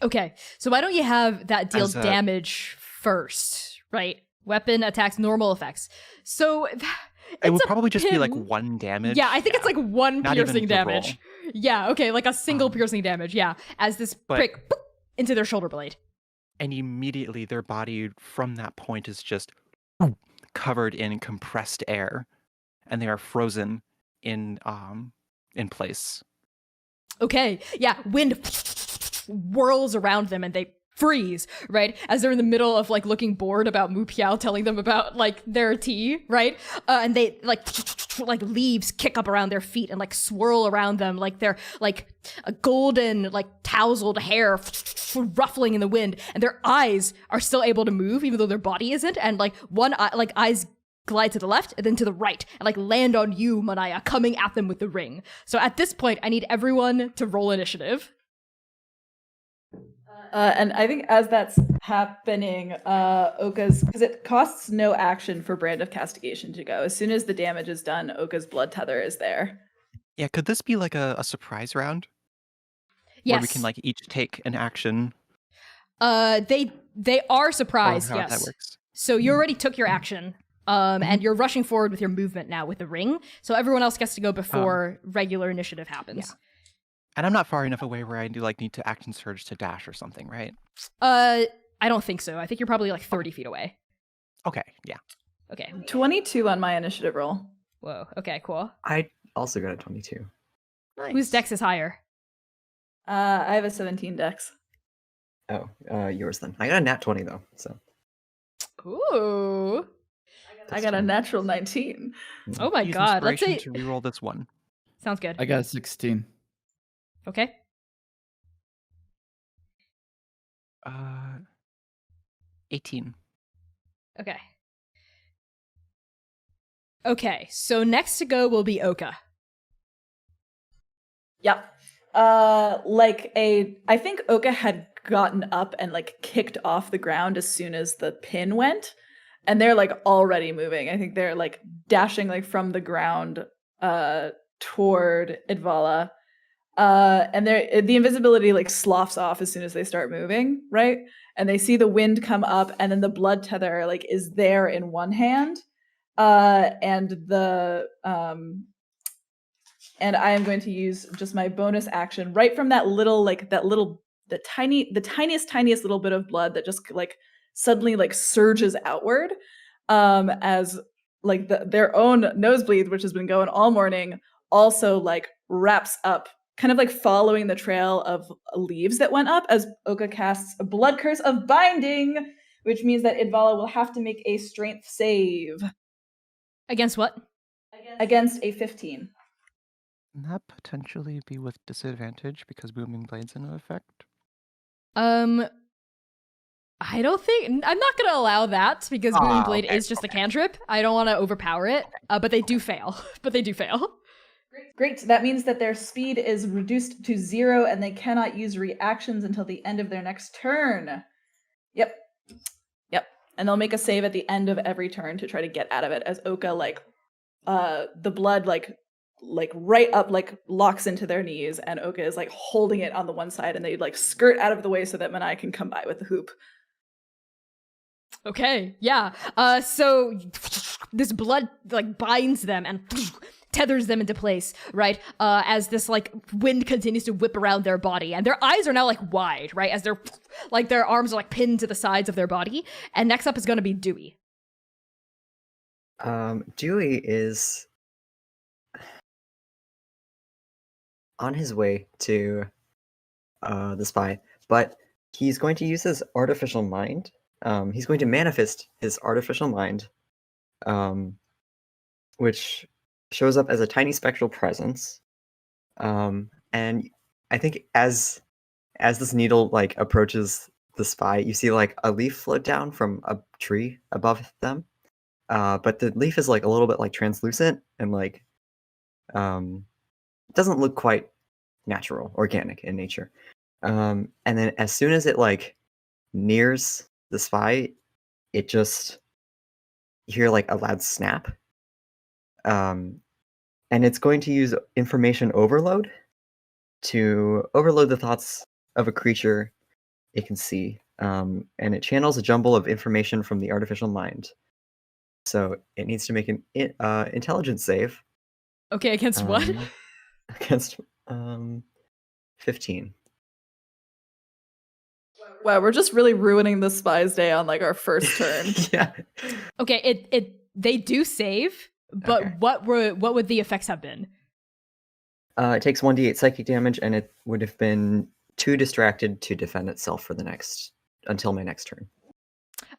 Okay, so why don't you have that deal As a- damage first, right? Weapon, attacks, normal effects. So It it's would a probably just be like pin. 1 damage. Yeah, I think it's like 1 Not even piercing the damage. Yeah, okay, like a single piercing damage, yeah. As this But- prick boop, into their shoulder blade. And immediately their body from that point is just covered in compressed air, and they are frozen in place. Okay, yeah, wind whirls around them and they freeze, right? As they're in the middle of like looking bored about Mupiao telling them about like their tea, right? And they like leaves kick up around their feet and like swirl around them like they're like a golden like tousled hair ruffling in the wind, and their eyes are still able to move even though their body isn't, and like one eye, like eyes glide to the left and then to the right and like land on you, Manaya, coming at them with the ring. So at this point I need everyone to roll initiative. And I think as that's happening, Oka's, because it costs no action for Brand of Castigation to go. As soon as the damage is done, Oka's blood tether is there. Yeah, could this be like a surprise round where we can Yes. like each take an action? They are Or surprised, how that yes. works? So you already took your action. And you're rushing forward with your movement now with the ring. So everyone else gets to go before regular initiative happens. And I'm not far enough away where I do like need to action surge to dash or something, right? I don't think so. I think you're probably like 30 feet away. Okay, yeah. Okay. 22 on my initiative roll. Whoa. Okay, cool. I also got a 22. Nice. Whose dex is higher? I have a 17 dex. Oh, yours then. I got a nat 20 though, so. Ooh. I got a natural 19. Oh my Use god. Let's inspiration say. to reroll this one. Sounds good. I got a 16. Okay. 18. Okay. Okay. So next to go will be Oka. Yep. I think Oka had gotten up and like kicked off the ground as soon as the pin went, and they're like already moving. I think they're like dashing like from the ground toward Idvala. And the invisibility like sloughs off as soon as they start moving, right? And they see the wind come up, and then the blood tether like is there in one hand, and I am going to use just my bonus action right from the tiniest little bit of blood that just like suddenly like surges outward, as like their own nosebleed, which has been going all morning, also like wraps up, kind of like following the trail of leaves that went up as Oka casts a blood curse of binding, which means that Idvala will have to make a strength save. Against what? Against a 15. Can that potentially be with disadvantage because Booming Blade's in effect? I don't think I'm not gonna allow that because Booming Blade okay, is just a cantrip. I don't want to overpower it. But they do fail. But they do fail. Great. That means that their speed is reduced to 0 and they cannot use reactions until the end of their next turn. Yep. And they'll make a save at the end of every turn to try to get out of it as Oka the blood like right up like locks into their knees, and Oka is like holding it on the one side, and they like skirt out of the way so that Manai can come by with the hoop. Okay, yeah. So this blood like binds them and tethers them into place, right? As this like wind continues to whip around their body, and their eyes are now like wide, right? As their like their arms are like pinned to the sides of their body. And next up is going to be Dewey. Dewey is on his way to the spy, but he's going to use his artificial mind. He's going to manifest his artificial mind, which shows up as a tiny spectral presence. And I think as this needle like approaches the spy, you see like a leaf float down from a tree above them. But the leaf is like a little bit like translucent and like doesn't look quite natural, organic in nature. And then as soon as it like nears the spy, it just you hear like a loud snap. And it's going to use information overload to overload the thoughts of a creature it can see. And it channels a jumble of information from the artificial mind. So it needs to make an intelligence save. Okay, against what? Against 15. Wow, we're just really ruining the spy's day on like our first turn. Yeah. Okay, they do save, but Okay. what would the effects have been? It takes 1d8 psychic damage, and it would have been too distracted to defend itself until my next turn.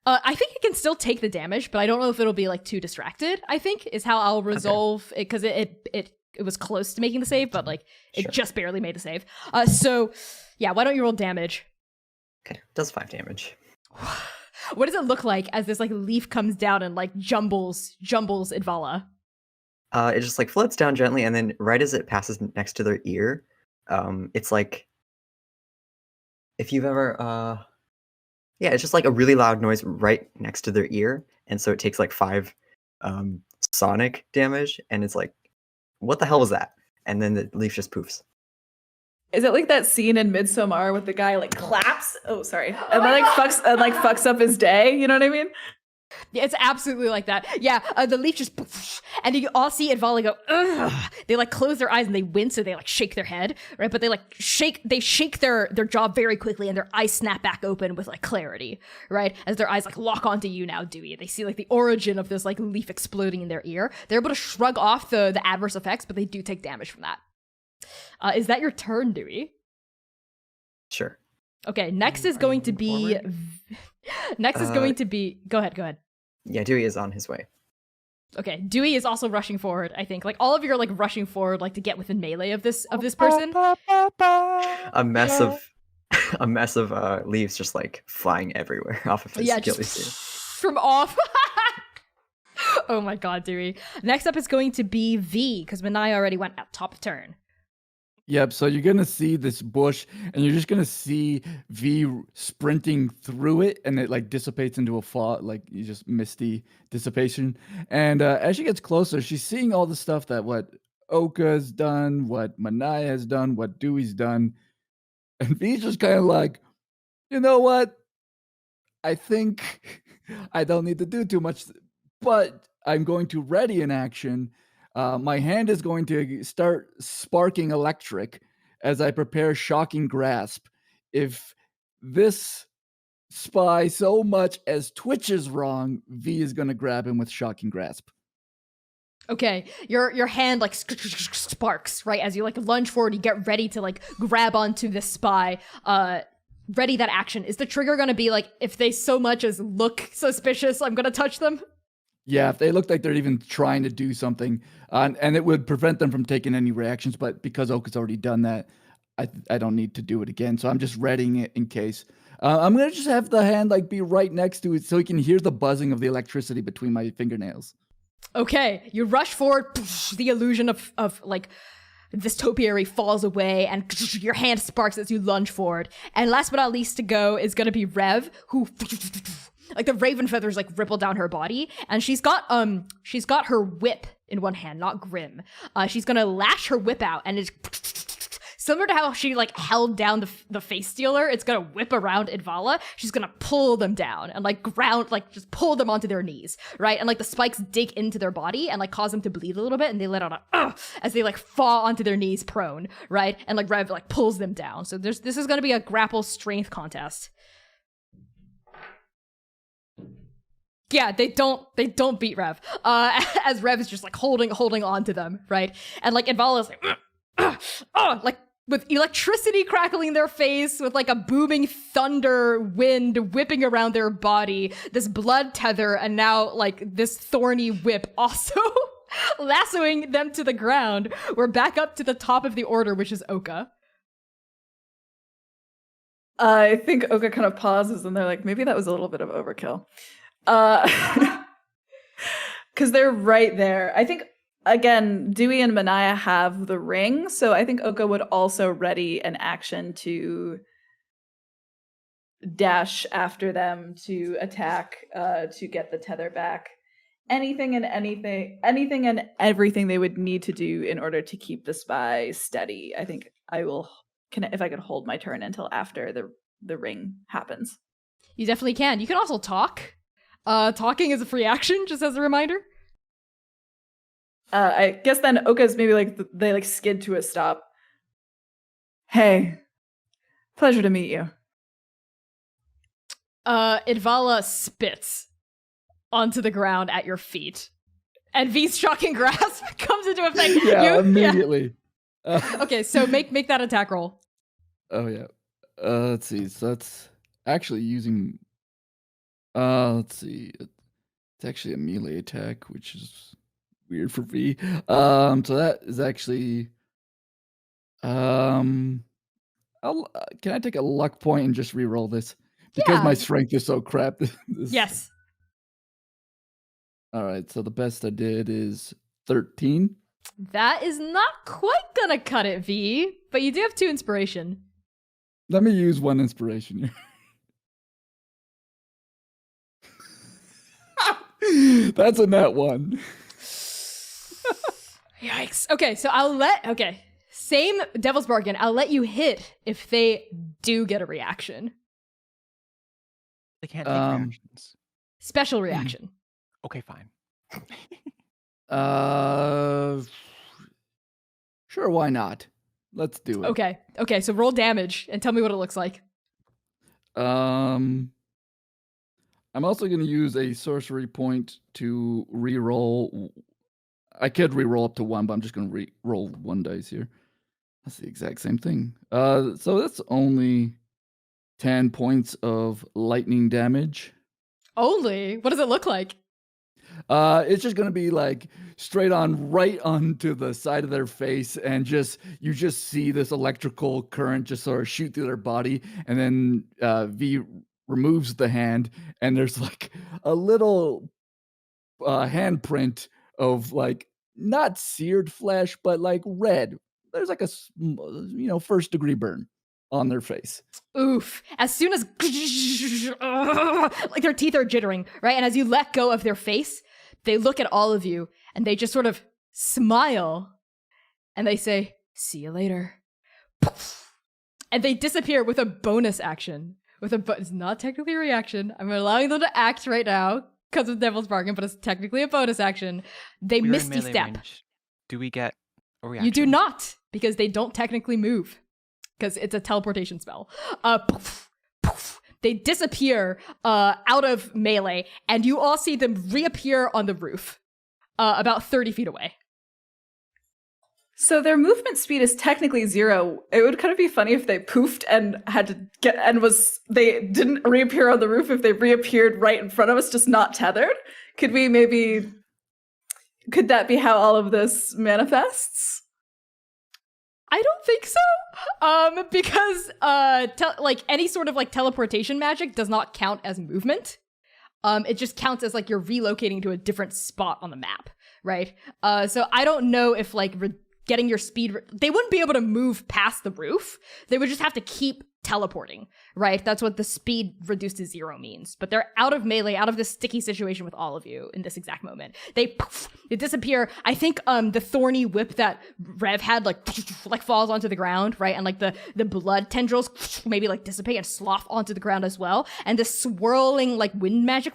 I think it can still take the damage, but I don't know if it'll be like too distracted. I think is how I'll resolve it, because it was close to making the save, but like it Sure. just barely made the save. So yeah, why don't you roll damage? Okay, does 5 damage. What does it look like as this like leaf comes down and like jumbles Idvala? It just like floats down gently, and then right as it passes next to their ear, it's like if you've ever, yeah, it's just like a really loud noise right next to their ear, and so it takes like 5 sonic damage, and it's like, what the hell was that? And then the leaf just poofs. Is it like that scene in Midsommar with the guy like claps? Oh, sorry. And then fucks up his day. You know what I mean? Yeah, it's absolutely like that. Yeah, the leaf just poof, and you all see Idvala go, ugh. They like close their eyes and they wince, so they like shake their head, right? But they shake their jaw very quickly, and their eyes snap back open with like clarity, right? As their eyes like lock onto you now, Dewey. They see like the origin of this like leaf exploding in their ear. They're able to shrug off the adverse effects, but they do take damage from that. Is that your turn, Dewey? Sure. Okay, next is going to be... Go ahead. Yeah, Dewey is on his way. Okay, Dewey is also rushing forward, I think. Like, all of you are, like, rushing forward, like, to get within melee of this person. A mess of leaves just, like, flying everywhere off of his Achilles heel. From off. Oh my god, Dewey. Next up is going to be V, because Manaya already went at top turn. Yep, so you're going to see this bush, and you're just going to see V sprinting through it, and it, like, dissipates into a fog, like, you just misty dissipation. And as she gets closer, she's seeing all the stuff that what Oka has done, what Manaya has done, what Dewey's done. And V's just kind of like, you know what? I think I don't need to do too much, but I'm going to ready an action. My hand is going to start sparking electric as I prepare Shocking Grasp. If this spy so much as twitches wrong, V is going to grab him with Shocking Grasp. Okay, your hand like sparks, right? As you like lunge forward, you get ready to like grab onto this spy. Ready that action. Is the trigger going to be like, if they so much as look suspicious, I'm going to touch them? Yeah, if they look like they're even trying to do something, and it would prevent them from taking any reactions, but because Oka's already done that, I don't need to do it again, so I'm just readying it in case. I'm going to just have the hand like be right next to it so he can hear the buzzing of the electricity between my fingernails. Okay, you rush forward, the illusion of like this topiary falls away, and your hand sparks as you lunge forward. And last but not least to go is going to be Rev, who... like the raven feathers like ripple down her body, and she's got her whip in one hand, not Grim. She's gonna lash her whip out, and it's similar to how she like held down the face stealer. It's gonna whip around Idvala. She's gonna pull them down and like ground, like just pull them onto their knees, right? And like the spikes dig into their body and like cause them to bleed a little bit, and they let out a as they like fall onto their knees prone, right? And like Rev like pulls them down. So this is gonna be a grapple strength contest. Yeah, they don't beat Rev. As Rev is just like holding on to them, right? And like Idvala is like, like with electricity crackling their face, with like a booming thunder wind whipping around their body, this blood tether, and now like this thorny whip also lassoing them to the ground. We're back up to the top of the order, which is Oka. I think Oka kind of pauses, and they're like, maybe that was a little bit of overkill. Because they're right there. I think, again, Dewey and Manaya have the ring, so I think Oka would also ready an action to dash after them, to attack, to get the tether back. Anything and everything they would need to do in order to keep the spy steady. I think I will, if I could hold my turn until after the ring happens. You definitely can. You can also talk. Talking is a free action, just as a reminder. I guess then Oka's maybe like they like skid to a stop. Hey, pleasure to meet you. Idvala spits onto the ground at your feet, and V's Shocking Grasp comes into effect. Yeah, immediately. Yeah. Okay, so make that attack roll. Oh yeah. Let's see. So that's actually using. Let's see. It's actually a melee attack, which is weird for V. So that is actually. Can I take a luck point and just re-roll this because my strength is so crap? Yes. All right. So the best I did is 13. That is not quite gonna cut it, V. But you do have 2 inspiration. Let me use one inspiration here. That's a net one. Yikes. Okay, so same Devil's Bargain. I'll let you hit if they do get a reaction. They can't take reactions. Special reaction. Okay, fine. Sure, why not? Let's do it. Okay, so roll damage and tell me what it looks like. I'm also going to use a sorcery point to re-roll. I could re-roll up to 1, but I'm just going to re-roll 1 dice here. That's the exact same thing. So that's only 10 points of lightning damage. Only? What does it look like? It's just going to be like straight on right onto the side of their face, and you just see this electrical current just sort of shoot through their body, and then V removes the hand, and there's like a little handprint of like not seared flesh, but like red. There's like a first degree burn on their face. Oof. As soon as like their teeth are jittering, right? And as you let go of their face, they look at all of you and they just sort of smile and they say, "See you later." And they disappear with a bonus action. It's not technically a reaction. I'm allowing them to act right now because of Devil's Bargain, but it's technically a bonus action. They We're in misty melee step. range. Do we get a reaction? You do not, because they don't technically move, because it's a teleportation spell. Poof, poof. They disappear out of melee, and you all see them reappear on the roof, about 30 feet away. So their movement speed is technically 0. It would kind of be funny if they poofed and had to they didn't reappear on the roof if they reappeared right in front of us, just not tethered. Could that be how all of this manifests? I don't think so. Because like any sort of like teleportation magic does not count as movement. It just counts as like you're relocating to a different spot on the map, right? So I don't know if like getting your speed, they wouldn't be able to move past the roof. They would just have to keep teleporting, right? That's what the speed reduced to 0 means. But they're out of melee, out of this sticky situation with all of you in this exact moment. They disappear. I think the thorny whip that Rev had like falls onto the ground, right? And like the blood tendrils maybe like dissipate and slough onto the ground as well. And this swirling like wind magic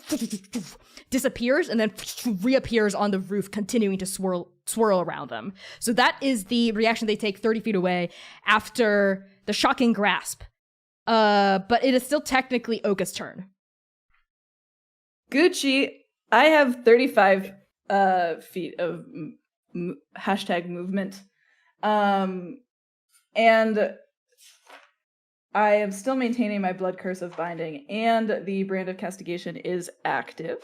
disappears and then reappears on the roof, continuing to swirl around them. So that is the reaction they take 30 feet away after the shocking grasp. But it is still technically Oka's turn. Gucci, I have 35 feet of hashtag movement. And I am still maintaining my blood curse of binding, and the brand of castigation is active.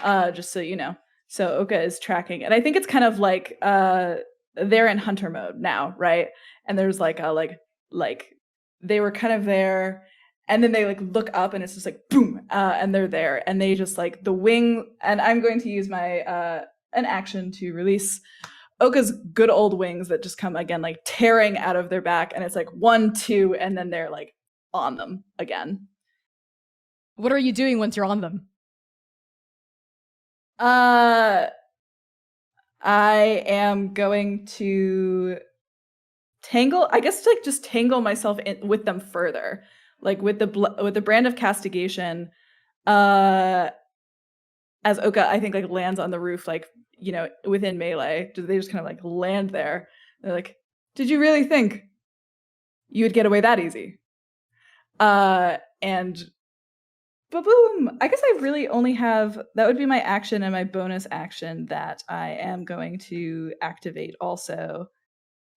Just so you know. So Oka is tracking. And I think it's kind of like they're in hunter mode now, right? And there's like they were kind of there, and then they like look up and it's just like boom, and they're there, and they just like the wing, and I'm going to use my an action to release Oka's good old wings that just come again like tearing out of their back, and it's like 1, 2, and then they're like on them again. What are you doing once you're on them? I am going to tangle, I guess, like just tangle myself in with them further, like with the brand of castigation. As Oka, I think, like lands on the roof, like, you know, within melee. They just kind of like land there. They're like, "Did you really think you would get away that easy?" And ba-boom! I guess I really only have, that would be my action and my bonus action that I am going to activate also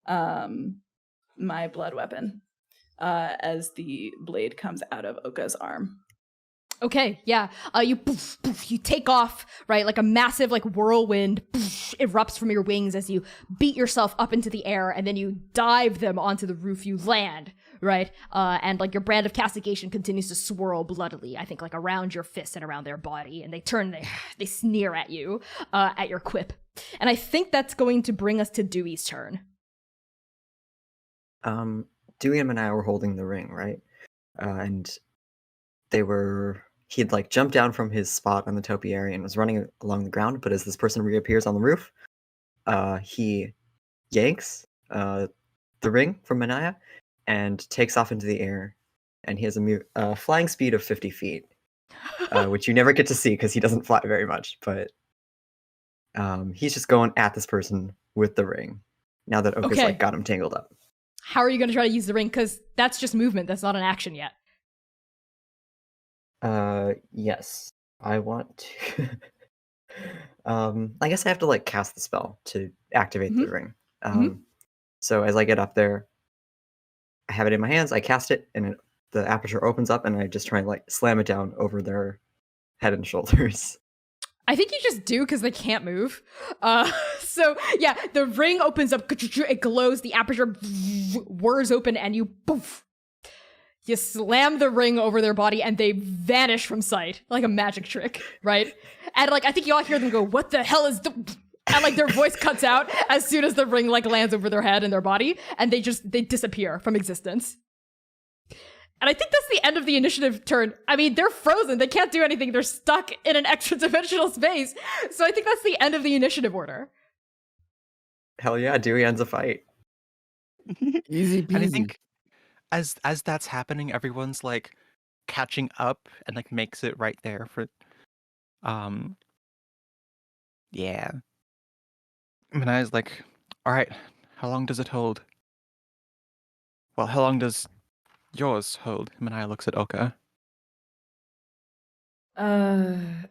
my blood weapon as the blade comes out of Oka's arm. Okay, yeah. You take off, right? Like a massive like whirlwind erupts from your wings as you beat yourself up into the air, and then you dive them onto the roof. You land, right? And like your brand of castigation continues to swirl bloodily, I think, like around your fist and around their body, and they sneer at you, at your quip. And I think that's going to bring us to Dewey's turn. Dewey and Manaya were holding the ring, right? And he had like jumped down from his spot on the topiary and was running along the ground. But as this person reappears on the roof, he yanks the ring from Manaya and takes off into the air. And he has a flying speed of 50 feet, which you never get to see because he doesn't fly very much. But he's just going at this person with the ring. Now that Oka's Okay. like got him tangled up. How are you going to try to use the ring? Because that's just movement. That's not an action yet. Yes. I want to. I guess I have to like cast the spell to activate the ring. So as I get up there, I have it in my hands. I cast it, and the aperture opens up, and I just try and like slam it down over their head and shoulders. I think you just do because they can't move. So yeah, the ring opens up, it glows, the aperture whirs open, and you poof. You slam the ring over their body and they vanish from sight like a magic trick, right? And like I think you all hear them go, "What the hell is the?" And like their voice cuts out as soon as the ring like lands over their head and their body, and they disappear from existence. And I think that's the end of the initiative turn. I mean, they're frozen. They can't do anything. They're stuck in an extra dimensional space. So I think that's the end of the initiative order. Hell yeah, Dewey ends a fight. Easy peasy. And I think as that's happening, everyone's like catching up and like makes it right there for yeah. Manaya's like, all right, how long does it hold? Well, how long does yours hold? Manaya looks at Oka. And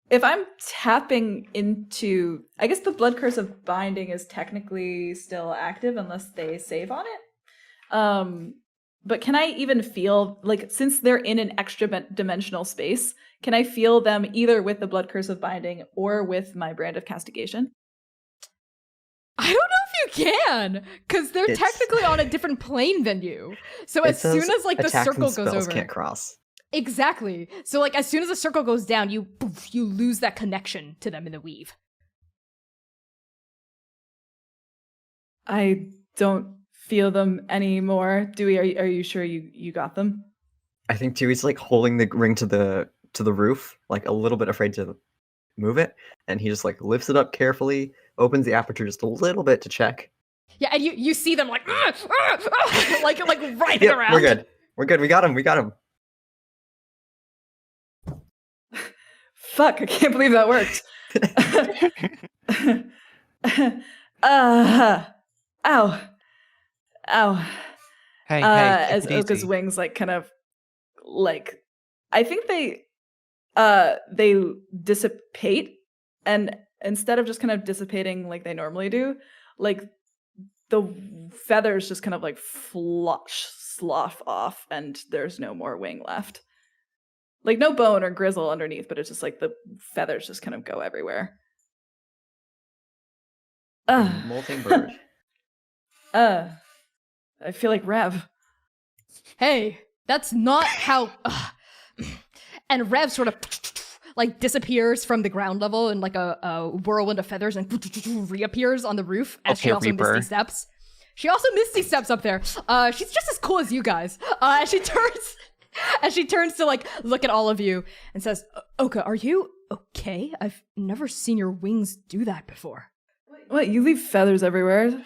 if I'm tapping into, I guess the blood curse of binding is technically still active unless they save on it. But can I even feel, like, since they're in an extra dimensional space, can I feel them either with the blood curse of binding or with my brand of castigation? I don't know if you can, because they're technically on a different plane than you. So as soon as like the circle goes over, can't cross. Exactly. So like as soon as the circle goes down, you lose that connection to them in the weave. I don't feel them anymore. Dewey, are you sure you got them? I think Dewey's like holding the ring to the roof, like a little bit afraid to move it, and he just like lifts it up carefully, opens the aperture just a little bit to check. Yeah, and you see them like like writhing around. We're good. We got him. Fuck, I can't believe that worked. Ow. Hey, as take it Oka's easy. wings like kind of like, I think they dissipate, and instead of just kind of dissipating like they normally do, like the feathers just kind of like slough off and there's no more wing left. Like no bone or grizzle underneath, but it's just like the feathers just kind of go everywhere. Molting bird. I feel like Rev. Hey, that's not how. And Rev sort of like disappears from the ground level in like a whirlwind of feathers and reappears on the roof as she also Reaper. misty steps. She also misty steps up there. She's just as cool as you guys. And she turns to like look at all of you and says, "Oka, are you okay? I've never seen your wings do that before." What, you leave feathers everywhere?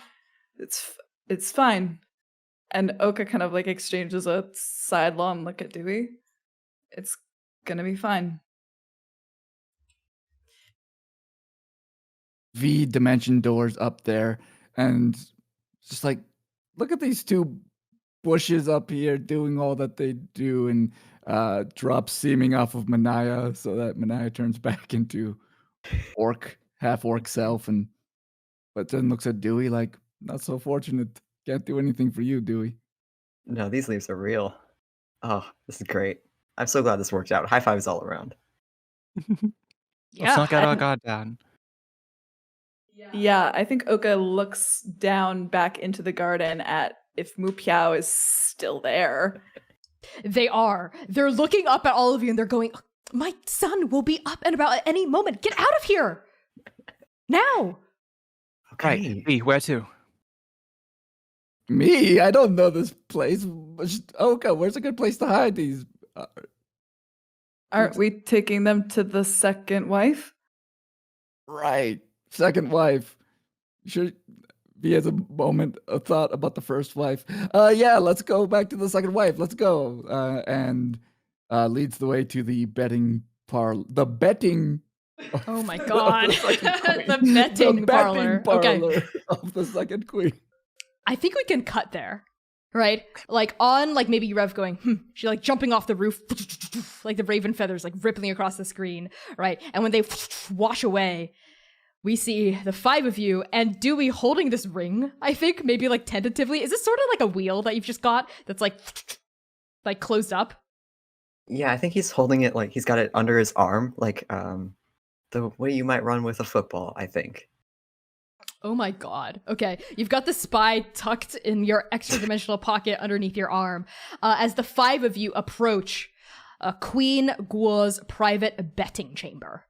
It's fine. And Oka kind of like exchanges a sidelong look at Dewey. It's gonna be fine. V dimension doors up there, and just like, look at these two bushes up here doing all that they do, and drops seeming off of Manaya so that Manaya turns back into half orc self, but then looks at Dewey like, not so fortunate. Can't do anything for you, Dewey. No, these leaves are real. Oh, this is great. I'm so glad this worked out. High fives all around. Let's not get our guard down. Yeah, I think Oka looks down back into the garden at if Mupiao is still there. They are. They're looking up at all of you and they're going, "My son will be up and about at any moment. Get out of here now." Okay. Right, V, where to? Me? I don't know this place. Okay, where's a good place to hide these? Aren't we taking them to the second wife? Right. Second wife. Sure. He has a moment of thought about the first wife. Yeah, let's go back to the second wife. Let's go. And leads the way to the betting parlor. The betting. Oh my god. The betting parlor. Okay. Of the second queen. I think we can cut there. Right? Like on like maybe Rev going, she like jumping off the roof, like the raven feathers like rippling across the screen, right? And when they wash away, we see the 5 of you and Dewey holding this ring, I think, maybe like tentatively. Is this sort of like a wheel that you've just got that's like closed up? Yeah, I think he's holding it like he's got it under his arm, like the way you might run with a football, I think. Oh my god. Okay, you've got the spy tucked in your extra-dimensional pocket underneath your arm. As the 5 of you approach Queen Guo's private betting chamber.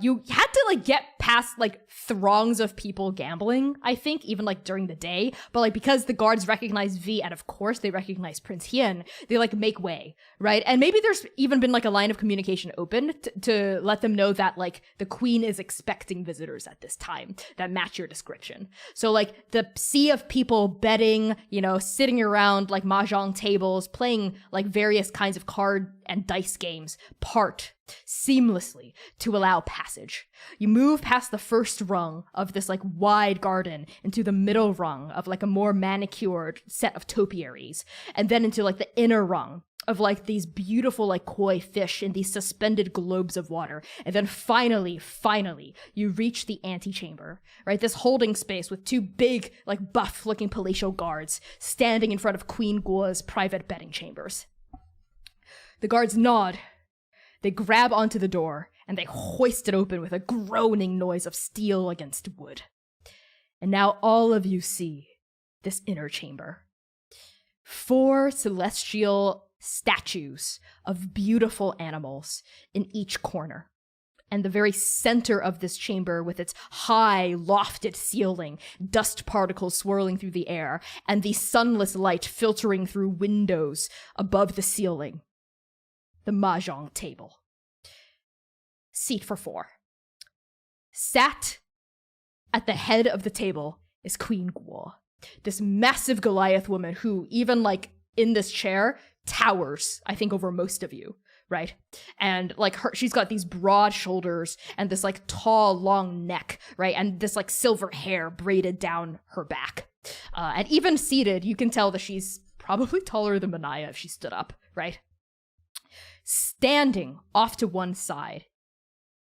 You had to like get past like throngs of people gambling, I think, even like during the day. But like because the guards recognize V and of course they recognize Prince Hien, they like make way, right? And maybe there's even been like a line of communication open to let them know that like the queen is expecting visitors at this time that match your description. So like the sea of people betting, you know, sitting around like mahjong tables, playing like various kinds of card and dice games part seamlessly to allow passage. You move past the first rung of this like wide garden into the middle rung of like a more manicured set of topiaries, and then into like the inner rung of like these beautiful like koi fish in these suspended globes of water. And then finally, you reach the antechamber, right? This holding space with 2 big like buff looking palatial guards standing in front of Queen Guo's private betting chambers. The guards nod. They grab onto the door, and they hoist it open with a groaning noise of steel against wood. And now all of you see this inner chamber. 4 celestial statues of beautiful animals in each corner. And the very center of this chamber with its high, lofted ceiling, dust particles swirling through the air, and the sunless light filtering through windows above the ceiling. The mahjong table. Seat for 4. Sat at the head of the table is Queen Guo, this massive Goliath woman who, even like in this chair, towers, I think, over most of you, right? And like she's got these broad shoulders and this like tall, long neck, right? And this like silver hair braided down her back. And even seated, you can tell that she's probably taller than Manaya if she stood up, right? Standing off to one side.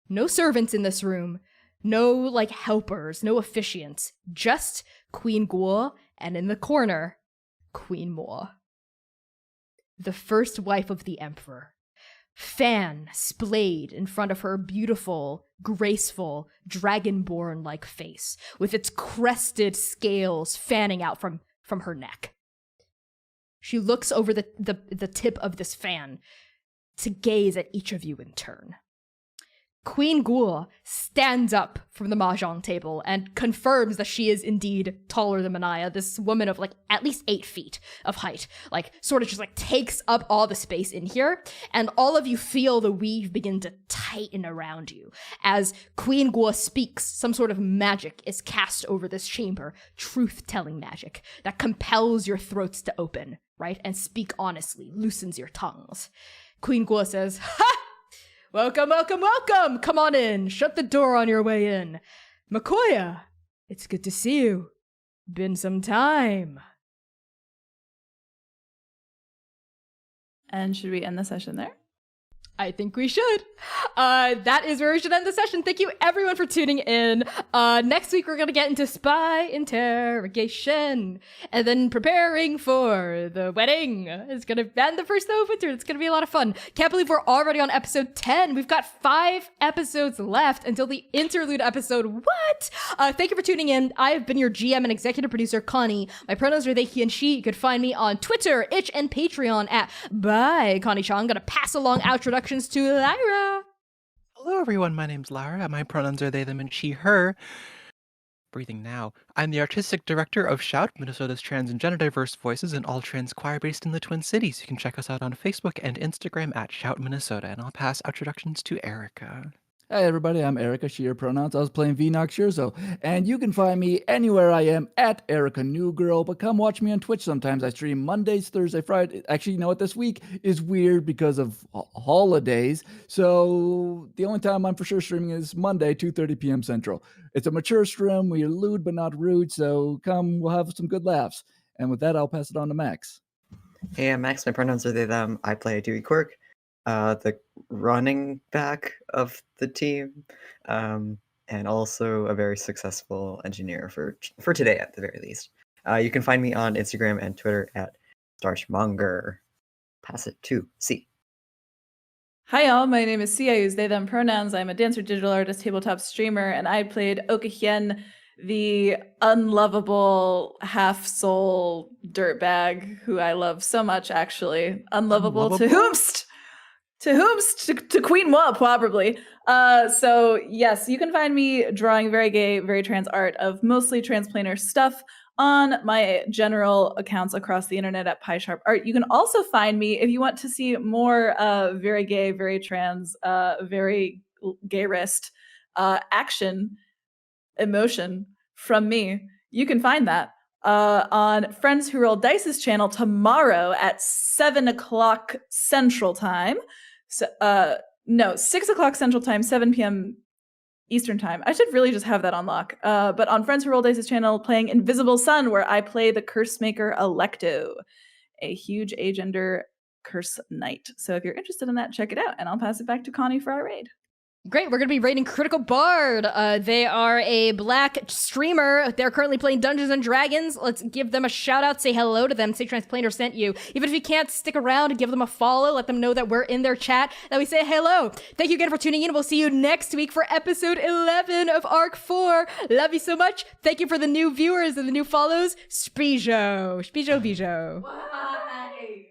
No servants in this room, no like helpers, no officiants, just Queen Guo, and in the corner, Queen Mo, the first wife of the emperor. Fan splayed in front of her beautiful, graceful, dragonborn-like face, with its crested scales fanning out from her neck. She looks over the tip of this fan to gaze at each of you in turn. Queen Guo stands up from the mahjong table and confirms that she is indeed taller than Manaya, this woman of like at least 8 feet of height, like sort of just like takes up all the space in here, and all of you feel the weave begin to tighten around you as Queen Guo speaks. Some sort of magic is cast over this chamber, truth-telling magic that compels your throats to open, right, and speak honestly, loosens your tongues. Queen Guo says, "Ha! Welcome, welcome, welcome! Come on in. Shut the door on your way in. Makoya, it's good to see you. Been some time." And should we end the session there? I think we should. That is where we should end the session. Thank you everyone for tuning in. Next week we're gonna get into spy interrogation and then preparing for the wedding. It's gonna and the first day of winter. It's gonna be a lot of fun. Can't believe we're already on episode 10. We've got 5 episodes left until the interlude episode. What? Thank you for tuning in. I have been your GM and executive producer, Connie. My pronouns are they, he, and she. You could find me on Twitter, Itch, and Patreon at by Connie Shaw. I'm gonna pass along introductions to Lyra. Hello, everyone. My name's Lara. My pronouns are they, them, and she, her. breathing now. I'm the artistic director of Shout, Minnesota's trans and gender diverse voices and all trans choir based in the Twin Cities. You can check us out on Facebook and Instagram at Shout Minnesota, and I'll pass introductions to Erica. Hey everybody, I'm Erica, she, her pronouns. I was playing Vinox Shurzo, and you can find me anywhere I am at Erica New Girl, but come watch me on Twitch sometimes. I stream Mondays, Thursday, Friday. Actually, you know what, this week is weird because of holidays, so the only time I'm for sure streaming is Monday, 2:30 p.m. Central. It's a mature stream, we're lewd but not rude, so come, we'll have some good laughs. And with that, I'll pass it on to Max. Hey, I'm Max. My pronouns are they, them. I play Dewey Quirk, the running back of the team, and also a very successful engineer for today, at the very least. You can find me on Instagram and Twitter at Starchmonger. Pass it to C. Hi, y'all. My name is C. I use they, them pronouns. I'm a dancer, digital artist, tabletop streamer, and I played Okahien, the unlovable half-soul dirtbag who I love so much, actually. Unlovable? To whomst! To Queen Moi, probably. So, yes, you can find me drawing very gay, very trans art of mostly Transplanar stuff on my general accounts across the internet at PieSharpArt. You can also find me if you want to see more very gay, very trans, very gayrist action, emotion from me. You can find that on Friends Who Roll Dice's channel tomorrow at 7 o'clock Central Time. So, no, 6 o'clock Central Time, 7 p.m. Eastern Time. I should really just have that on lock. But on Friends Who Roll Dice's channel, playing Invisible Sun, where I play the curse maker Electo, a huge agender curse knight. So if you're interested in that, check it out. And I'll pass it back to Connie for our raid. Great, we're going to be raiding Critical Bard. They are a black streamer. They're currently playing Dungeons & Dragons. Let's give them a shout out, say hello to them, say Transplanar sent you. Even if you can't stick around, give them a follow, let them know that we're in their chat, that we say hello. Thank you again for tuning in. We'll see you next week for episode 11 of Arc 4. Love you so much. Thank you for the new viewers and the new follows. Spijo. Bijo. Why?